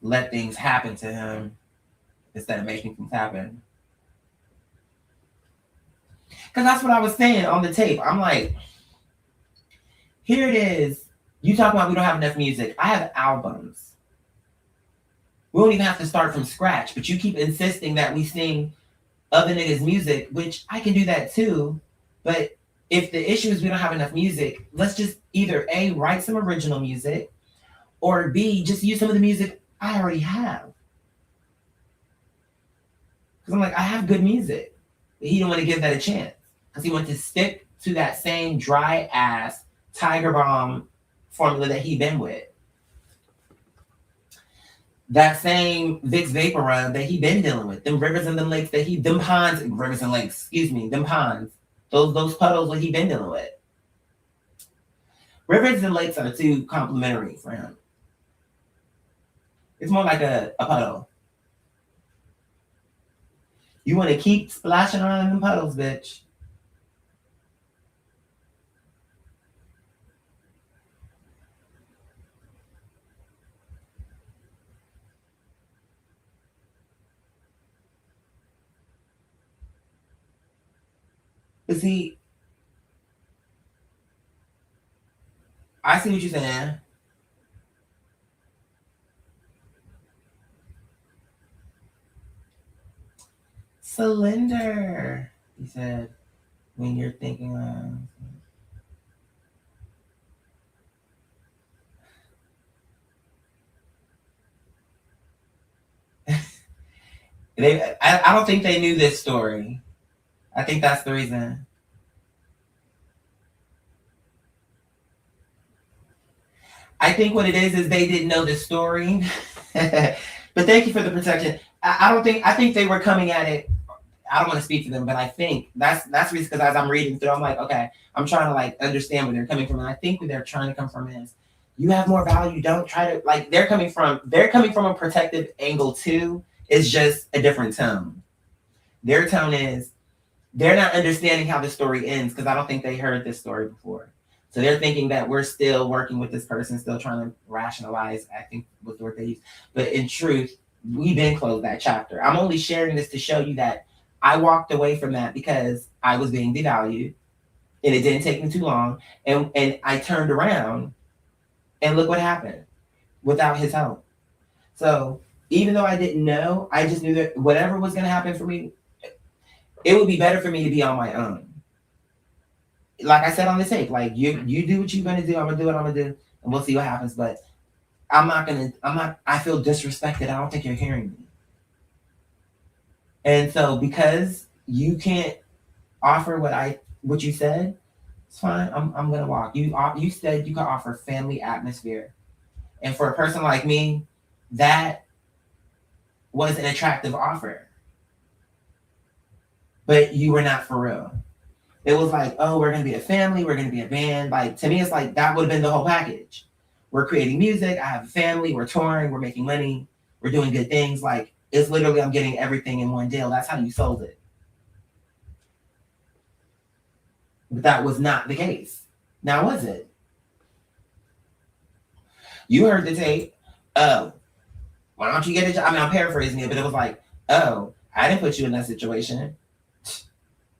Let things happen to him instead of making things happen. Because that's what I was saying on the tape. I'm like, here it is. You talking about we don't have enough music. I have albums. We don't even have to start from scratch, but you keep insisting that we sing other niggas' music, which I can do that too. But if the issue is we don't have enough music, let's just either A, write some original music, or B, just use some of the music I already have. Because I'm like, I have good music. But he didn't want to give that a chance. Because he wanted to stick to that same dry ass Tiger Bomb formula that he'd been with. That same Vicks Vapor Rub that he been dealing with. Them rivers and them lakes that them ponds, rivers and lakes, excuse me, them ponds. Those puddles that he been dealing with. Rivers and lakes are too complimentary for him. It's more like a puddle. You want to keep splashing around in them puddles, bitch. But see, I see what you're saying. Cylinder, he said, when you're thinking of. I don't think they knew this story. I think that's the reason. I think what it is they didn't know the story. But thank you for the protection. I think they were coming at it. I don't want to speak for them, but I think that's the reason, because as I'm reading through, I'm like, okay, I'm trying to like understand where they're coming from. And I think where they're trying to come from is you have more value. Don't try to like they're coming from a protective angle too. It's just a different tone. Their tone is they're not understanding how the story ends because I don't think they heard this story before. So they're thinking that we're still working with this person, still trying to rationalize, I think was the word they use. But in truth, we've been closed that chapter. I'm only sharing this to show you that I walked away from that because I was being devalued and it didn't take me too long. And I turned around and look what happened without his help. So even though I didn't know, I just knew that whatever was going to happen for me, it would be better for me to be on my own. Like I said on the tape, like you do what you're going to do. I'm going to do what I'm going to do and we'll see what happens. But I feel disrespected. I don't think you're hearing me. And so because you can't offer what you said, it's fine. I'm gonna walk. You said you could offer family atmosphere. And for a person like me, that was an attractive offer. But you were not for real. It was like, oh, we're gonna be a family, we're gonna be a band. Like to me, it's like that would have been the whole package. We're creating music, I have a family, we're touring, we're making money, we're doing good things. Like it's literally I'm getting everything in one deal. That's how you sold it. But that was not the case. Now was it? You heard the tape. Oh, why don't you get a job? I mean, I'm paraphrasing it, but it was like, oh, I didn't put you in that situation.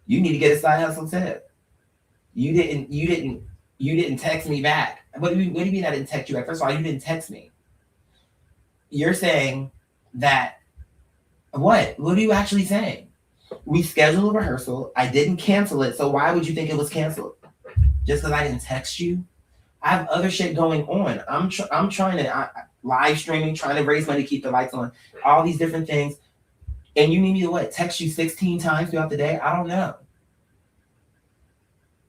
You need to get a side hustle tip. You didn't text me back. What do you mean I didn't text you back? First of all, you didn't text me. You're saying that what? What are you actually saying? We scheduled a rehearsal. I didn't cancel it. So why would you think it was canceled? Just because I didn't text you? I have other shit going on. I'm trying to live streaming, trying to raise money to keep the lights on, all these different things. And you need me to what? Text you 16 times throughout the day? I don't know.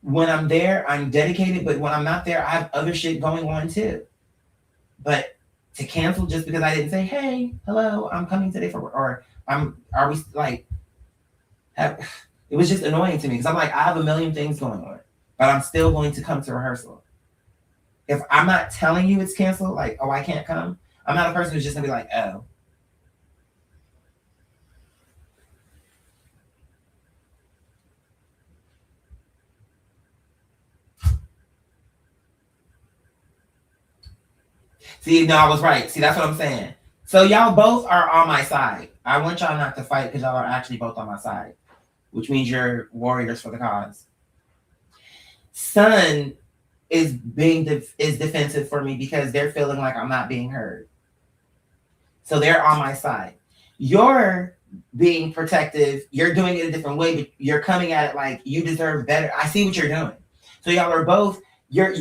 When I'm there, I'm dedicated, but when I'm not there, I have other shit going on too. But to cancel just because I didn't say, hey, hello, I'm coming today for, or are we like, it was just annoying to me because I'm like, I have a million things going on, but I'm still going to come to rehearsal. If I'm not telling you it's canceled, like, oh, I can't come, I'm not a person who's just gonna be like, oh. See, no, I was right. See, that's what I'm saying. So y'all both are on my side. I want y'all not to fight because y'all are actually both on my side, which means you're warriors for the cause. Sun is being is defensive for me because they're feeling like I'm not being heard. So they're on my side. You're being protective. You're doing it a different way, but you're coming at it like you deserve better. I see what you're doing. So y'all are both. You're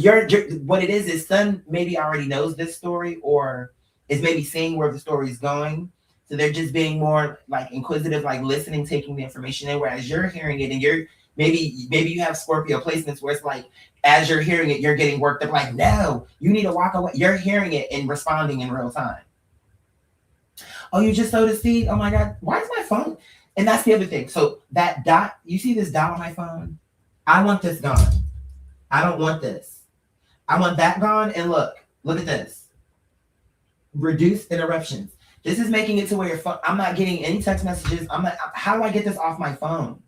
what it is Sun maybe already knows this story or is maybe seeing where the story is going. So they're just being more like inquisitive, like listening, taking the information in. Whereas you're hearing it, and you're maybe you have Scorpio placements where it's like as you're hearing it, you're getting worked up. Like, no, you need to walk away. You're hearing it and responding in real time. Oh, you just sowed a seed? Oh my God, why is my phone? And that's the other thing. So that dot, you see this dot on my phone? I want this gone. I don't want this. I want that gone. And look at this. Reduce interruptions. This is making it to where your phone, I'm not getting any text messages. I'm not, how do I get this off my phone?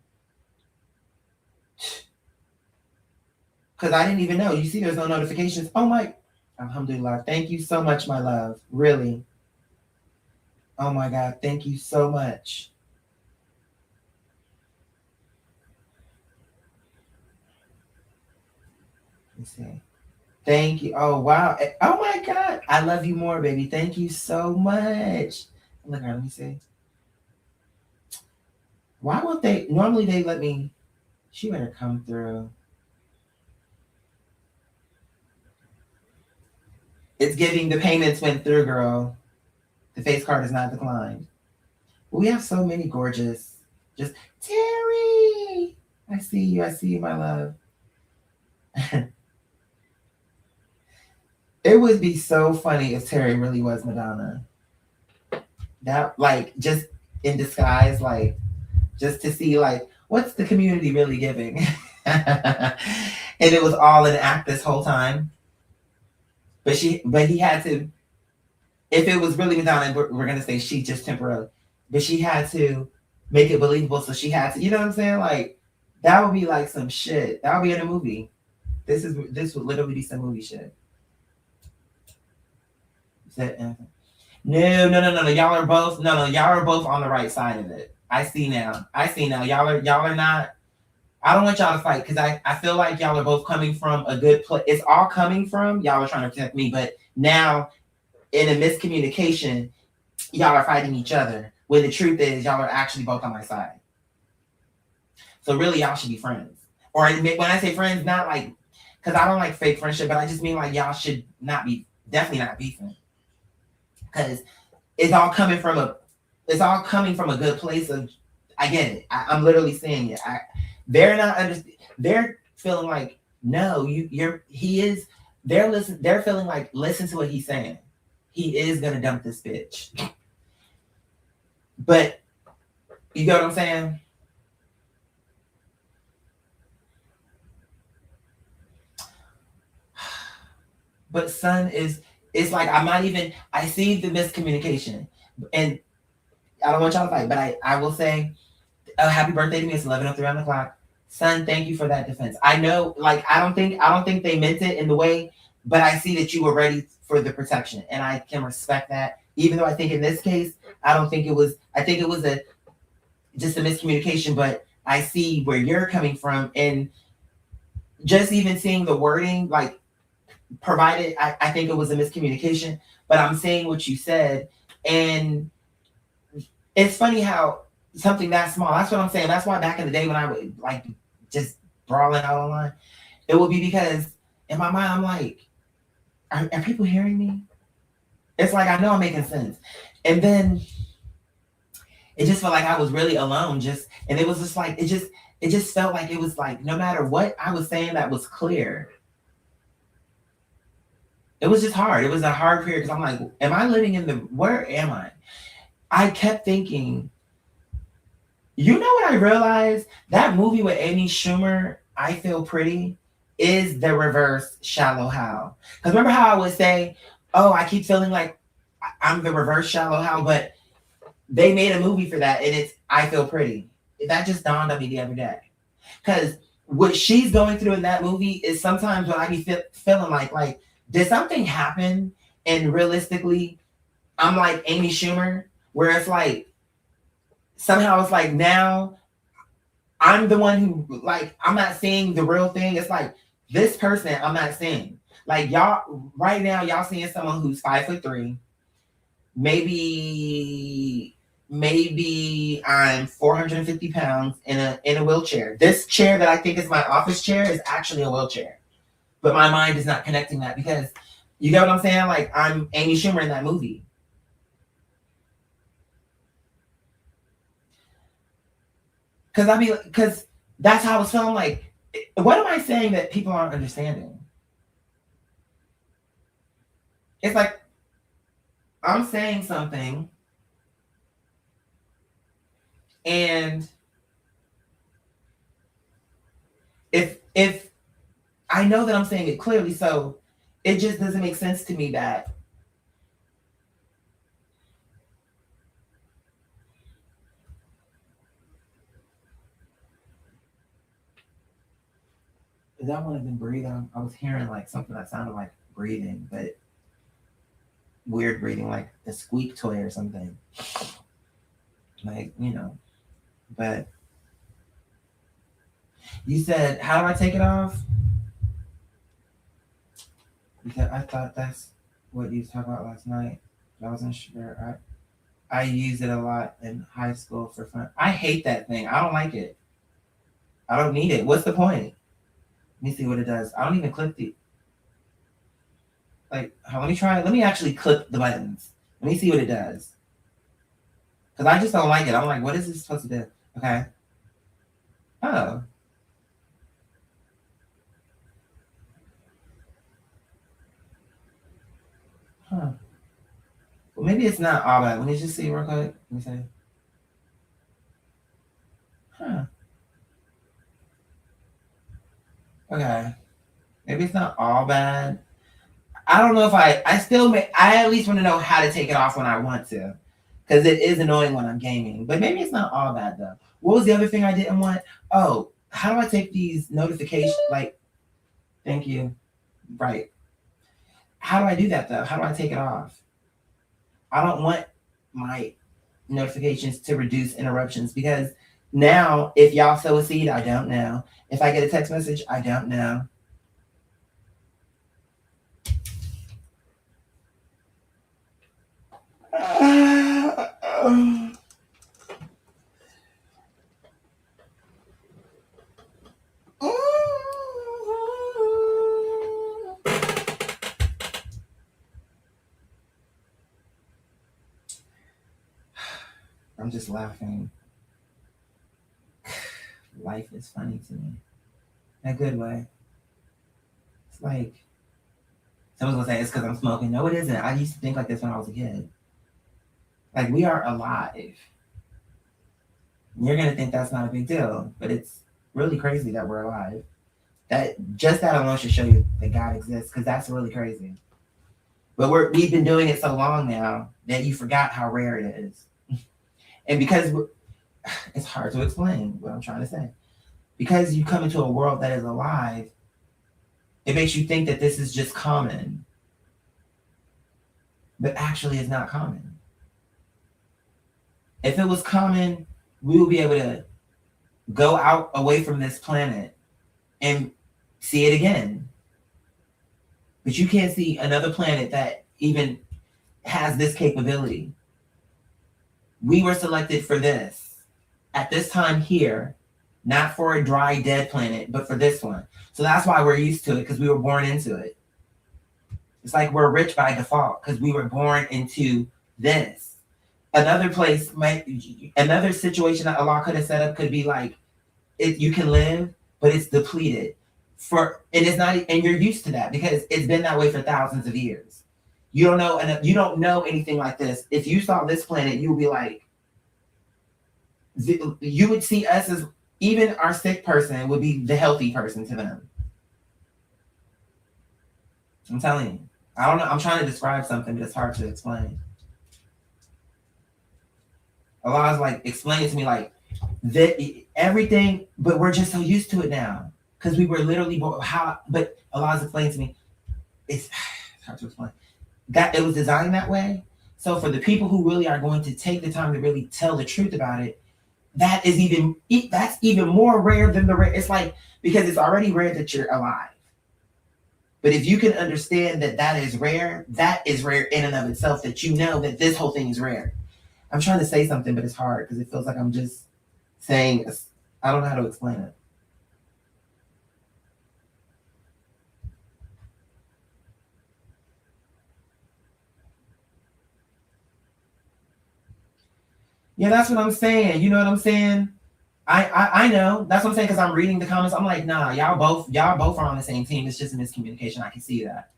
Because I didn't even know. You see, there's no notifications. Oh my, alhamdulillah. Thank you so much, my love. Really. Oh my God, thank you so much. Let's see. Thank you. Oh wow. Oh my God. I love you more, baby. Thank you so much. Look, let me see. Why won't they? Normally they let me. She better come through. It's giving the payments went through, girl. The face card is not declined. We have so many gorgeous. Just Terry. I see you. I see you, my love. It would be so funny if Terry really was Madonna. That like just in disguise, like just to see like what's the community really giving. And it was all an act this whole time. But he had to, if it was really Madonna, we're gonna say she just temporarily, but she had to make it believable. So she had to, you know what I'm saying? Like that would be like some shit. That would be in a movie. This would literally be some movie shit. No. Y'all are both on the right side of it. I see now. Y'all are not. I don't want y'all to fight because I feel like y'all are both coming from a good place. It's all coming from y'all are trying to protect me, but now in a miscommunication, y'all are fighting each other. When the truth is, y'all are actually both on my side. So really, y'all should be friends. Or when I say friends, not like because I don't like fake friendship, but I just mean like y'all should definitely not beefing. Because it's all coming from a good place of I get it. I'm literally saying it. They're feeling like no, they're feeling like listen to what he's saying. He is gonna dump this bitch. But you get what I'm saying? But Sun it's like I'm not even I see the miscommunication. And I don't want y'all to fight, but I will say happy birthday to me. It's 11:03 on the clock. Sun, thank you for that defense. I know, like I don't think they meant it in the way, but I see that you were ready for the protection, and I can respect that. Even though I think in this case, I think it was just a miscommunication, but I see where you're coming from, and just even seeing the wording, like provided, I think it was a miscommunication, but I'm saying what you said, and it's funny how something that small. That's what I'm saying. That's why back in the day when I would like just brawling out online, it would be because in my mind I'm like, are people hearing me? It's like I know I'm making sense, and then it just felt like I was really alone. And it was just like it just felt like it was like no matter what I was saying that was clear. It was just hard. It was a hard period because I'm like, am I living in where am I? I kept thinking, you know what I realized? That movie with Amy Schumer, I Feel Pretty, is the reverse Shallow Hal. Because remember how I would say, oh, I keep feeling like I'm the reverse Shallow Hal, but they made a movie for that and it's I Feel Pretty. That just dawned on me the other day. Because what she's going through in that movie is sometimes when I be feeling like, did something happen? And realistically, I'm like Amy Schumer, where it's like, somehow it's like now I'm the one who, like, I'm not seeing the real thing. It's like this person I'm not seeing. Like y'all, right now, y'all seeing someone who's 5'3", maybe I'm 450 pounds in a wheelchair. This chair that I think is my office chair is actually a wheelchair. But my mind is not connecting that because you get what I'm saying? Like I'm Amy Schumer in that movie. Because that's how I was feeling like, what am I saying that people aren't understanding? It's like I'm saying something and if I know that I'm saying it clearly, so it just doesn't make sense to me that that one have been breathing. I was hearing like something that sounded like breathing, but weird breathing, like the squeak toy or something. Like, but you said, how do I take it off? Because I thought that's what you talked about last night. I wasn't sure. I use it a lot in high school for fun. I hate that thing. I don't like it. I don't need it. What's the point? Let me see what it does. I don't even click let me try it. Let me actually click the buttons. Let me see what it does. Because I just don't like it. I'm like, what is this supposed to do? Okay. Oh. Huh. Well, maybe it's not all bad. Let me just see real quick. Let me see. Huh. Okay. Maybe it's not all bad. I don't know if I at least want to know how to take it off when I want to. Because it is annoying when I'm gaming. But maybe it's not all bad though. What was the other thing I didn't want? Oh, how do I take these notifications? Like, thank you. Right. How do I do that though? How do I take it off? I don't want my notifications to reduce interruptions because now if y'all sow a seed, I don't know. If I get a text message, I don't know. I'm just laughing. Life is funny to me. In a good way. It's like, someone's gonna say it's because I'm smoking. No, it isn't. I used to think like this when I was a kid. Like, we are alive. You're gonna think that's not a big deal, but it's really crazy that we're alive. That alone should show you that God exists, because that's really crazy. But we've been doing it so long now that you forgot how rare it is. And because it's hard to explain what I'm trying to say. Because you come into a world that is alive, it makes you think that this is just common. But actually it's not common. If it was common, we would be able to go out away from this planet and see it again. But you can't see another planet that even has this capability. We were selected for this. at this time here, not for a dry, dead planet, but for this one. So that's why we're used to it, because we were born into it. It's like we're rich by default because we were born into this. Another place, another situation that Allah could have set up could be like, you can live, but it's depleted. And it's not, and you're used to that because it's been that way for thousands of years. You don't know, and you don't know anything like this. If you saw this planet, you would be like, you would see us as, even our sick person would be the healthy person to them. I'm telling you. I don't know. I'm trying to describe something, but it's hard to explain. Allah's like, explain it to me like that everything, but we're just so used to it now. Because we were literally but Allah's explaining to me, it's hard to explain. That it was designed that way. So for the people who really are going to take the time to really tell the truth about it, that's even more rare than the rare. It's like, because it's already rare that you're alive. But if you can understand that is rare in and of itself, that you know that this whole thing is rare. I'm trying to say something, but it's hard because it feels like I'm just saying, I don't know how to explain it. Yeah, that's what I'm saying. You know what I'm saying? I know. That's what I'm saying, because I'm reading the comments. I'm like, nah, y'all both are on the same team. It's just a miscommunication. I can see that.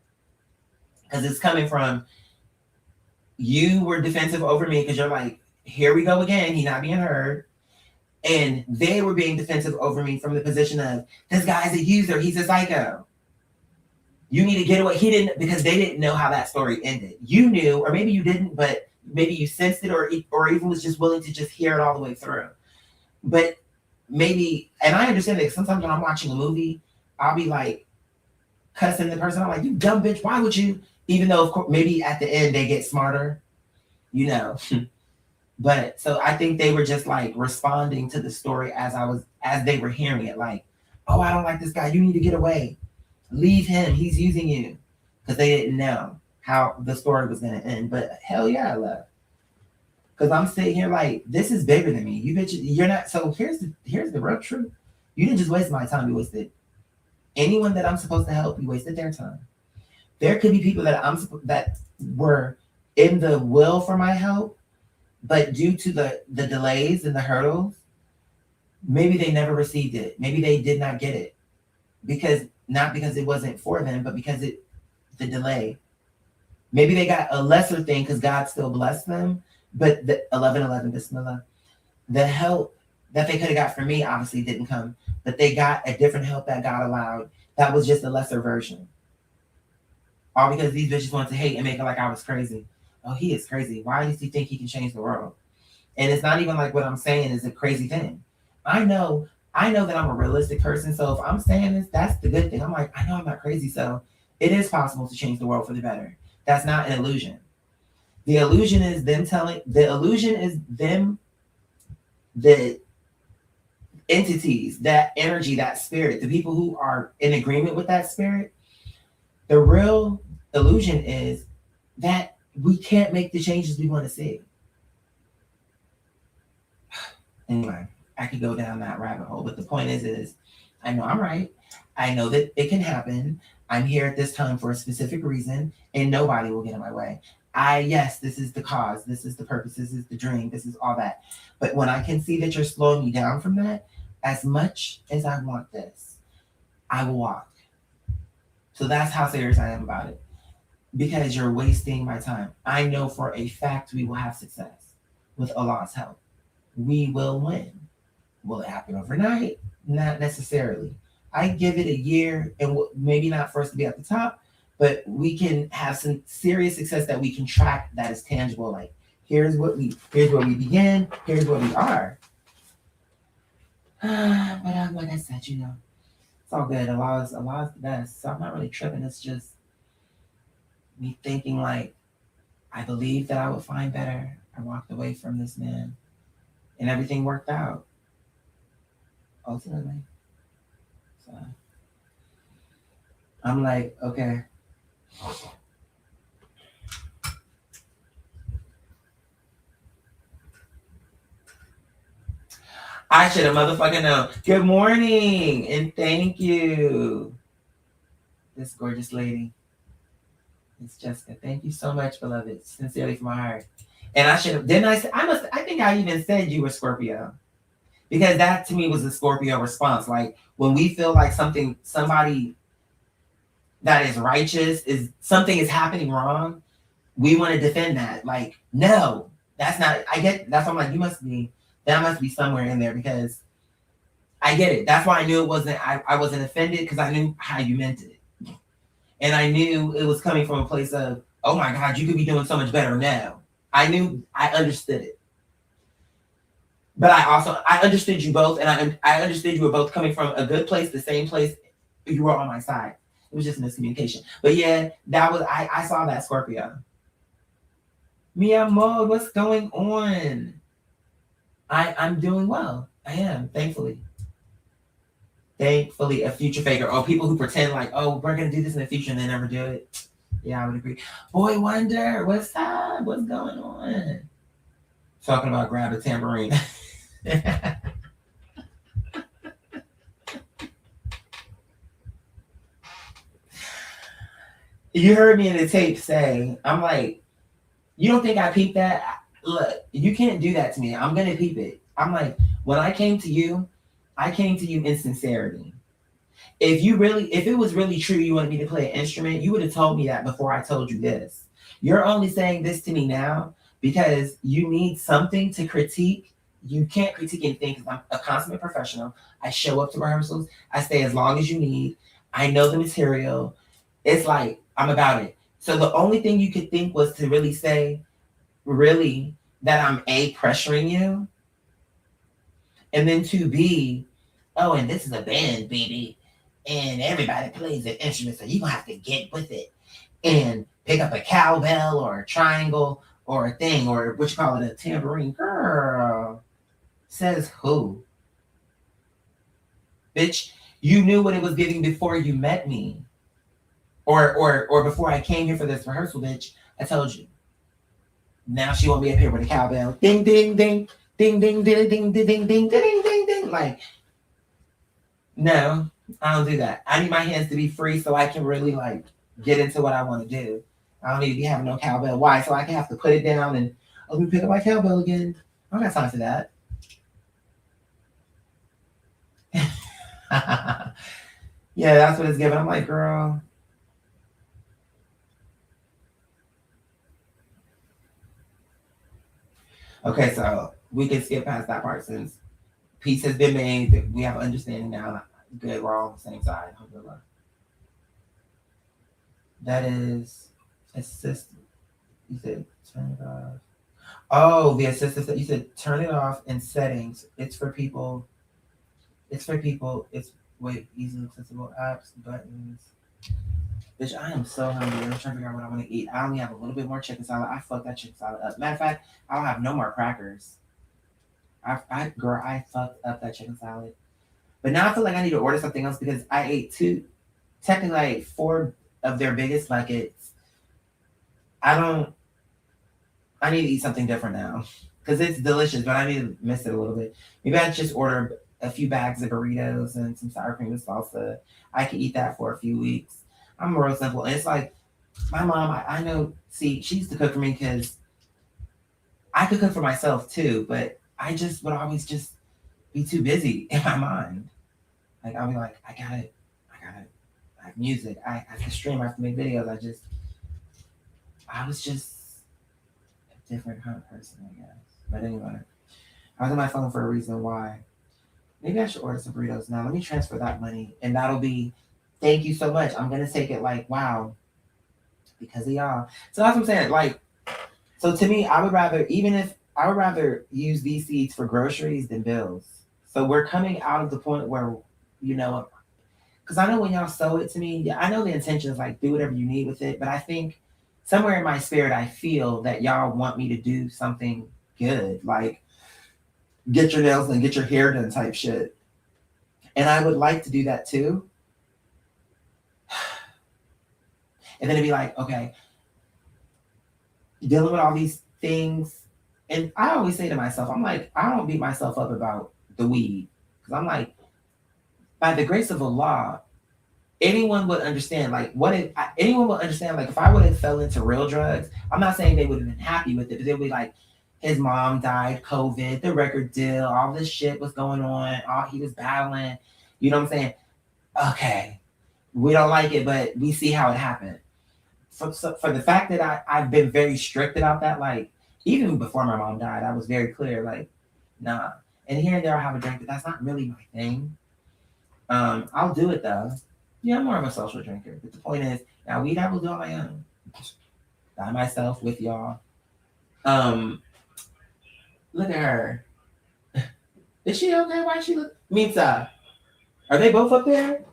Because it's coming from, you were defensive over me because you're like, here we go again. He's not being heard. And they were being defensive over me from the position of, this guy's a user. He's a psycho. You need to get away. He didn't, because they didn't know how that story ended. You knew, or maybe you didn't, but maybe you sensed it, or even was just willing to just hear it all the way through. But maybe, and I understand that sometimes when I'm watching a movie, I'll be like cussing the person. I'm like, you dumb bitch, why would you? Even though, of course, maybe at the end they get smarter, you know. But so I think they were just like responding to the story as they were hearing it. Like, oh, I don't like this guy. You need to get away. Leave him. He's using you. Because they didn't know how the story was going to end. But hell yeah, I left. Because I'm sitting here like, this is bigger than me. You bitches, you're not. So here's the real truth. You didn't just waste my time. You wasted anyone that I'm supposed to help. You wasted their time. There could be people that were in the will for my help, but due to the delays and the hurdles, maybe they never received it. Maybe they did not get it, not because it wasn't for them, but because the delay. Maybe they got a lesser thing because God still blessed them. But the 11:11, Bismillah, the help that they could have got from me obviously didn't come, but they got a different help that God allowed. That was just a lesser version. All because these bitches wanted to hate and make it like I was crazy. Oh, he is crazy. Why does he think he can change the world? And it's not even like what I'm saying is a crazy thing. I know that I'm a realistic person. So if I'm saying this, that's the good thing. I'm like, I know I'm not crazy. So it is possible to change the world for the better. That's not an illusion. The illusion is them, the entities, that energy, that spirit, the people who are in agreement with that spirit. The real illusion is that we can't make the changes we want to see. Anyway, I could go down that rabbit hole, but the point is I know I'm right. I know that it can happen. I'm here at this time for a specific reason, and nobody will get in my way. Yes, this is the cause, this is the purpose, this is the dream, this is all that. But when I can see that you're slowing me down from that, as much as I want this, I will walk. So that's how serious I am about it. Because you're wasting my time. I know for a fact we will have success with Allah's help. We will win. Will it happen overnight? Not necessarily. I give it a year, and maybe not for us to be at the top, but we can have some serious success that we can track, that is tangible. Like, here's where we begin, here's where we are. But like I said, it's all good. Allah's the best. So I'm not really tripping. It's just me thinking like, I believed that I would find better. I walked away from this man, and everything worked out. Ultimately. So I'm like, okay. I should have motherfucking known. Good morning and thank you. This gorgeous lady. It's Jessica. Thank you so much, beloved. Sincerely from my heart. And I should have, didn't I say, I think I even said you were Scorpio. Because that to me was a Scorpio response. Like when we feel like somebody that is righteous, something is happening wrong, we want to defend that. Like, no, that's not, that's why I'm like, that must be somewhere in there because I get it. That's why I knew I wasn't offended because I knew how you meant it. And I knew it was coming from a place of, oh my God, you could be doing so much better now. I understood it. But I understood you both, and I understood you were both coming from a good place, the same place. You were on my side. It was just miscommunication. But yeah, I saw that Scorpio. Mi amor, what's going on? I'm doing well. I am, thankfully. Thankfully, a future faker. Or people who pretend like, oh, we're gonna do this in the future and they never do it. Yeah, I would agree. Boy Wonder, what's up? What's going on? Talking about grab a tambourine. You heard me in the tape say, I'm like, you don't think I peeped that? Look, you can't do that to me. I'm gonna peep it. I'm like, when I came to you in sincerity. If it was really true you wanted me to play an instrument, you would have told me that before I told you this. You're only saying this to me now because you need something to critique. You can't critique anything because I'm a consummate professional. I show up to rehearsals. I stay as long as you need. I know the material. It's like, I'm about it. So the only thing you could think was to really say, really, that I'm A, pressuring you, and then to B, oh, and this is a band, baby, and everybody plays an instrument, so you're gonna have to get with it and pick up a cowbell or a triangle or a thing, or what you call it, a tambourine. Girl, says who? Bitch, you knew what it was giving before you met me. Or before I came here for this rehearsal, bitch. I told you. Now she won't be up here with a cowbell. Ding, ding, ding. Ding, ding, ding, ding, ding, ding, ding, ding, ding, ding. Like, no, I don't do that. I need my hands to be free so I can really like get into what I want to do. I don't need to be having no cowbell. Why? So I can have to put it down and let me pick up my cowbell again. I don't got time for that. Yeah, that's what it's giving. I'm like, girl. Okay, so we can skip past that part since peace has been made. We have understanding now. Good, we're all on the same side. That is assistant. You said turn it off. Oh, the assistant. You said turn it off in settings. It's for people. It's easily accessible apps, buttons. Bitch, I am so hungry. I'm trying to figure out what I want to eat. I only have a little bit more chicken salad. I fucked that chicken salad up. Matter of fact, I'll have no more crackers. I fucked up that chicken salad. But now I feel like I need to order something else because I ate technically I ate 4 of their biggest buckets. I need to eat something different now. Because it's delicious, but I need to miss it a little bit. Maybe I just order a few bags of burritos and some sour cream and salsa. I could eat that for a few weeks. I'm real simple. And it's like, my mom, I know, see, she used to cook for me because I could cook for myself too, but I just would always just be too busy in my mind. Like, I'll be like, I got it. I have music. I have to stream. I have to make videos. I was just a different kind of person, I guess. But anyway, I was on my phone for a reason why. Maybe I should order some burritos now. Let me transfer that money. And that'll be, thank you so much. I'm going to take it like, wow, because of y'all. So that's what I'm saying. Like, so to me, I would rather use these seeds for groceries than bills. So we're coming out of the point where, because I know when y'all sow it to me, I know the intention is like, do whatever you need with it. But I think somewhere in my spirit, I feel that y'all want me to do something good. Like, get your nails done, get your hair done type shit. And I would like to do that too. And then it'd be like, okay, dealing with all these things. And I always say to myself, I'm like, I don't beat myself up about the weed. Because I'm like, by the grace of Allah, anyone would understand. Like, what if anyone would understand? Like, if I would have fell into real drugs, I'm not saying they would have been happy with it, but they'd be like, his mom died, COVID, the record deal, all this shit was going on, all he was battling. You know what I'm saying? Okay, we don't like it, but we see how it happened. For the fact that I've been very strict about that, like, even before my mom died, I was very clear, like, nah. And here and there I'll have a drink, but that's not really my thing. I'll do it though. Yeah, I'm more of a social drinker. But the point is, now weed I will do on my own. By myself with y'all. Look at her. Is she okay? Why she look? Mitza, are they both up there?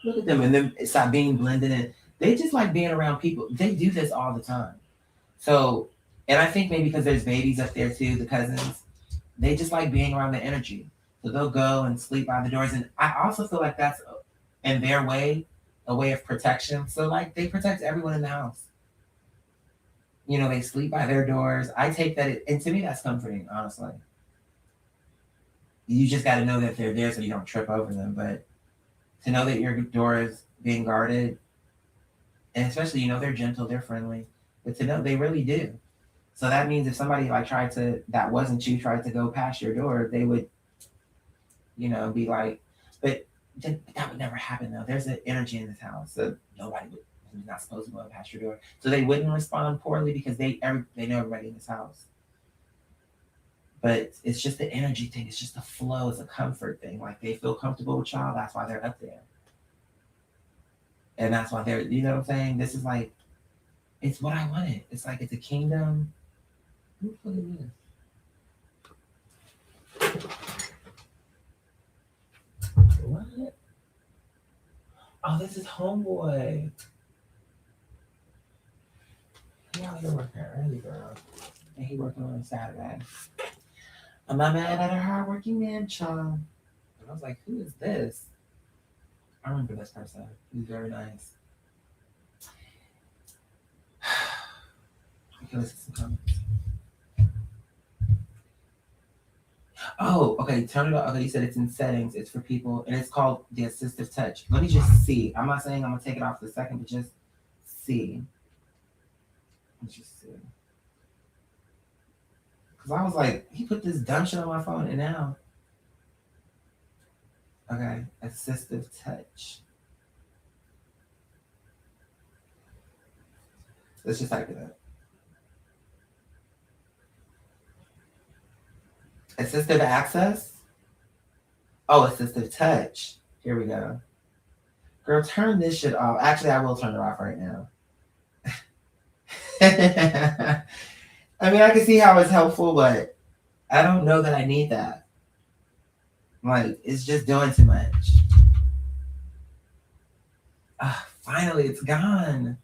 Look at them, and then stop being blended in. They just like being around people. They do this all the time. So, and I think maybe because there's babies up there too, the cousins, they just like being around the energy. So they'll go and sleep by the doors. And I also feel like that's in their way, a way of protection. So like they protect everyone in the house. You know, they sleep by their doors. I take that, and to me, that's comforting, honestly. You just got to know that they're there so you don't trip over them. But to know that your door is being guarded, and especially, you know, they're gentle, they're friendly, but to know they really do. So that means if somebody like tried to, that wasn't you, tried to go past your door, they would, you know, be like, but that would never happen though. There's an energy in this house. So nobody would. Who's not supposed to go past your door. So they wouldn't respond poorly because they know everybody in this house. But it's just the energy thing. It's just the flow. It's a comfort thing. Like they feel comfortable with y'all. That's why they're up there. And that's why they're, you know what I'm saying? This is like, it's what I wanted. It's like, it's a kingdom. Who put it in? What? Oh, this is Homeboy. Yeah, you're working early, girl. And he working on Saturday. I'm not mad at a hardworking man, child. And I was like, who is this? I remember this person. He's very nice. Okay, let's see some comments. Oh, okay, turn it off. Okay, you said it's in settings. It's for people, and it's called the assistive touch. Let me just see. I'm not saying I'm gonna take it off for a second, but just see. Let's just see. Because I was like, he put this dumb shit on my phone, and now. Okay, assistive touch. Let's just type it up. Assistive access? Oh, assistive touch. Here we go. Girl, turn this shit off. Actually, I will turn it off right now. I mean, I can see how it's helpful, but I don't know that I need that. Like, it's just doing too much. Finally, it's gone.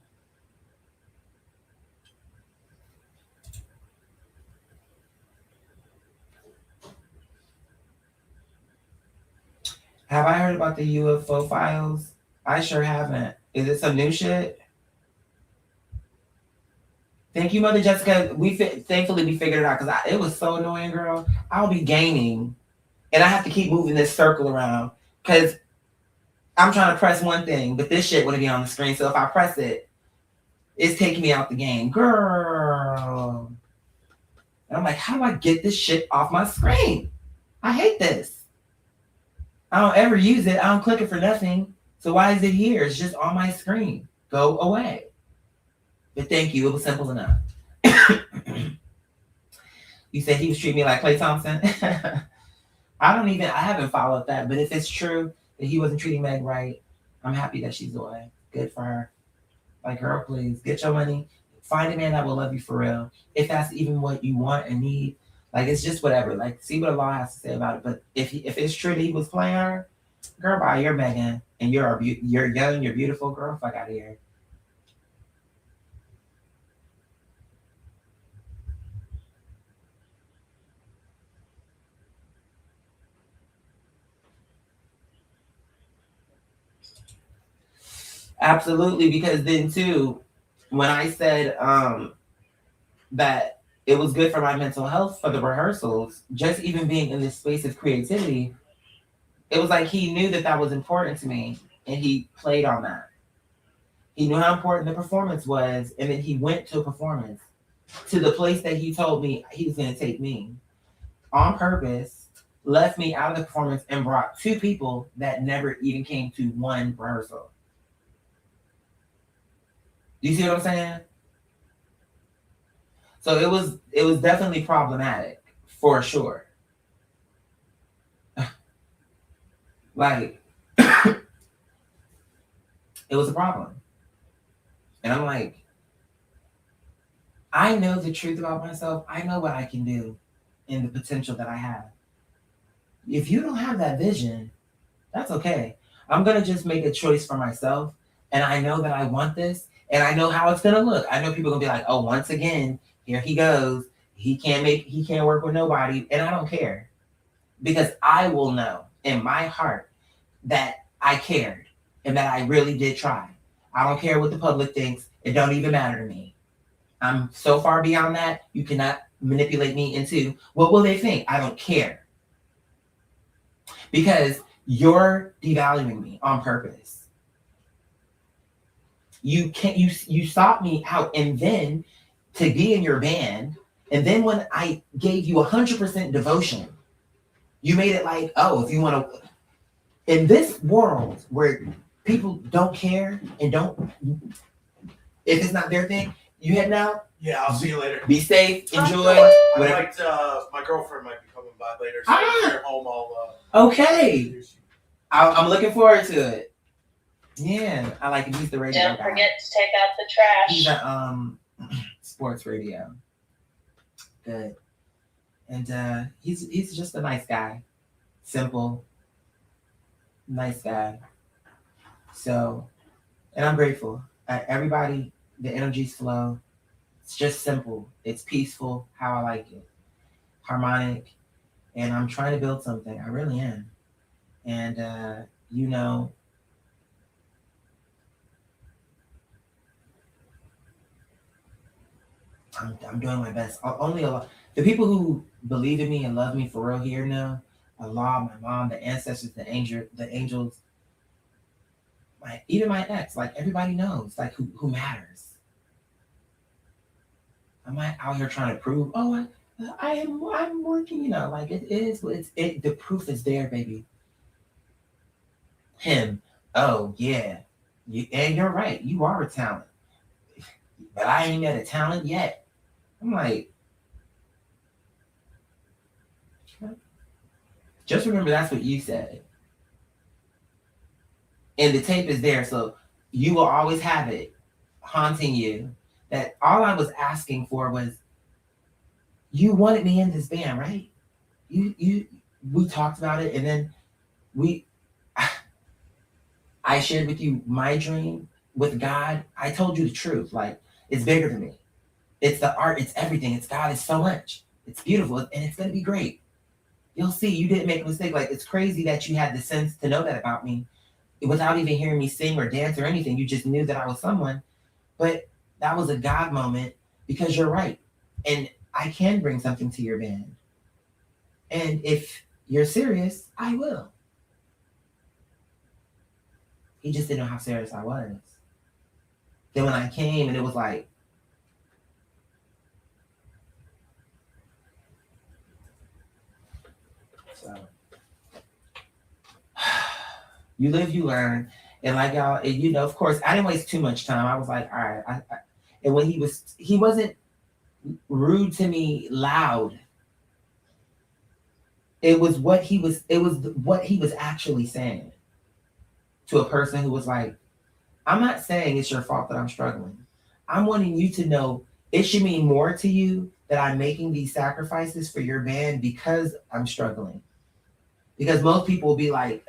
Have I heard about the UFO files? I sure haven't. Is it some new shit? Thank you, Mother Jessica. Thankfully we figured it out because it was so annoying, girl. I'll be gaming, and I have to keep moving this circle around because I'm trying to press one thing, but this shit wouldn't be on the screen. So if I press it, it's taking me out the game, girl. And I'm like, how do I get this shit off my screen? I hate this. I don't ever use it. I don't click it for nothing. So why is it here? It's just on my screen. Go away. But thank you. It was simple enough. You said he was treating me like Klay Thompson. I haven't followed that. But if it's true that he wasn't treating Meg right, I'm happy that she's away. Good for her. Like, girl, please get your money. Find a man that will love you for real. If that's even what you want and need. Like, it's just whatever. Like, see what the law has to say about it. But if it's true that he was playing her, girl, bye, you're Megan. And you're young, you're beautiful, girl. Fuck out of here. Absolutely, because then too, when I said that it was good for my mental health for the rehearsals. Just even being in this space of creativity, it was like he knew that that was important to me, and he played on that. He knew how important the performance was, and then he went to a performance, to the place that he told me he was going to take me on purpose, left me out of the performance, and brought two people that never even came to one rehearsal. Do you see what I'm saying? So it was definitely problematic for sure. Like it was a problem. And I'm like, I know the truth about myself. I know what I can do and the potential that I have. If you don't have that vision, that's okay. I'm going to just make a choice for myself. And I know that I want this. And I know how it's going to look. I know people are going to be like, oh, once again, here he goes. He can't work with nobody. And I don't care. Because I will know in my heart that I cared and that I really did try. I don't care what the public thinks. It don't even matter to me. I'm so far beyond that, you cannot manipulate me into what will they think? I don't care. Because you're devaluing me on purpose. You sought me out, and then to be in your band, and then when I gave you 100% devotion, you made it like, oh, if you want to, in this world where people don't care and don't, if it's not their thing, you heading out? Yeah, I'll see you later. Be safe, enjoy. I Whatever. might, my girlfriend might be coming by later, so if you're home, Okay. introduce you. I'm looking forward to it. Yeah, I like it. He's the radio Don't guy. forget to take out the trash. He's a sports radio. Good. And he's just a nice guy. Simple. Nice guy. So, and I'm grateful. Everybody, the energies flow. It's just simple. It's peaceful, how I like it. Harmonic. And I'm trying to build something. I really am. And, you know, I'm doing my best. Only a lot. The people who believe in me and love me for real here know. Allah, my mom, the ancestors, the angels, even my ex, like everybody knows, like who matters. I'm not out here trying to prove, oh, I'm working, you know, like it is. The proof is there, baby. Him, oh yeah, and you're right. You are a talent, but I ain't met a talent yet. I'm like, just remember that's what you said. And the tape is there, so you will always have it haunting you. That all I was asking for was, you wanted me in this band, right? We talked about it, and then I shared with you my dream with God. I told you the truth. Like, it's bigger than me. It's the art. It's everything. It's God. It's so much. It's beautiful, and it's going to be great. You'll see. You didn't make a mistake. Like, it's crazy that you had the sense to know that about me without even hearing me sing or dance or anything. You just knew that I was someone. But that was a God moment, because you're right. And I can bring something to your band. And if you're serious, I will. He just didn't know how serious I was. Then when I came, and it was like, so you live, you learn. And like y'all, and, you know, of course, I didn't waste too much time. I was like, all right. And when he wasn't rude to me loud. It was what he was actually saying to a person who was like, I'm not saying it's your fault that I'm struggling. I'm wanting you to know it should mean more to you that I'm making these sacrifices for your band because I'm struggling. Because most people will be like,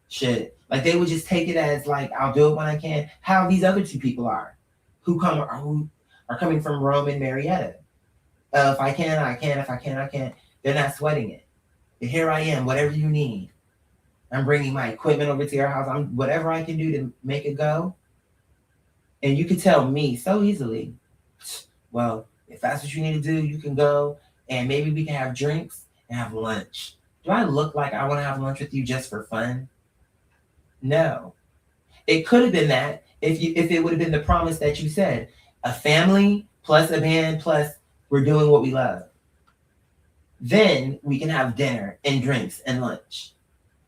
shit. Like, they would just take it as like, I'll do it when I can. How these other two people are, who are coming from Rome and Marietta. If I can, I can. If I can, I can. They're not sweating it. But here I am, whatever you need. I'm bringing my equipment over to your house. I'm whatever I can do to make it go. And you could tell me so easily, well, If that's what you need to do, you can go and maybe we can have drinks and have lunch. Do I look like I want to have lunch with you just for fun? No. It could have been that if it would have been the promise that you said, a family plus a band plus we're doing what we love. Then we can have dinner and drinks and lunch.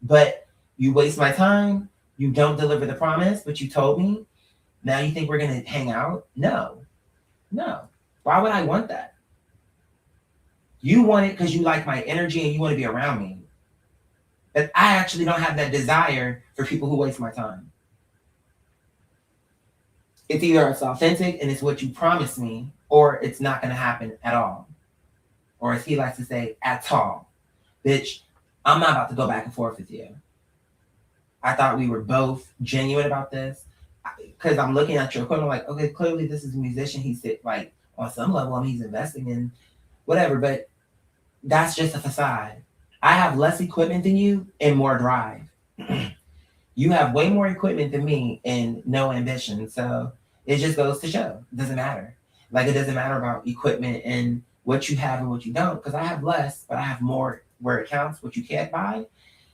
But you waste my time, you don't deliver the promise, but you told me. Now you think we're gonna hang out? No. No. Why would I want that? You want it because you like my energy and you want to be around me. But I actually don't have that desire for people who waste my time. It's either it's authentic and it's what you promised me, or it's not going to happen at all. Or as he likes to say, at all. Bitch, I'm not about to go back and forth with you. I thought we were both genuine about this. Because I'm looking at your equipment like, okay, clearly this is a musician. He's like, on some level, I mean, he's investing in whatever, but that's just a facade. I have less equipment than you and more drive. You have way more equipment than me and no ambition. So it just goes to show. It doesn't matter. Like it doesn't matter about equipment and what you have and what you don't. Because I have less, but I have more where it counts, what you can't buy.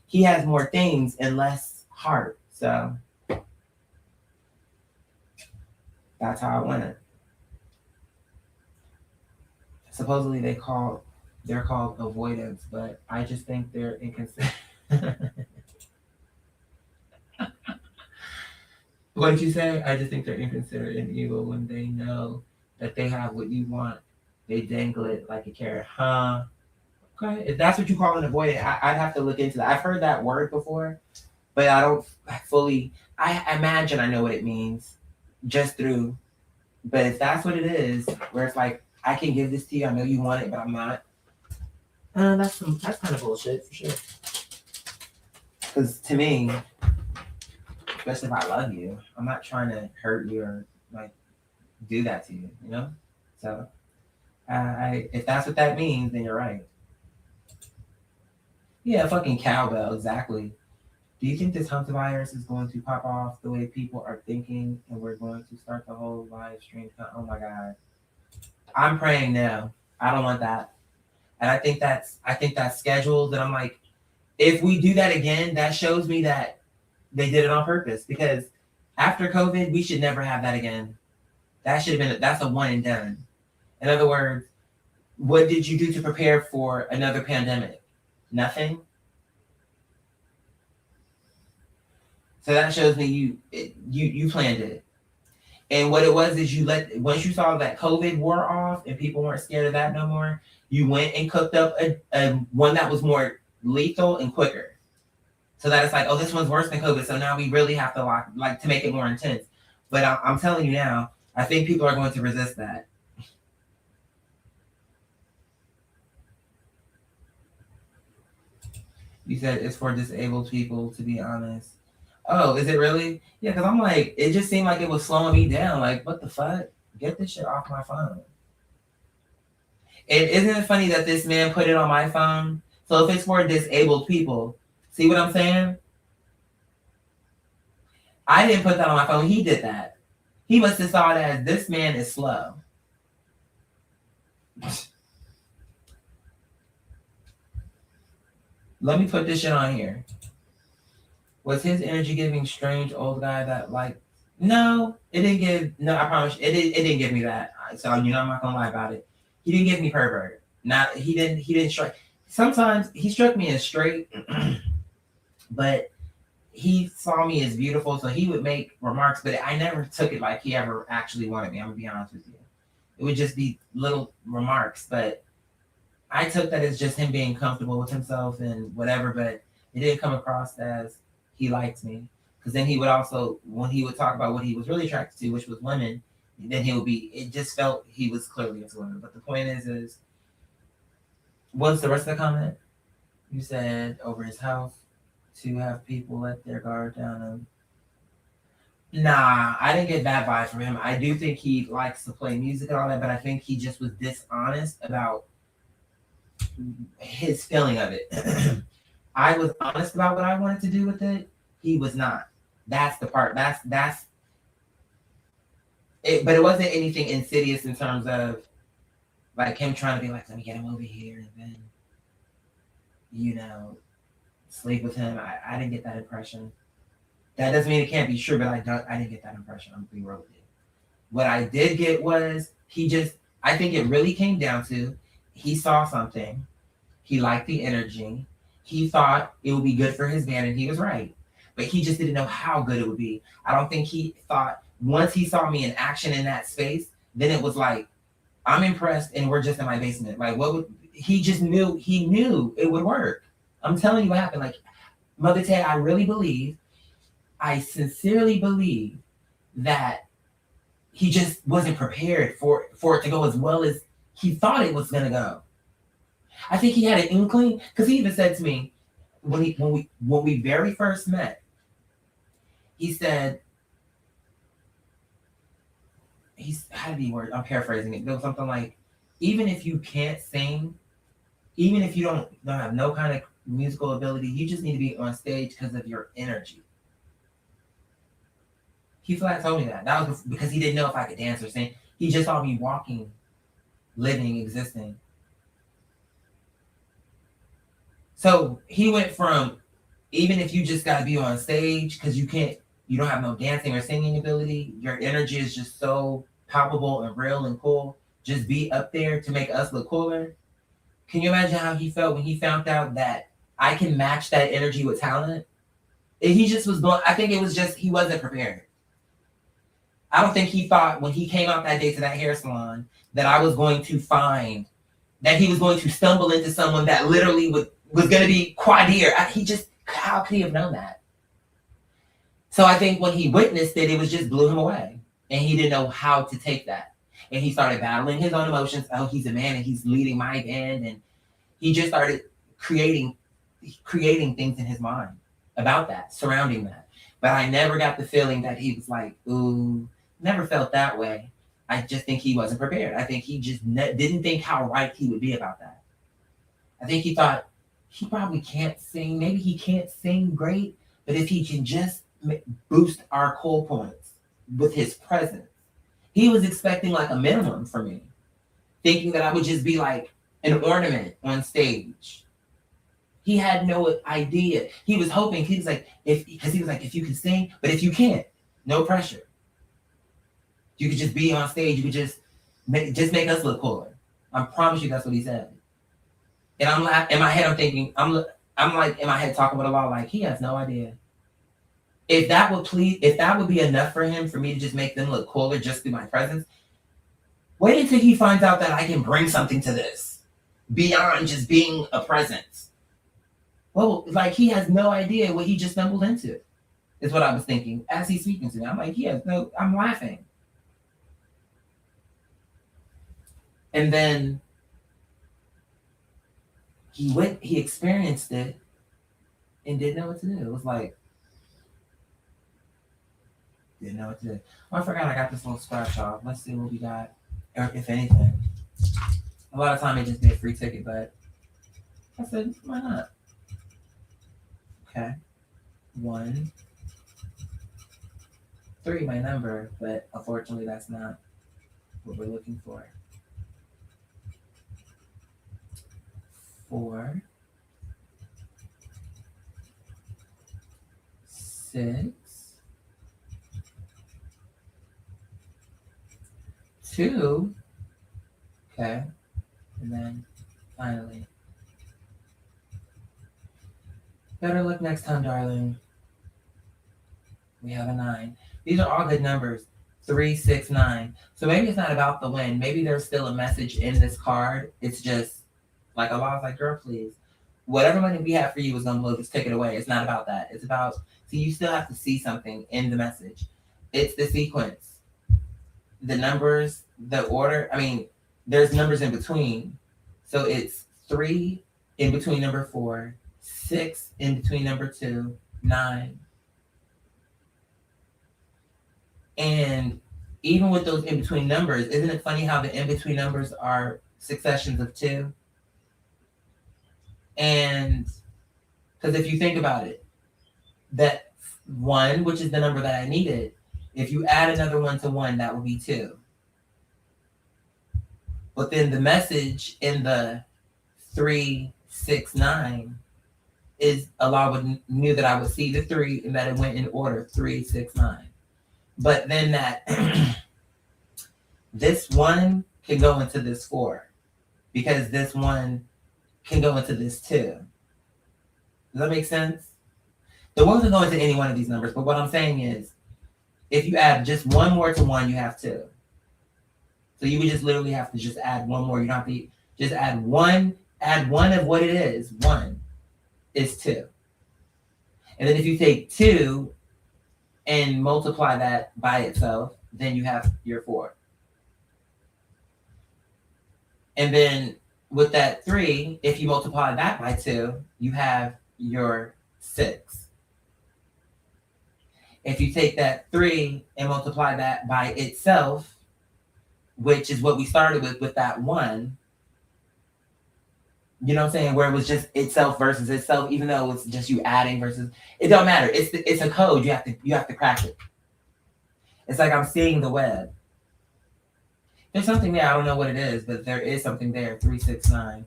He has more things and less heart. So that's how it went. Supposedly they're called avoidance, but I just think they're inconsistent. What did you say? I just think they're inconsiderate and evil when they know that they have what you want. They dangle it like a carrot. Huh? Okay. If that's what you call an avoidant, I'd have to look into that. I've heard that word before, but I don't fully. I imagine I know what it means just through. But if that's what it is, where it's like, I can give this to you, I know you want it, but I'm not. That's kind of bullshit for sure. Because to me, especially if I love you, I'm not trying to hurt you or like do that to you, you know? So if that's what that means, then you're right. Yeah, fucking cowbell, exactly. Do you think this Hunter virus is going to pop off the way people are thinking and we're going to start the whole live stream? Oh my God. I'm praying no. I don't want that. And I think that's scheduled. And I'm like, if we do that again, that shows me that they did it on purpose. Because after COVID, we should never have that again. That should have been that's a one and done. In other words, what did you do to prepare for another pandemic? Nothing. So that shows me you planned it. And what it was is once you saw that COVID wore off and people weren't scared of that no more, you went and cooked up a one that was more lethal and quicker. So that it's like, oh, this one's worse than COVID. So now we really have to to make it more intense. But I'm telling you now, I think people are going to resist that. You said it's for disabled people, to be honest. Oh, is it really? Yeah, because I'm like, it just seemed like it was slowing me down. Like, what the fuck? Get this shit off my phone. And isn't it funny that this man put it on my phone? So if it's for disabled people, see what I'm saying? I didn't put that on my phone. He did that. He must have saw it as this man is slow. Let me put this shit on here. Was his energy giving strange old guy that like? No, it didn't give. No, I promise. It didn't give me that. So I'm not gonna lie about it. He didn't give me pervert. Not he didn't strike. Sometimes he struck me as straight, but he saw me as beautiful, so he would make remarks. But I never took it like he ever actually wanted me. I'm gonna be honest with you. It would just be little remarks, but I took that as just him being comfortable with himself and whatever. But it didn't come across as he liked me, because then he would also, when he would talk about what he was really attracted to, which was women, then he would be, it just felt he was clearly into women. But the point is what's the rest of the comment? You said over his house to have people let their guard down him. Nah, I didn't get that vibe from him. I do think he likes to play music and all that, but I think he just was dishonest about his feeling of it. I was honest about what I wanted to do with it. He was not. That's the part. That's it. But it wasn't anything insidious in terms of Like him trying to be like, let me get him over here and then, you know, sleep with him. I didn't get that impression. That doesn't mean it can't be true, but I didn't get that impression. I'm being real with you. What I did get was I think it really came down to he saw something, he liked the energy, he thought it would be good for his band, and he was right. But he just didn't know how good it would be. I don't think he thought once he saw me in action in that space, then it was like, I'm impressed and we're just in my basement. Like he just knew it would work. I'm telling you what happened. Like Mother Tay, I sincerely believe that he just wasn't prepared for it to go as well as he thought it was gonna go. I think he had an inkling because he even said to me when we very first met, he said, how did he word? I'm paraphrasing it. There was something like, even if you can't sing, even if you don't have no kind of musical ability, you just need to be on stage because of your energy. He flat told me that. That was because he didn't know if I could dance or sing. He just saw me walking, living, existing. So he went from, even if you just got to be on stage because you don't have no dancing or singing ability, your energy is just so palpable and real and cool. Just be up there to make us look cooler. Can you imagine how he felt when he found out that I can match that energy with talent? He just was going, I think it was just, he wasn't prepared. I don't think he thought when he came out that day to that hair salon that I was going to find, that he was going to stumble into someone that literally was going to be quadeer. How could he have known that? So I think when he witnessed it, it was just blew him away. And he didn't know how to take that. And he started battling his own emotions. Oh, he's a man and he's leading my band. And he just started creating things in his mind about that, surrounding that. But I never got the feeling that he was like, ooh, never felt that way. I just think he wasn't prepared. I think he just didn't think how right he would be about that. I think he thought he probably can't sing. Maybe he can't sing great, but if he can just boost our cool points with his presence. He was expecting like a minimum for me, thinking that I would just be like an ornament on stage. He had no idea. He was hoping, if you can sing, but if you can't, no pressure. You could just be on stage. You could just make us look cooler. I promise you that's what he said. And I'm in my head, I'm thinking, I'm like in my head talking with Allah, like he has no idea. If that would be enough for him, for me to just make them look cooler just through my presence, wait until he finds out that I can bring something to this beyond just being a presence. Well, like he has no idea what he just stumbled into, is what I was thinking as he's speaking to me. I'm like, I'm laughing. And then he experienced it and didn't know what to do. It was like, didn't know what to do. Oh, I forgot I got this little scratch off. Let's see what we got, or if anything. A lot of time it just be a free ticket, but I said, why not? Okay. 1, 3, my number, but unfortunately that's not what we're looking for. 4, 6, 2, okay, and then finally. Better luck next time, darling. We have a 9. These are all good numbers. 3, 6, 9. So maybe it's not about the win. Maybe there's still a message in this card. It's just like Allah's like, girl, please. Whatever money we have for you is gonna blow this ticket away. It's not about that. It's about, you still have to see something in the message. It's the sequence. The numbers, the order. I mean, there's numbers in between. So it's 3 in between number 4, 6 in between number 2, 9. And even with those in between numbers, isn't it funny how the in between numbers are successions of 2? And because if you think about it, that 1, which is the number that I needed, if you add another 1 to 1, that would be 2. But then the message in the 369 is Allah knew that I would see the 3 and that it went in order 369. But then that this 1 can go into this 4 because this 1 can go into this 2. Does that make sense? The 1 can go into any one of these numbers, but what I'm saying is if you add just 1 more to 1, you have 2. So you would just literally have to just add 1 more. You don't have to just add 1 of what it is. 1 is 2. And then if you take 2 and multiply that by itself, then you have your 4. And then with that 3, if you multiply that by 2, you have your 6. If you take that 3 and multiply that by itself, which is what we started with that 1, you know what I'm saying? Where it was just itself versus itself, even though it's just you adding versus, it don't matter. It's a code. You have to crack it. It's like I'm seeing the web. There's something there. I don't know what it is, but there is something there. 369.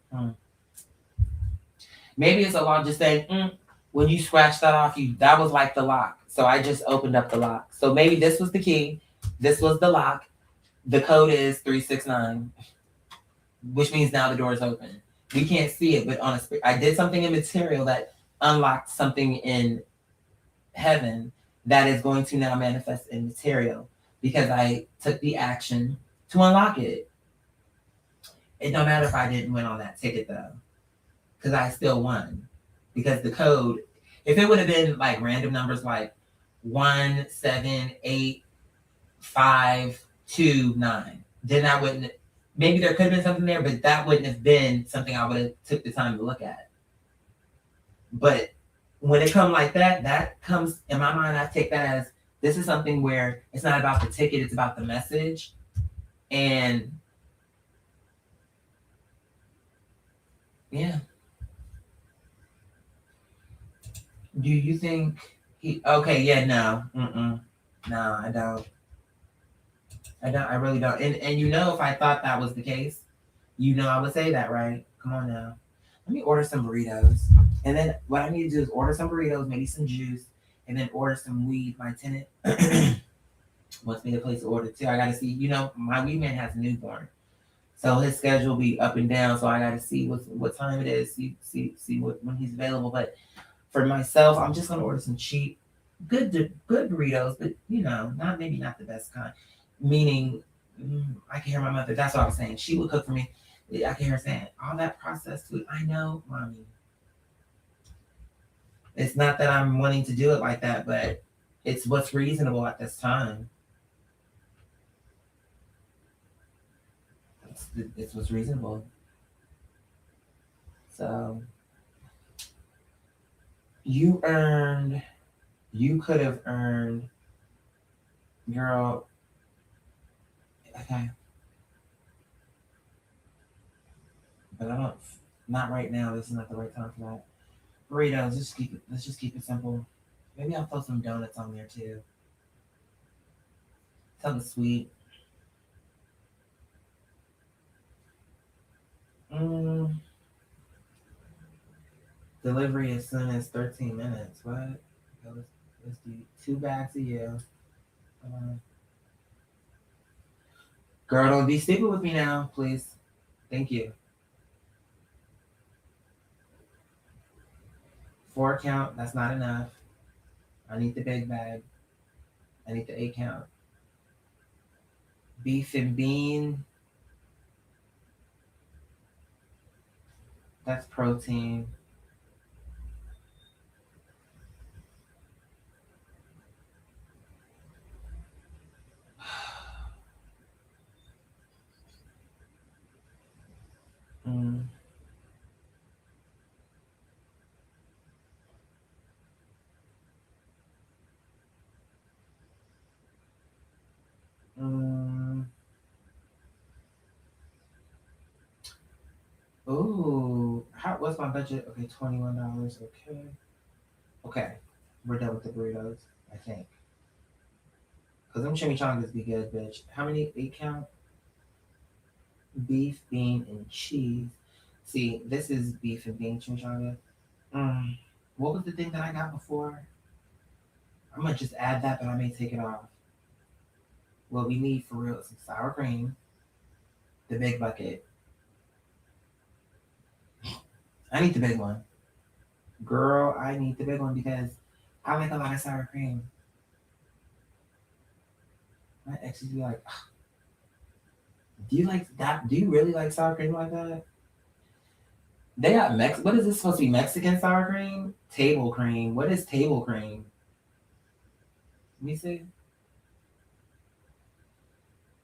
Maybe it's a lot just saying, when you scratch that off, that was like the lock. So I just opened up the lock. So maybe this was the key. This was the lock. The code is 369, which means now the door is open. We can't see it, but I did something in material that unlocked something in heaven that is going to now manifest in material because I took the action to unlock it. It don't matter if I didn't win on that ticket though, because I still won. Because the code, if it would have been like random numbers like 1, 7, 8, 5, 2, 9, then I wouldn't. Maybe there could have been something there, but that wouldn't have been something I would have took the time to look at. But when it comes like that, that comes in my mind. I take that as this is something where it's not about the ticket; it's about the message. And yeah, do you think he? Okay, yeah, no, no, I don't. I really don't. And you know, if I thought that was the case, you know, I would say that, right? Come on now. Let me order some burritos. And then what I need to do is order some burritos, maybe some juice, and then order some weed. My tenant wants me to place an order too. I gotta see, you know, my weed man has a newborn. So his schedule will be up and down. So I gotta see what time it is, see what when he's available. But for myself, I'm just gonna order some cheap, good burritos, but you know, maybe not the best kind. Meaning, I can hear my mother. That's what I was saying. She would cook for me. I can hear her saying all that processed food. I know, mommy. It's not that I'm wanting to do it like that, but it's what's reasonable at this time. It's what's reasonable. So you could have earned, girl. Okay. But not right now. This is not the right time for that. Burritos, let's just keep it simple. Maybe I'll throw some donuts on there too. Something sweet. Delivery as soon as 13 minutes. What? Okay, let's do 2 bags of you. Girl, don't be stupid with me now, please. Thank you. 4 count, that's not enough. I need the big bag. I need the 8 count. Beef and bean. That's protein. Mm. Ooh, what's my budget? Okay, $21. Okay, we're done with the burritos, I think. Cause them chimichangas be good, bitch. How many? 8 count? beef, bean, and cheese. See, this is beef and bean chimichanga. What was the thing that I got before? I'm gonna just add that, but I may take it off. What we need for real is some sour cream, the big bucket. I need the big one. Girl, I need the big one because I like a lot of sour cream. My ex would be like, do you like that? Do you really like sour cream like that? They got what is this supposed to be? Mexican sour cream? Table cream. What is table cream? Let me see.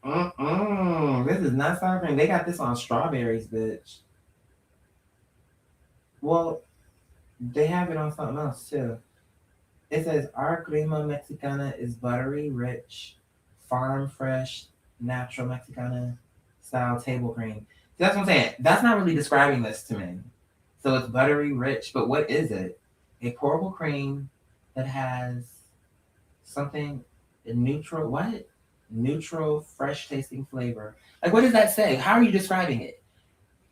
This is not sour cream. They got this on strawberries, bitch. Well, they have it on something else too. It says our crema mexicana is buttery, rich, farm fresh, natural Mexicana style table cream. See, that's what I'm saying. That's not really describing this to me. So it's buttery, rich, but what is it? A pourable cream that has something neutral. What? Neutral, fresh tasting flavor. Like, what does that say? How are you describing it?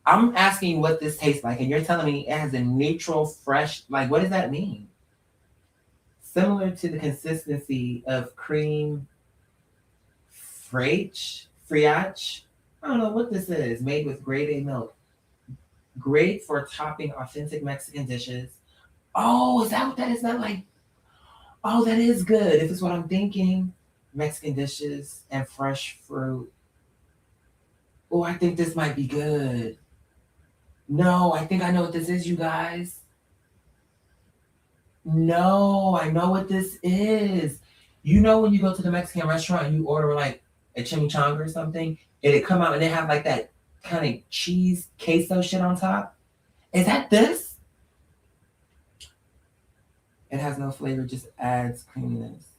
I'm asking you what this tastes like, and you're telling me it has a neutral, fresh. Like, what does that mean? Similar to the consistency of cream fraiche. I don't know what this is. Made with grade A milk. Great for topping authentic Mexican dishes. Oh, is that what that is? That like, oh, that is good. If it's what I'm thinking. Mexican dishes and fresh fruit. Oh, I think this might be good. No, I think I know what this is, you guys. No, I know what this is. You know when you go to the Mexican restaurant and you order like a chimichanga or something, and it come out and they have like that kind of cheese queso shit on top? Is that this? It has no flavor, just adds creaminess.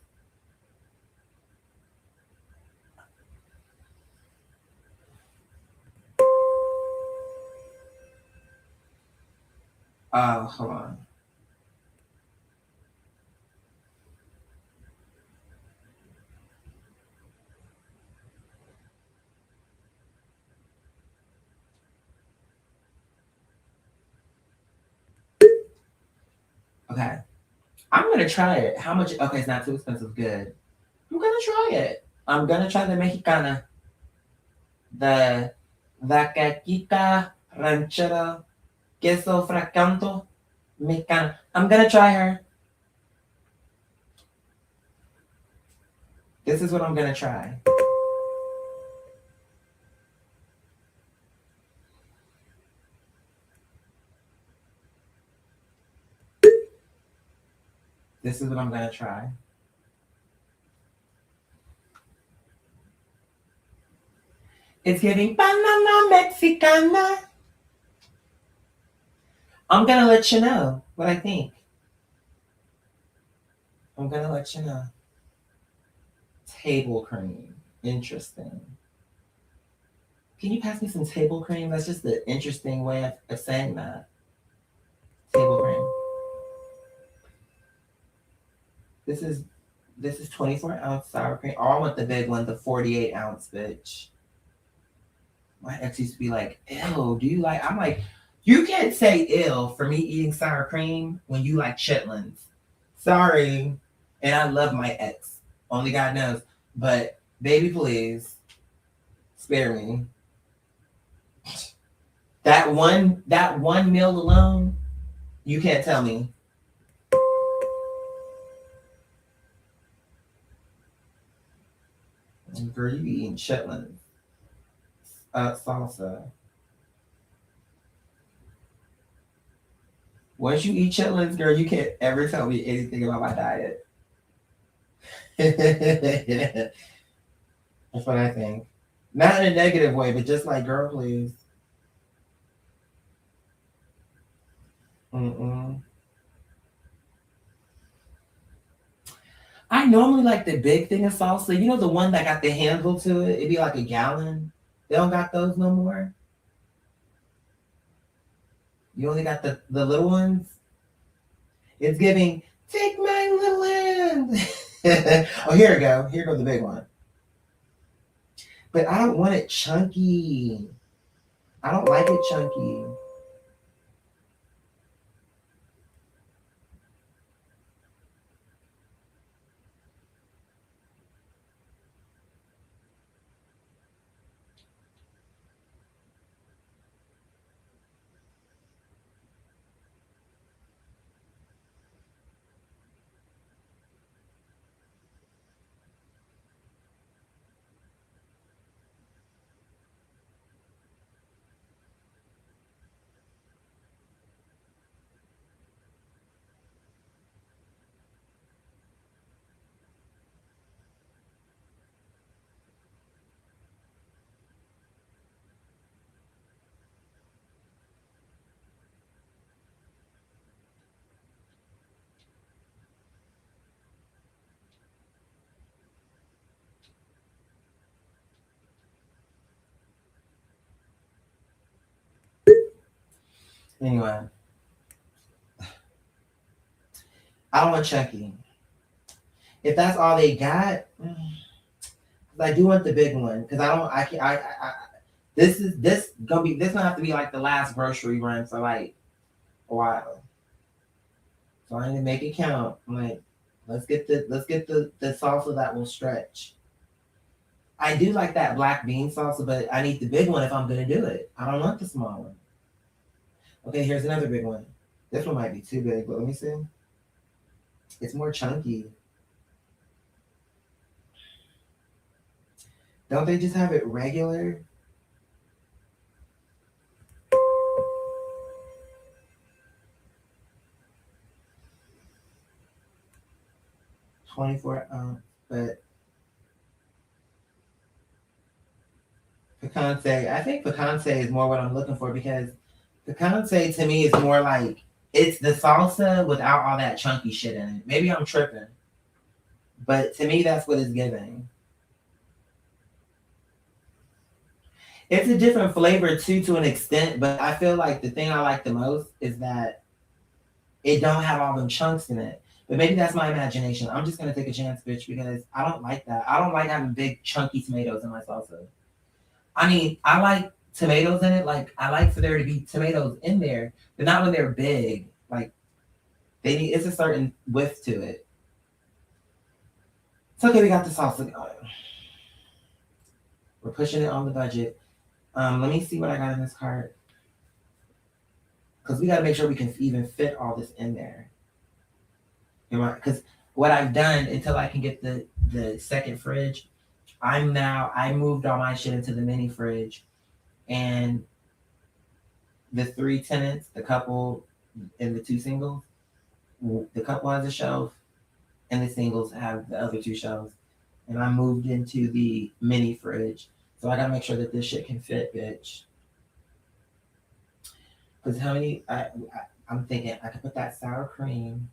Oh, hold on. Okay. I'm gonna try it. How much? Okay, it's not too expensive. Good. I'm gonna try it. I'm gonna try the Mexicana. The Vaquita Ranchera Queso Fracanto Mexicana. I'm gonna try her. This is what I'm gonna try. This is what I'm gonna try. It's giving banana Mexicana. I'm gonna let you know what I think. I'm gonna let you know. Table cream. Interesting. Can you pass me some table cream? That's just the interesting way of saying that. Table cream. This is 24-ounce sour cream. Oh, I want the big one, the 48-ounce, bitch. My ex used to be like, ew, do you like? I'm like, you can't say ill for me eating sour cream when you like chitlins. Sorry. And I love my ex. Only God knows. But baby, please spare me. That one meal alone, you can't tell me. Girl, you be eating chitlins. Salsa. Once you eat chitlins, girl, you can't ever tell me anything about my diet. That's what I think. Not in a negative way, but just like, girl, please. I normally like the big thing of salsa. You know the one that got the handle to it? It'd be like a gallon. They don't got those no more. You only got the little ones. It's giving, take my little hand. Oh, here we go. Here goes the big one. But I don't want it chunky. I don't like it chunky. Anyway, I don't want chunky. If that's all they got, I do want the big one because I don't. I can. I. This gonna have to be like the last grocery run for like a while. So I need to make it count. I'm like, let's get the salsa that will stretch. I do like that black bean salsa, but I need the big one if I'm gonna do it. I don't want the small one. Okay, here's another big one. This one might be too big, but let me see. It's more chunky. Don't they just have it regular? $24 but picante. I think picante is more what I'm looking for because picante to me is more like it's the salsa without all that chunky shit in it. Maybe I'm tripping, but to me that's what it's giving. It's a different flavor too, to an extent, but I feel like the thing I like the most is that it don't have all them chunks in it. But maybe that's my imagination. I'm just gonna take a chance, bitch, because I don't like that. I don't like having big chunky tomatoes in my salsa. I mean, I like tomatoes in it. Like I like for there to be tomatoes in there, but not when they're big. Like they need it's a certain width to it. It's okay, we got the salsa going. We're pushing it on the budget. Let me see what I got in this cart. Because we gotta make sure we can even fit all this in there. Because what I've done until I can get the second fridge, I moved all my shit into the mini fridge, and the three tenants, the couple and the two singles, the couple has a shelf, and the singles have the other two shelves, and I moved into the mini fridge. So I gotta make sure that this shit can fit, bitch. Because how many? I'm thinking I could put that sour cream.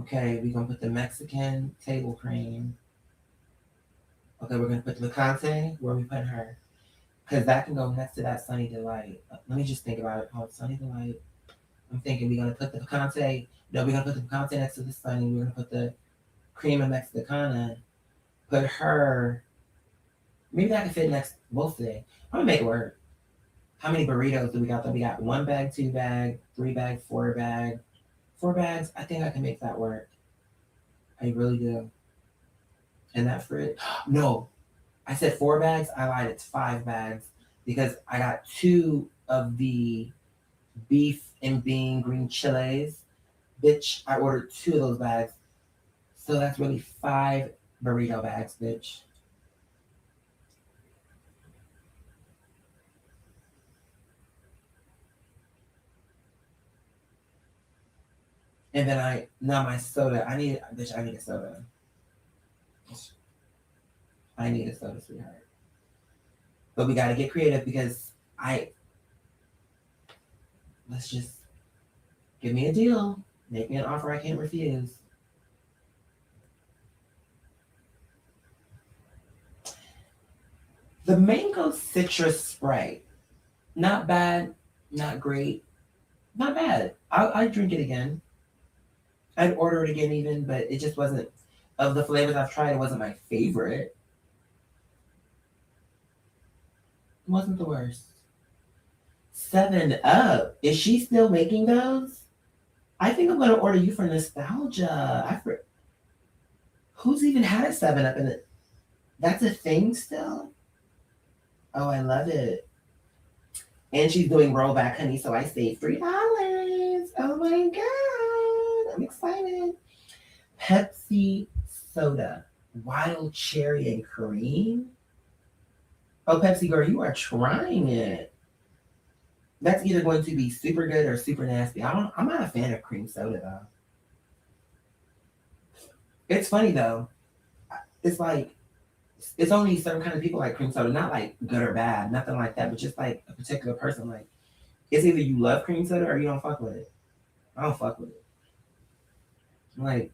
Okay, we're gonna put the Mexican table cream. Okay, we're gonna put the picante. Where are we putting her? Because that can go next to that Sunny Delight. Let me just think about it. Oh, Sunny Delight. I'm thinking we're gonna put the picante. No, we're gonna put the picante next to the Sunny. We're gonna put the cream of Mexicana. Put her. Maybe that can fit next. We'll see. I'm gonna make it work. How many burritos do we got? We got 1 bag, 2 bag, 3 bag, 4 bag. 4 bags. I think I can make that work. I really do. And that fridge. No, I said 4 bags. I lied. It's 5 bags because I got 2 of the beef and bean green chiles. Bitch, I ordered 2 of those bags. So that's really 5 burrito bags, bitch. And then now my soda. I need a soda. I need a soda, sweetheart. But we gotta get creative because let's just give me a deal. Make me an offer I can't refuse. The mango citrus Sprite. Not bad, not great. Not bad. I'd drink it again. I'd order it again even, but it just wasn't, of the flavors I've tried, it wasn't my favorite. It wasn't the worst. 7 Up. Is she still making those? I think I'm gonna order you for nostalgia. Who's even had a 7 Up in it? That's a thing still. Oh, I love it. And she's doing rollback, honey. So I saved $3. Oh my god, I'm excited. Pepsi soda, wild cherry and cream. Oh, Pepsi girl, you are trying it. That's either going to be super good or super nasty. I'm not a fan of cream soda though. It's funny though. It's like it's only certain kind of people like cream soda, not like good or bad, nothing like that, but just like a particular person. Like it's either you love cream soda or you don't fuck with it. I don't fuck with it. Like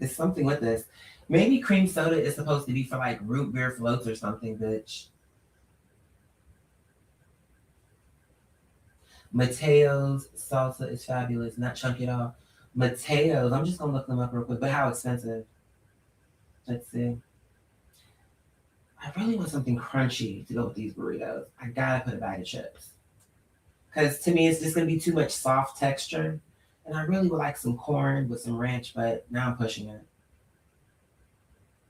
it's something with this. Maybe cream soda is supposed to be for like root beer floats or something, bitch. Mateo's salsa is fabulous, not chunky at all. Mateo's, I'm just gonna look them up real quick, but how expensive? Let's see. I really want something crunchy to go with these burritos. I gotta put a bag of chips. Because to me, it's just gonna be too much soft texture. And I really would like some corn with some ranch, but now I'm pushing it.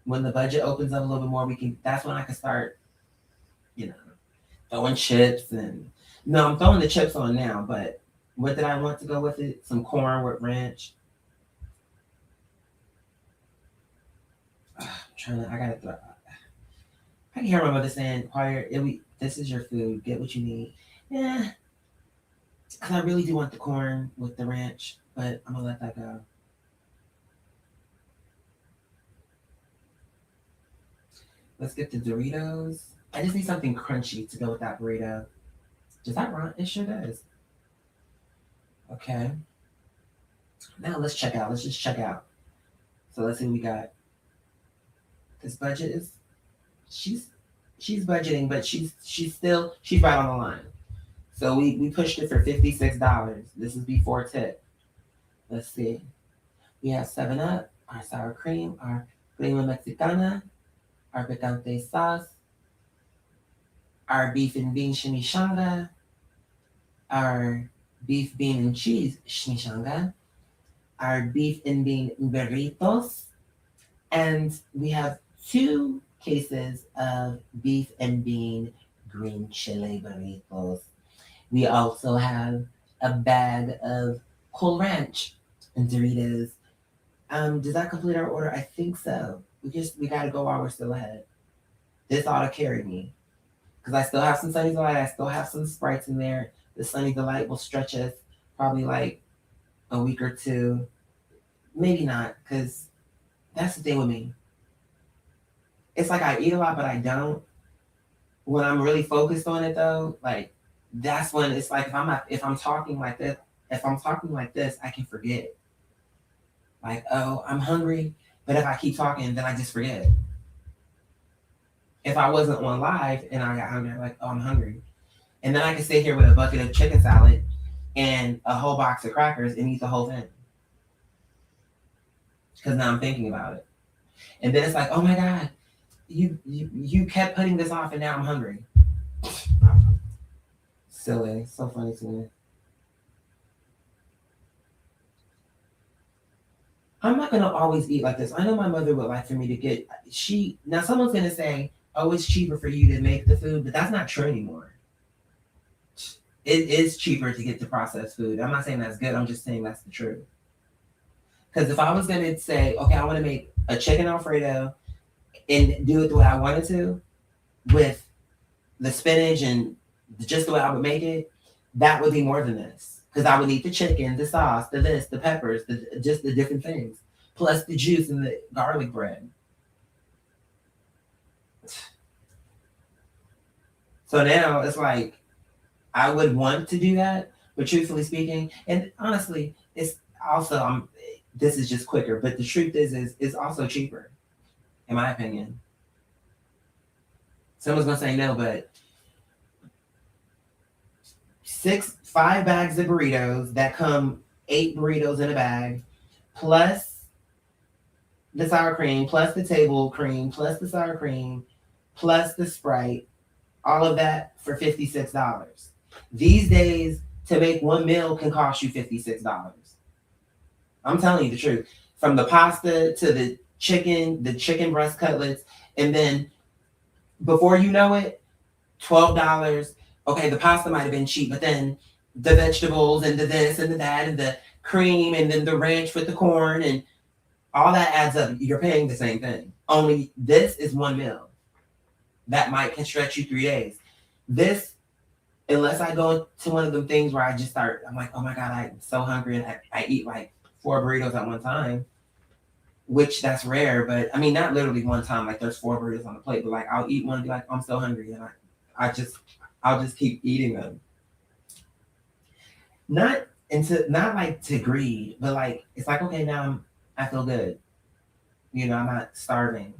When the budget opens up a little bit more, that's when I can start, you know, throwing chips and no, I'm throwing the chips on now, but what did I want to go with it? Some corn with ranch. I'm trying to, I gotta throw. I can hear my mother saying, "Choir, this is your food. Get what you need." Yeah, because I really do want the corn with the ranch, but I'm gonna let that go. Let's get the Doritos. I just need something crunchy to go with that burrito. Does that run? It sure does. Okay. Now let's check out. Let's just check out. So let's see what we got. This budget is she's budgeting, but she's right on the line. So we pushed it for $56. This is before tip. Let's see. We have 7 Up, our sour cream, our crema mexicana, our picante sauce, our beef and bean chimichanga, our beef, bean, and cheese chimichanga, our beef and bean burritos, and we have 2 cases of beef and bean green chile burritos. We also have a bag of Cool Ranch and Doritos. Does that complete our order? I think so. We gotta go while we're still ahead. This ought to carry me. Because I still have some Sunny Delight, I still have some Sprites in there. The Sunny Delight will stretch us probably like a week or two. Maybe not, because that's the thing with me. It's like I eat a lot, but I don't. When I'm really focused on it though, like that's when it's like if I'm talking like this, I can forget. Like, oh, I'm hungry, but if I keep talking, then I just forget. If I wasn't on live and I got hungry, I'm like, oh, I'm hungry. And then I can sit here with a bucket of chicken salad and a whole box of crackers and eat the whole thing. Because now I'm thinking about it. And then it's like, oh my God, you kept putting this off and now I'm hungry. Silly. So funny to me. I'm not gonna always eat like this. I know my mother would like for me to get now someone's gonna say, oh, it's cheaper for you to make the food, but that's not true anymore. It is cheaper to get the processed food. I'm not saying that's good, I'm just saying that's the truth. Because if I was gonna say, okay, I want to make a chicken Alfredo and do it the way I wanted to, with the spinach and just the way I would make it, that would be more than this. Because I would need the chicken, the sauce, the this, the peppers, just the different things, plus the juice and the garlic bread. So now it's like I would want to do that, but truthfully speaking, and honestly, it's also this is just quicker. But the truth is it's also cheaper, in my opinion. Someone's gonna say no, but 5 bags of burritos that come 8 burritos in a bag, plus the sour cream, plus the table cream, plus the sour cream, plus the Sprite, all of that for $56. These days, to make one meal can cost you $56. I'm telling you the truth. From the pasta to the chicken breast cutlets, and then before you know it, $12. Okay, the pasta might have been cheap, but then the vegetables and the this and the that and the cream and then the ranch with the corn and all that adds up. You're paying the same thing. Only this is one meal. That might can stretch you 3 days. This, unless I go to one of them things where I just start, I'm like, oh my God, I'm so hungry and I eat like 4 burritos at one time, which that's rare, but I mean, not literally one time, like there's 4 burritos on the plate, but like I'll eat one and be like, I'm so hungry. And I'll just keep eating them. Not like to greed, but like, it's like, okay, now I feel good. I'm not starving.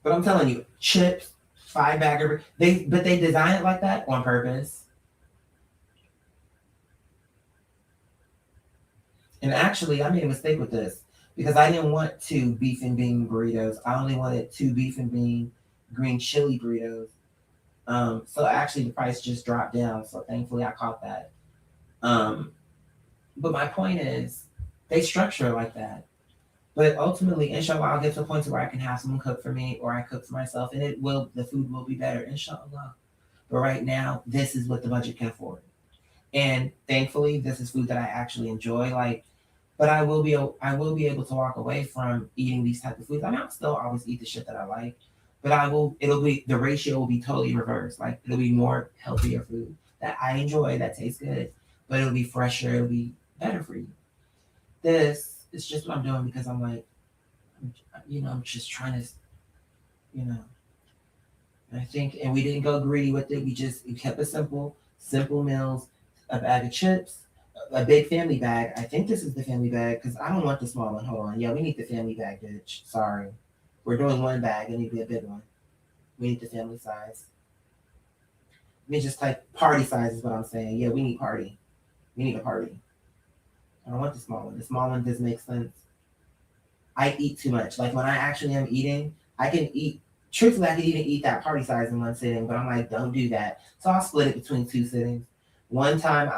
But I'm telling you, chips, 5 bagger, but they design it like that on purpose. And actually, I made a mistake with this because I didn't want 2 beef and bean burritos. I only wanted 2 beef and bean green chili burritos. So actually, the price just dropped down. So thankfully, I caught that. Um, but my point is, they structure it like that. But ultimately, inshallah, I'll get to a point where I can have someone cook for me or I cook for myself, and the food will be better, inshallah. But right now, this is what the budget can afford. And thankfully, this is food that I actually enjoy. Like, but I will be able to walk away from eating these type of foods. I mean, I'll still always eat the shit that I like, but it'll be the ratio will be totally reversed. Like it'll be more healthier food that I enjoy that tastes good, but it'll be fresher. It'll be better for you. This is just what I'm doing because I'm like, I'm just trying to, you know. I think, and we didn't go greedy with it. We kept it simple meals, a bag of chips, a big family bag. I think this is the family bag because I don't want the small one. Hold on. Yeah, we need the family bag, bitch. Sorry. We're doing one bag. It need to be a big one. We need the family size. Let me just type party size is what I'm saying. Yeah, we need party. We need a party. I don't want the small one. The small one does make sense. I eat too much. Like when I actually am eating, I can eat. Truthfully, I can even eat that party size in one sitting, but I'm like, don't do that. So I'll split it between 2 sittings. One time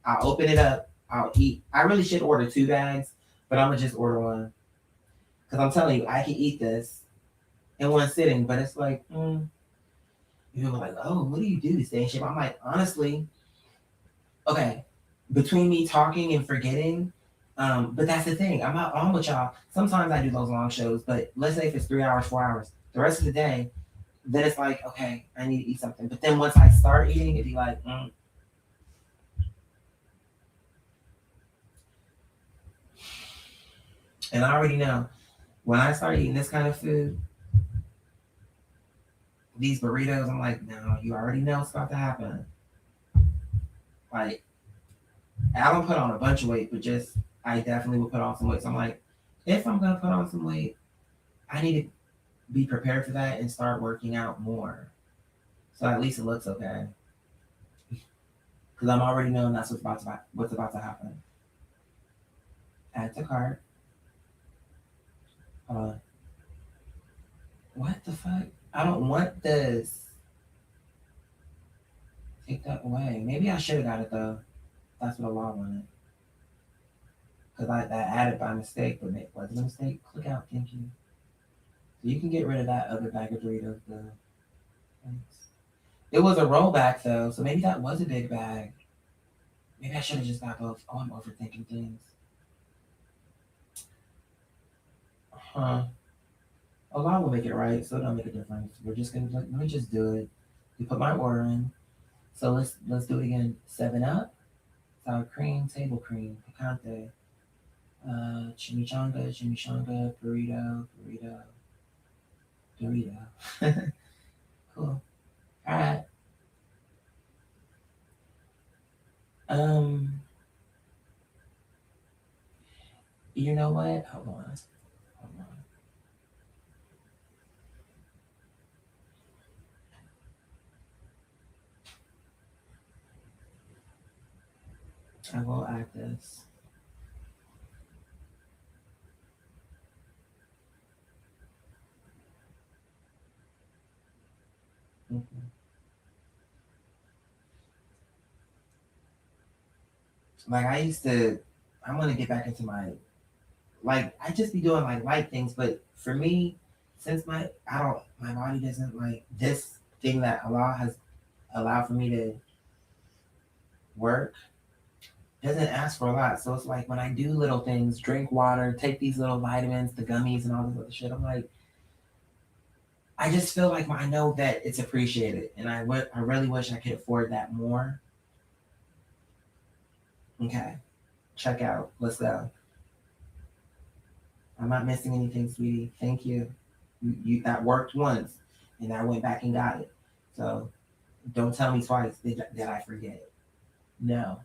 I'll open it up. I'll eat. I really should order 2 bags, but I'm gonna just order one because I'm telling you, I can eat this in one sitting. But it's like, you're like, oh, what do you do to stay in shape? I'm like, honestly, okay, between me talking and forgetting. But that's the thing. I'm not on with y'all. Sometimes I do those long shows, but let's say if it's 3 hours, 4 hours, the rest of the day, then it's like, okay, I need to eat something. But then once I start eating, it'd be like, And I already know when I start eating this kind of food, these burritos, I'm like, no, you already know what's about to happen. Like, I don't put on a bunch of weight, but just I definitely will put on some weight. So I'm like, if I'm gonna put on some weight, I need to be prepared for that and start working out more. So at least it looks okay. Because I'm already knowing that's what's about to happen. Add to cart. Uh, what the fuck? I don't want this. Take that away. Maybe I should have got it though. That's what the law wanted. Because I added by mistake, but it wasn't a mistake. Click out, thank you. So you can get rid of that other bag of Doritos though. Thanks. It was a rollback though, so maybe that was a big bag. Maybe I should have just got both. Oh, I'm overthinking things. Huh. A lot will make it right, so it don't make a difference. We're just gonna let me just do it. You put my order in. So let's do it again. 7 Up, sour cream, table cream, picante, chimichanga, burrito. Cool. All right. Um, you know what? Hold on. I will add this. Mhm. Like I want to get back into my, like, I just be doing like light things, but for me, since my body doesn't like this thing that Allah has allowed for me to work, doesn't ask for a lot. So it's like when I do little things, drink water, take these little vitamins, the gummies and all this other shit, I'm like, I just feel like I know that it's appreciated, and I really wish I could afford that more. Okay, check out. Let's go. I'm not missing anything, sweetie. Thank you. You that worked once, and I went back and got it. So don't tell me twice that I forget. No.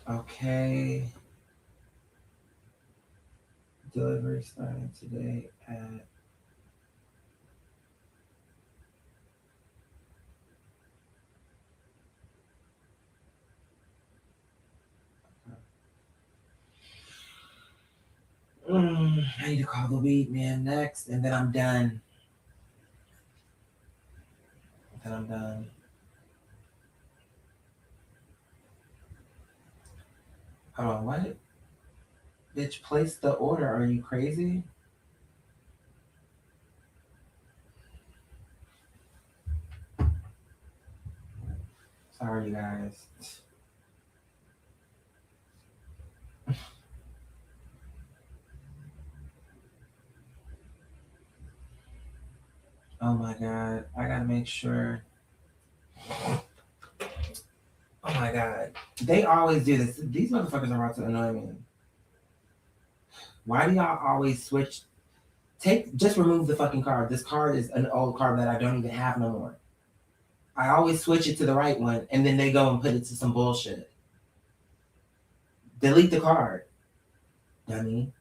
Okay. Delivery starting today at. I need to call the weed man next, and then I'm done. Hold on, what? Bitch, place the order. Are you crazy? Sorry, you guys. Oh my god, I gotta make sure. Oh my god, they always do this. These motherfuckers are about to annoy me. Why do y'all always switch? Just remove the fucking card. This card is an old card that I don't even have no more. I always switch it to the right one, and then they go and put it to some bullshit. Delete the card, dummy.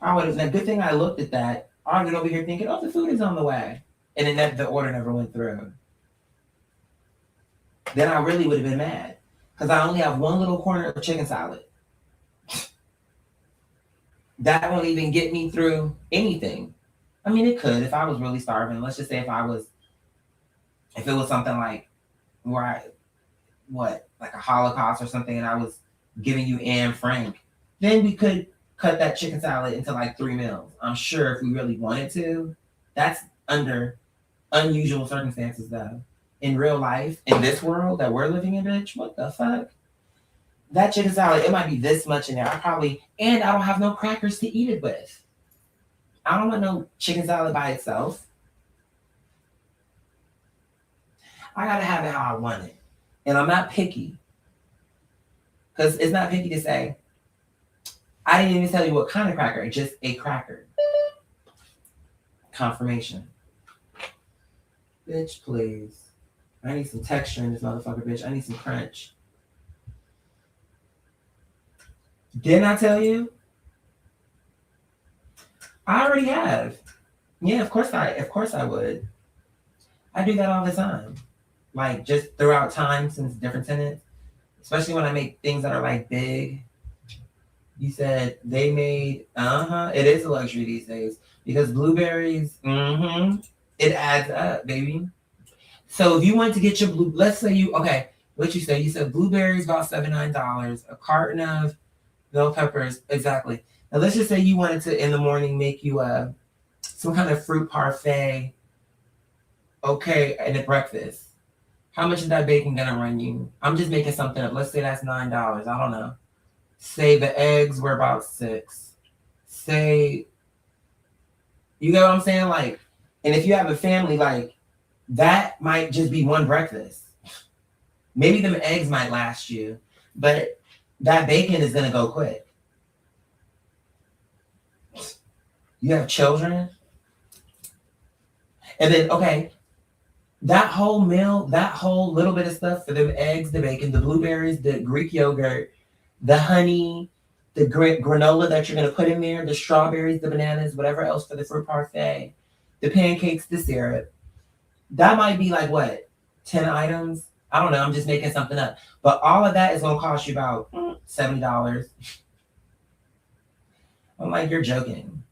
I would have. Good thing I looked at that. I've been over here thinking, oh, the food is on the way, and then the order never went through. Then I really would have been mad because I only have one little corner of chicken salad. That won't even get me through anything. I mean, it could if I was really starving. Let's just say if it was something like like a Holocaust or something, and I was giving you Anne Frank, then we could cut that chicken salad into like 3 meals. I'm sure if we really wanted to. That's under unusual circumstances, though. In real life, in this world that we're living in, bitch, what the fuck? That chicken salad, it might be this much in there. And I don't have no crackers to eat it with. I don't want no chicken salad by itself. I gotta have it how I want it. And I'm not picky. Because it's not picky to say, I didn't even tell you what kind of cracker, just a cracker. Confirmation. Bitch, please. I need some texture in this motherfucker, bitch. I need some crunch. Didn't I tell you? I already have. Yeah, of course I would. I do that all the time. Like just throughout time since different tenants. Especially when I make things that are like big. You said they made, it is a luxury these days. Because blueberries, it adds up, baby. So if you want to get your let's say what you said? You said blueberries about $79, a carton of bell peppers, exactly. Now let's just say you wanted to in the morning make you some kind of fruit parfait, okay, and a breakfast. How much is that bacon gonna run you? I'm just making something up. Let's say that's $9. I don't know. Say the eggs were about $6. Say, you know what I'm saying? Like, and if you have a family, like, that might just be one breakfast. Maybe them eggs might last you, but that bacon is gonna go quick. You have children, and then that whole meal, that whole little bit of stuff for them eggs, the bacon, the blueberries, the Greek yogurt, the honey, the granola that you're gonna put in there, the strawberries, the bananas, whatever else for the fruit parfait, the pancakes, the syrup. That might be like what, 10 items? I don't know. I'm just making something up. But all of that is going to cost you about $70. I'm like, you're joking.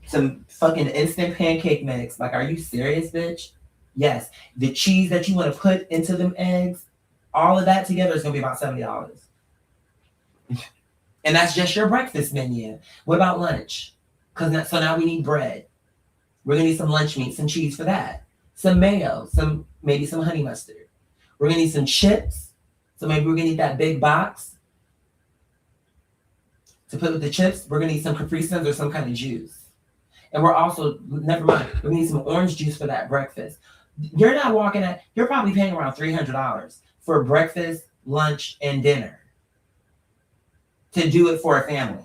Some fucking instant pancake mix. Like, are you serious, bitch? Yes. The cheese that you want to put into them eggs, all of that together is going to be about $70. And that's just your breakfast menu. What about lunch? So now we need bread. We're going to need some lunch meat, some cheese for that. Some mayo, maybe some honey mustard. We're going to need some chips. So maybe we're going to need that big box to put with the chips. We're going to need some Capri Suns or some kind of juice. And we're also, never mind, we're going to need some orange juice for that breakfast. You're probably paying around $300 for breakfast, lunch, and dinner to do it for a family.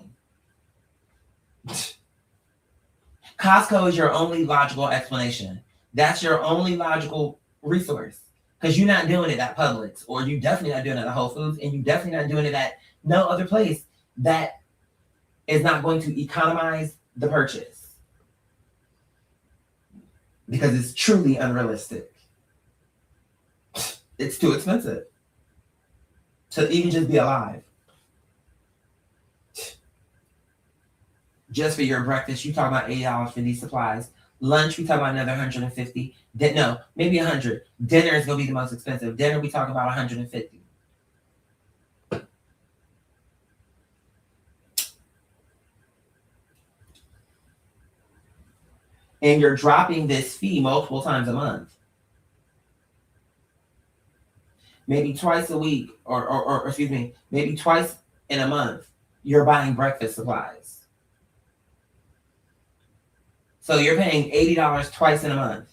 Costco is your only logical explanation. That's your only logical resource. Because you're not doing it at Publix, or you definitely not doing it at Whole Foods, and you definitely not doing it at no other place that is not going to economize the purchase. Because it's truly unrealistic. It's too expensive to even just be alive. Just for your breakfast, you talk about $80 for these supplies. Lunch, we talk about another $150. No, maybe $100. Dinner is gonna be the most expensive. Dinner, we talk about $150. And you're dropping this fee multiple times a month. Maybe twice a week, or excuse me, maybe twice in a month, you're buying breakfast supplies. So you're paying $80 twice in a month.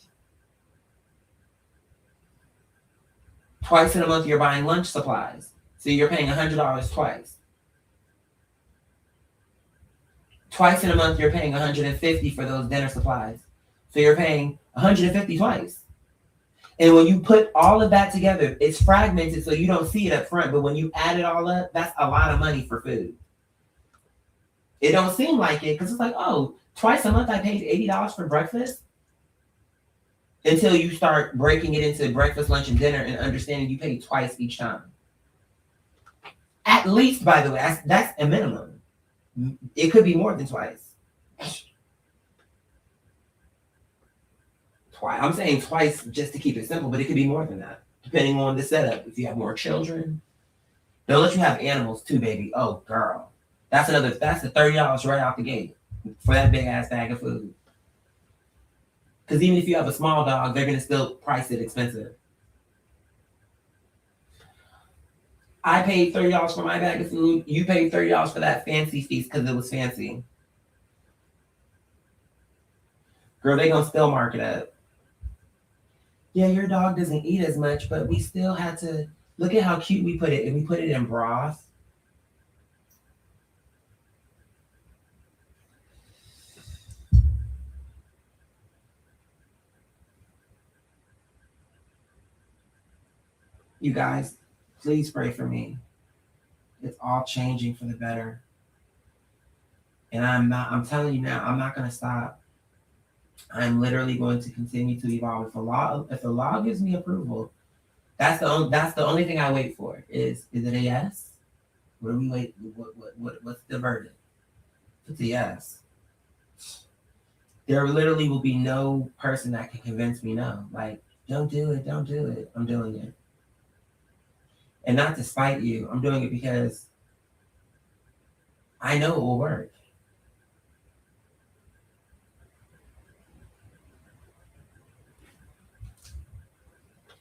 Twice in a month, you're buying lunch supplies. So you're paying $100 twice. Twice in a month, you're paying $150 for those dinner supplies. So you're paying $150 twice. And when you put all of that together, it's fragmented so you don't see it up front. But when you add it all up, that's a lot of money for food. It don't seem like it because it's like, oh, twice a month I paid $80 for breakfast. Until you start breaking it into breakfast, lunch, and dinner and understanding you pay twice each time. At least, by the way, that's a minimum. It could be more than twice. I'm saying twice just to keep it simple, but it could be more than that, depending on the setup. If you have more children, they'll let you have animals too, baby. Oh, girl. That's the $30 right out the gate for that big ass bag of food. Because even if you have a small dog, they're going to still price it expensive. I paid $30 for my bag of food. You paid $30 for that fancy feast because it was fancy. Girl, they going to still mark it up. Yeah, your dog doesn't eat as much, but we still had to look at how cute we put it. And we put it in broth. You guys, please pray for me. It's all changing for the better. And I'm telling you now, I'm not going to stop. I'm literally going to continue to evolve. If the law gives me approval, that's the only thing I wait for. Is it a yes? What do we wait? What's the verdict? It's a yes. There literally will be no person that can convince me no. Like, don't do it. I'm doing it. And not to spite you. I'm doing it because I know it will work.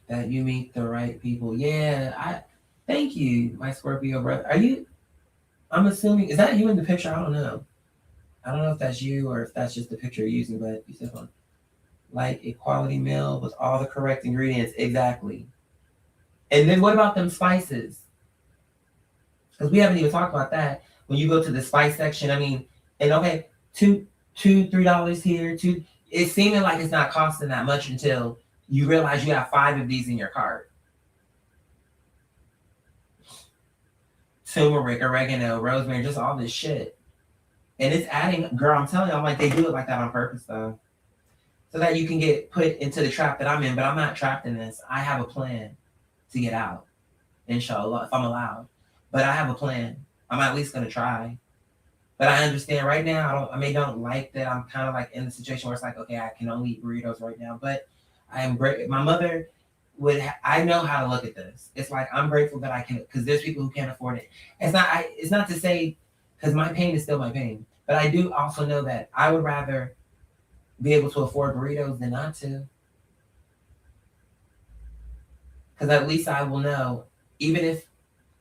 That you meet the right people. Yeah, thank you, my Scorpio brother. I'm assuming, is that you in the picture? I don't know. I don't know if that's you or if that's just the picture you're using, but you said like a quality meal with all the correct ingredients. Exactly. And then what about them spices? Because we haven't even talked about that. When you go to the spice section, I mean, and okay, $3 here, it's seeming like it's not costing that much until you realize you have 5 of these in your cart. Turmeric, oregano, rosemary, just all this shit. And it's adding, girl, I'm telling you, I'm like, they do it like that on purpose though. so that you can get put into the trap that I'm in. But I'm not trapped in this. I have a plan to get out, inshallah, if I'm allowed. But I have a plan. I'm at least gonna try. But I understand right now. I don't like that. I'm kind of like in the situation where it's like, okay, I can only eat burritos right now. But I am great. My mother would. I know how to look at this. It's like I'm grateful that I can, because there's people who can't afford it. It's not. It's not to say, because my pain is still my pain. But I do also know that I would rather be able to afford burritos than not to. Because at least I will know, even if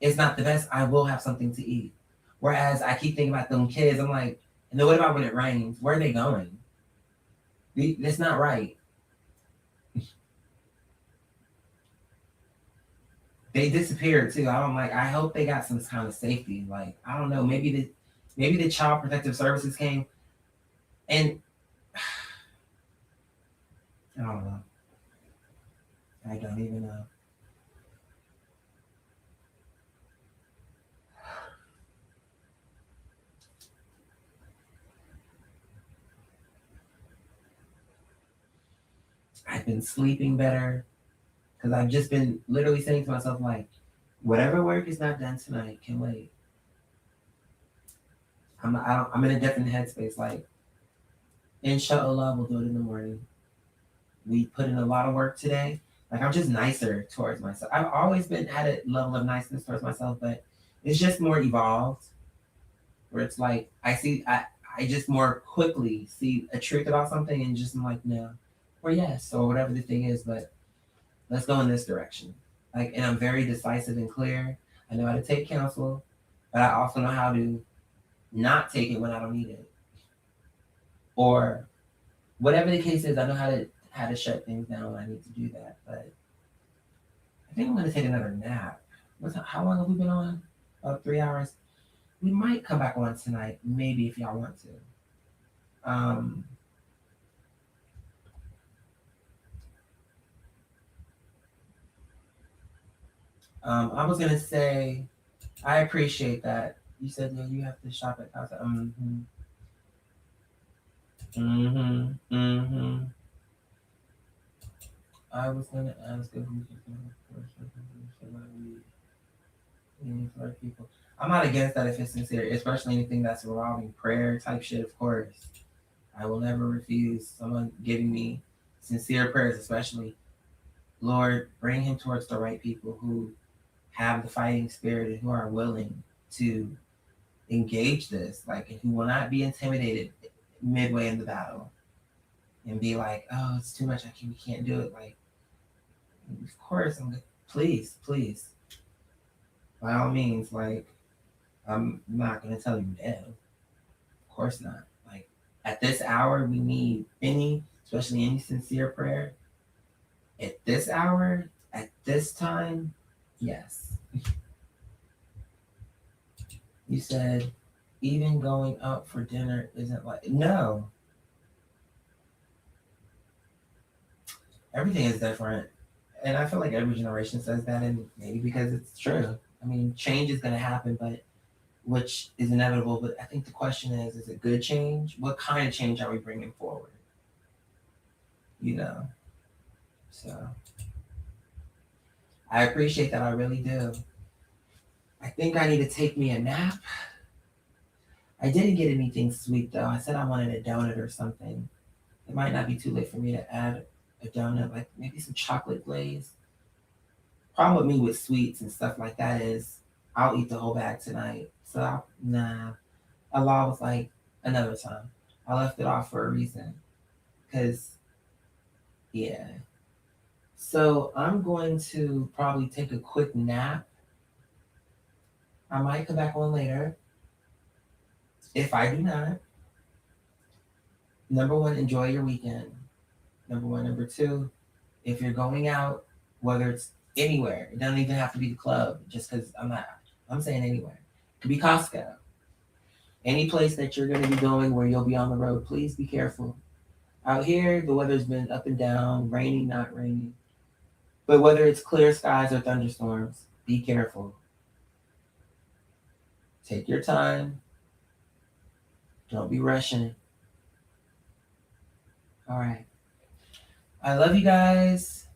it's not the best, I will have something to eat. Whereas I keep thinking about them kids, I'm like, and then what about when it rains? Where are they going? That's not right. They disappeared too. I hope they got some kind of safety. Like, I don't know, maybe the Child Protective Services came and I don't know. I don't even know. I've been sleeping better because I've just been literally saying to myself, like, whatever work is not done tonight can wait. I'm in a different headspace. Like, inshallah, we'll do it in the morning. We put in a lot of work today. Like, I'm just nicer towards myself. I've always been at a level of niceness towards myself, but it's just more evolved. Where it's like I just more quickly see a truth about something and just I'm like, no, or yes, or whatever the thing is, but let's go in this direction. Like, and I'm very decisive and clear. I know how to take counsel, but I also know how to not take it when I don't need it. Or whatever the case is, I know how to shut things down when I need to do that. But I think I'm gonna take another nap. How long have we been on? About 3 hours. We might come back on tonight, maybe if y'all want to. Um, I was gonna say, I appreciate that. You said yeah, you have to shop at Casa. Mm-hmm. Mm-hmm. Mm-hmm. I was gonna ask if we could for people. I'm not against that if it's sincere, especially anything that's revolving prayer type shit, of course. I will never refuse someone giving me sincere prayers, especially Lord, bring him towards the right people who have the fighting spirit and who are willing to engage this, like, and who will not be intimidated midway in the battle and be like, oh, it's too much. We can't do it. Like, of course, please, please, by all means, like, I'm not going to tell you no. Of course not. Like, at this hour, we need especially any sincere prayer. At this hour, at this time, yes. You said even going out for dinner isn't like, no. Everything is different. And I feel like every generation says that, and maybe because it's true. I mean, change is going to happen, but which is inevitable. But I think the question is it good change? What kind of change are we bringing forward? You know? So I appreciate that. I really do. I think I need to take me a nap. I didn't get anything sweet though. I said I wanted a donut or something. It might not be too late for me to add a donut, like maybe some chocolate glaze. Problem with me with sweets and stuff like that is I'll eat the whole bag tonight. So nah. Allah was like, another time. I left it off for a reason. Cause yeah. So I'm going to probably take a quick nap. I might come back on later. If I do not, number one, enjoy your weekend. Number one. Number two, if you're going out, whether it's anywhere, it doesn't even have to be the club, just because I'm saying anywhere. It could be Costco. Any place that you're going to be going where you'll be on the road, please be careful. Out here, the weather's been up and down, rainy, not rainy. But whether it's clear skies or thunderstorms, be careful. Take your time. Don't be rushing. All right. I love you guys.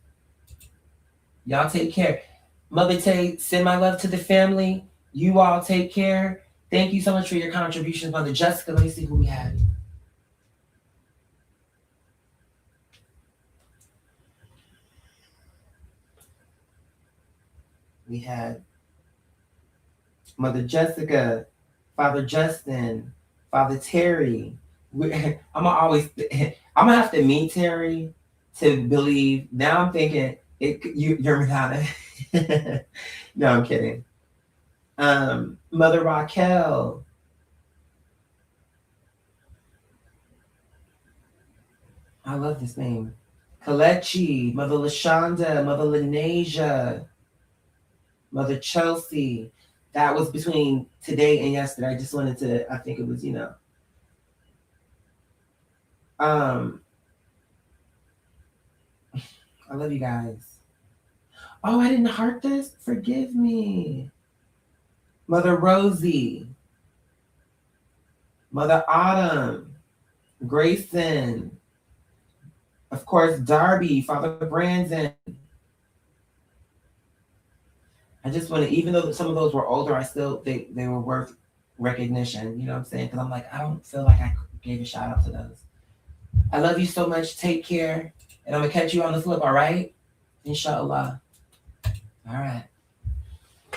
Y'all take care. Mother Tay, send my love to the family. You all take care. Thank you so much for your contributions, Mother Jessica. Let me see who we had. We had Mother Jessica, Father Justin, Father Terry. I'm gonna have to meet Terry to believe. Now I'm thinking you're Rihanna. No, I'm kidding. Mother Raquel. I love this name. Kalechi, Mother Lashonda, Mother Lanasia, Mother Chelsea. That was between today and yesterday. I just wanted to, I think it was, I love you guys. Oh, I didn't heart this? Forgive me. Mother Rosie, Mother Autumn, Grayson, of course, Darby, Father Brandon. I just want to, even though some of those were older, I still think they were worth recognition. You know what I'm saying? Because I'm like, I don't feel like I gave a shout out to those. I love you so much. Take care. And I'm going to catch you on the flip, all right? Inshallah. All right.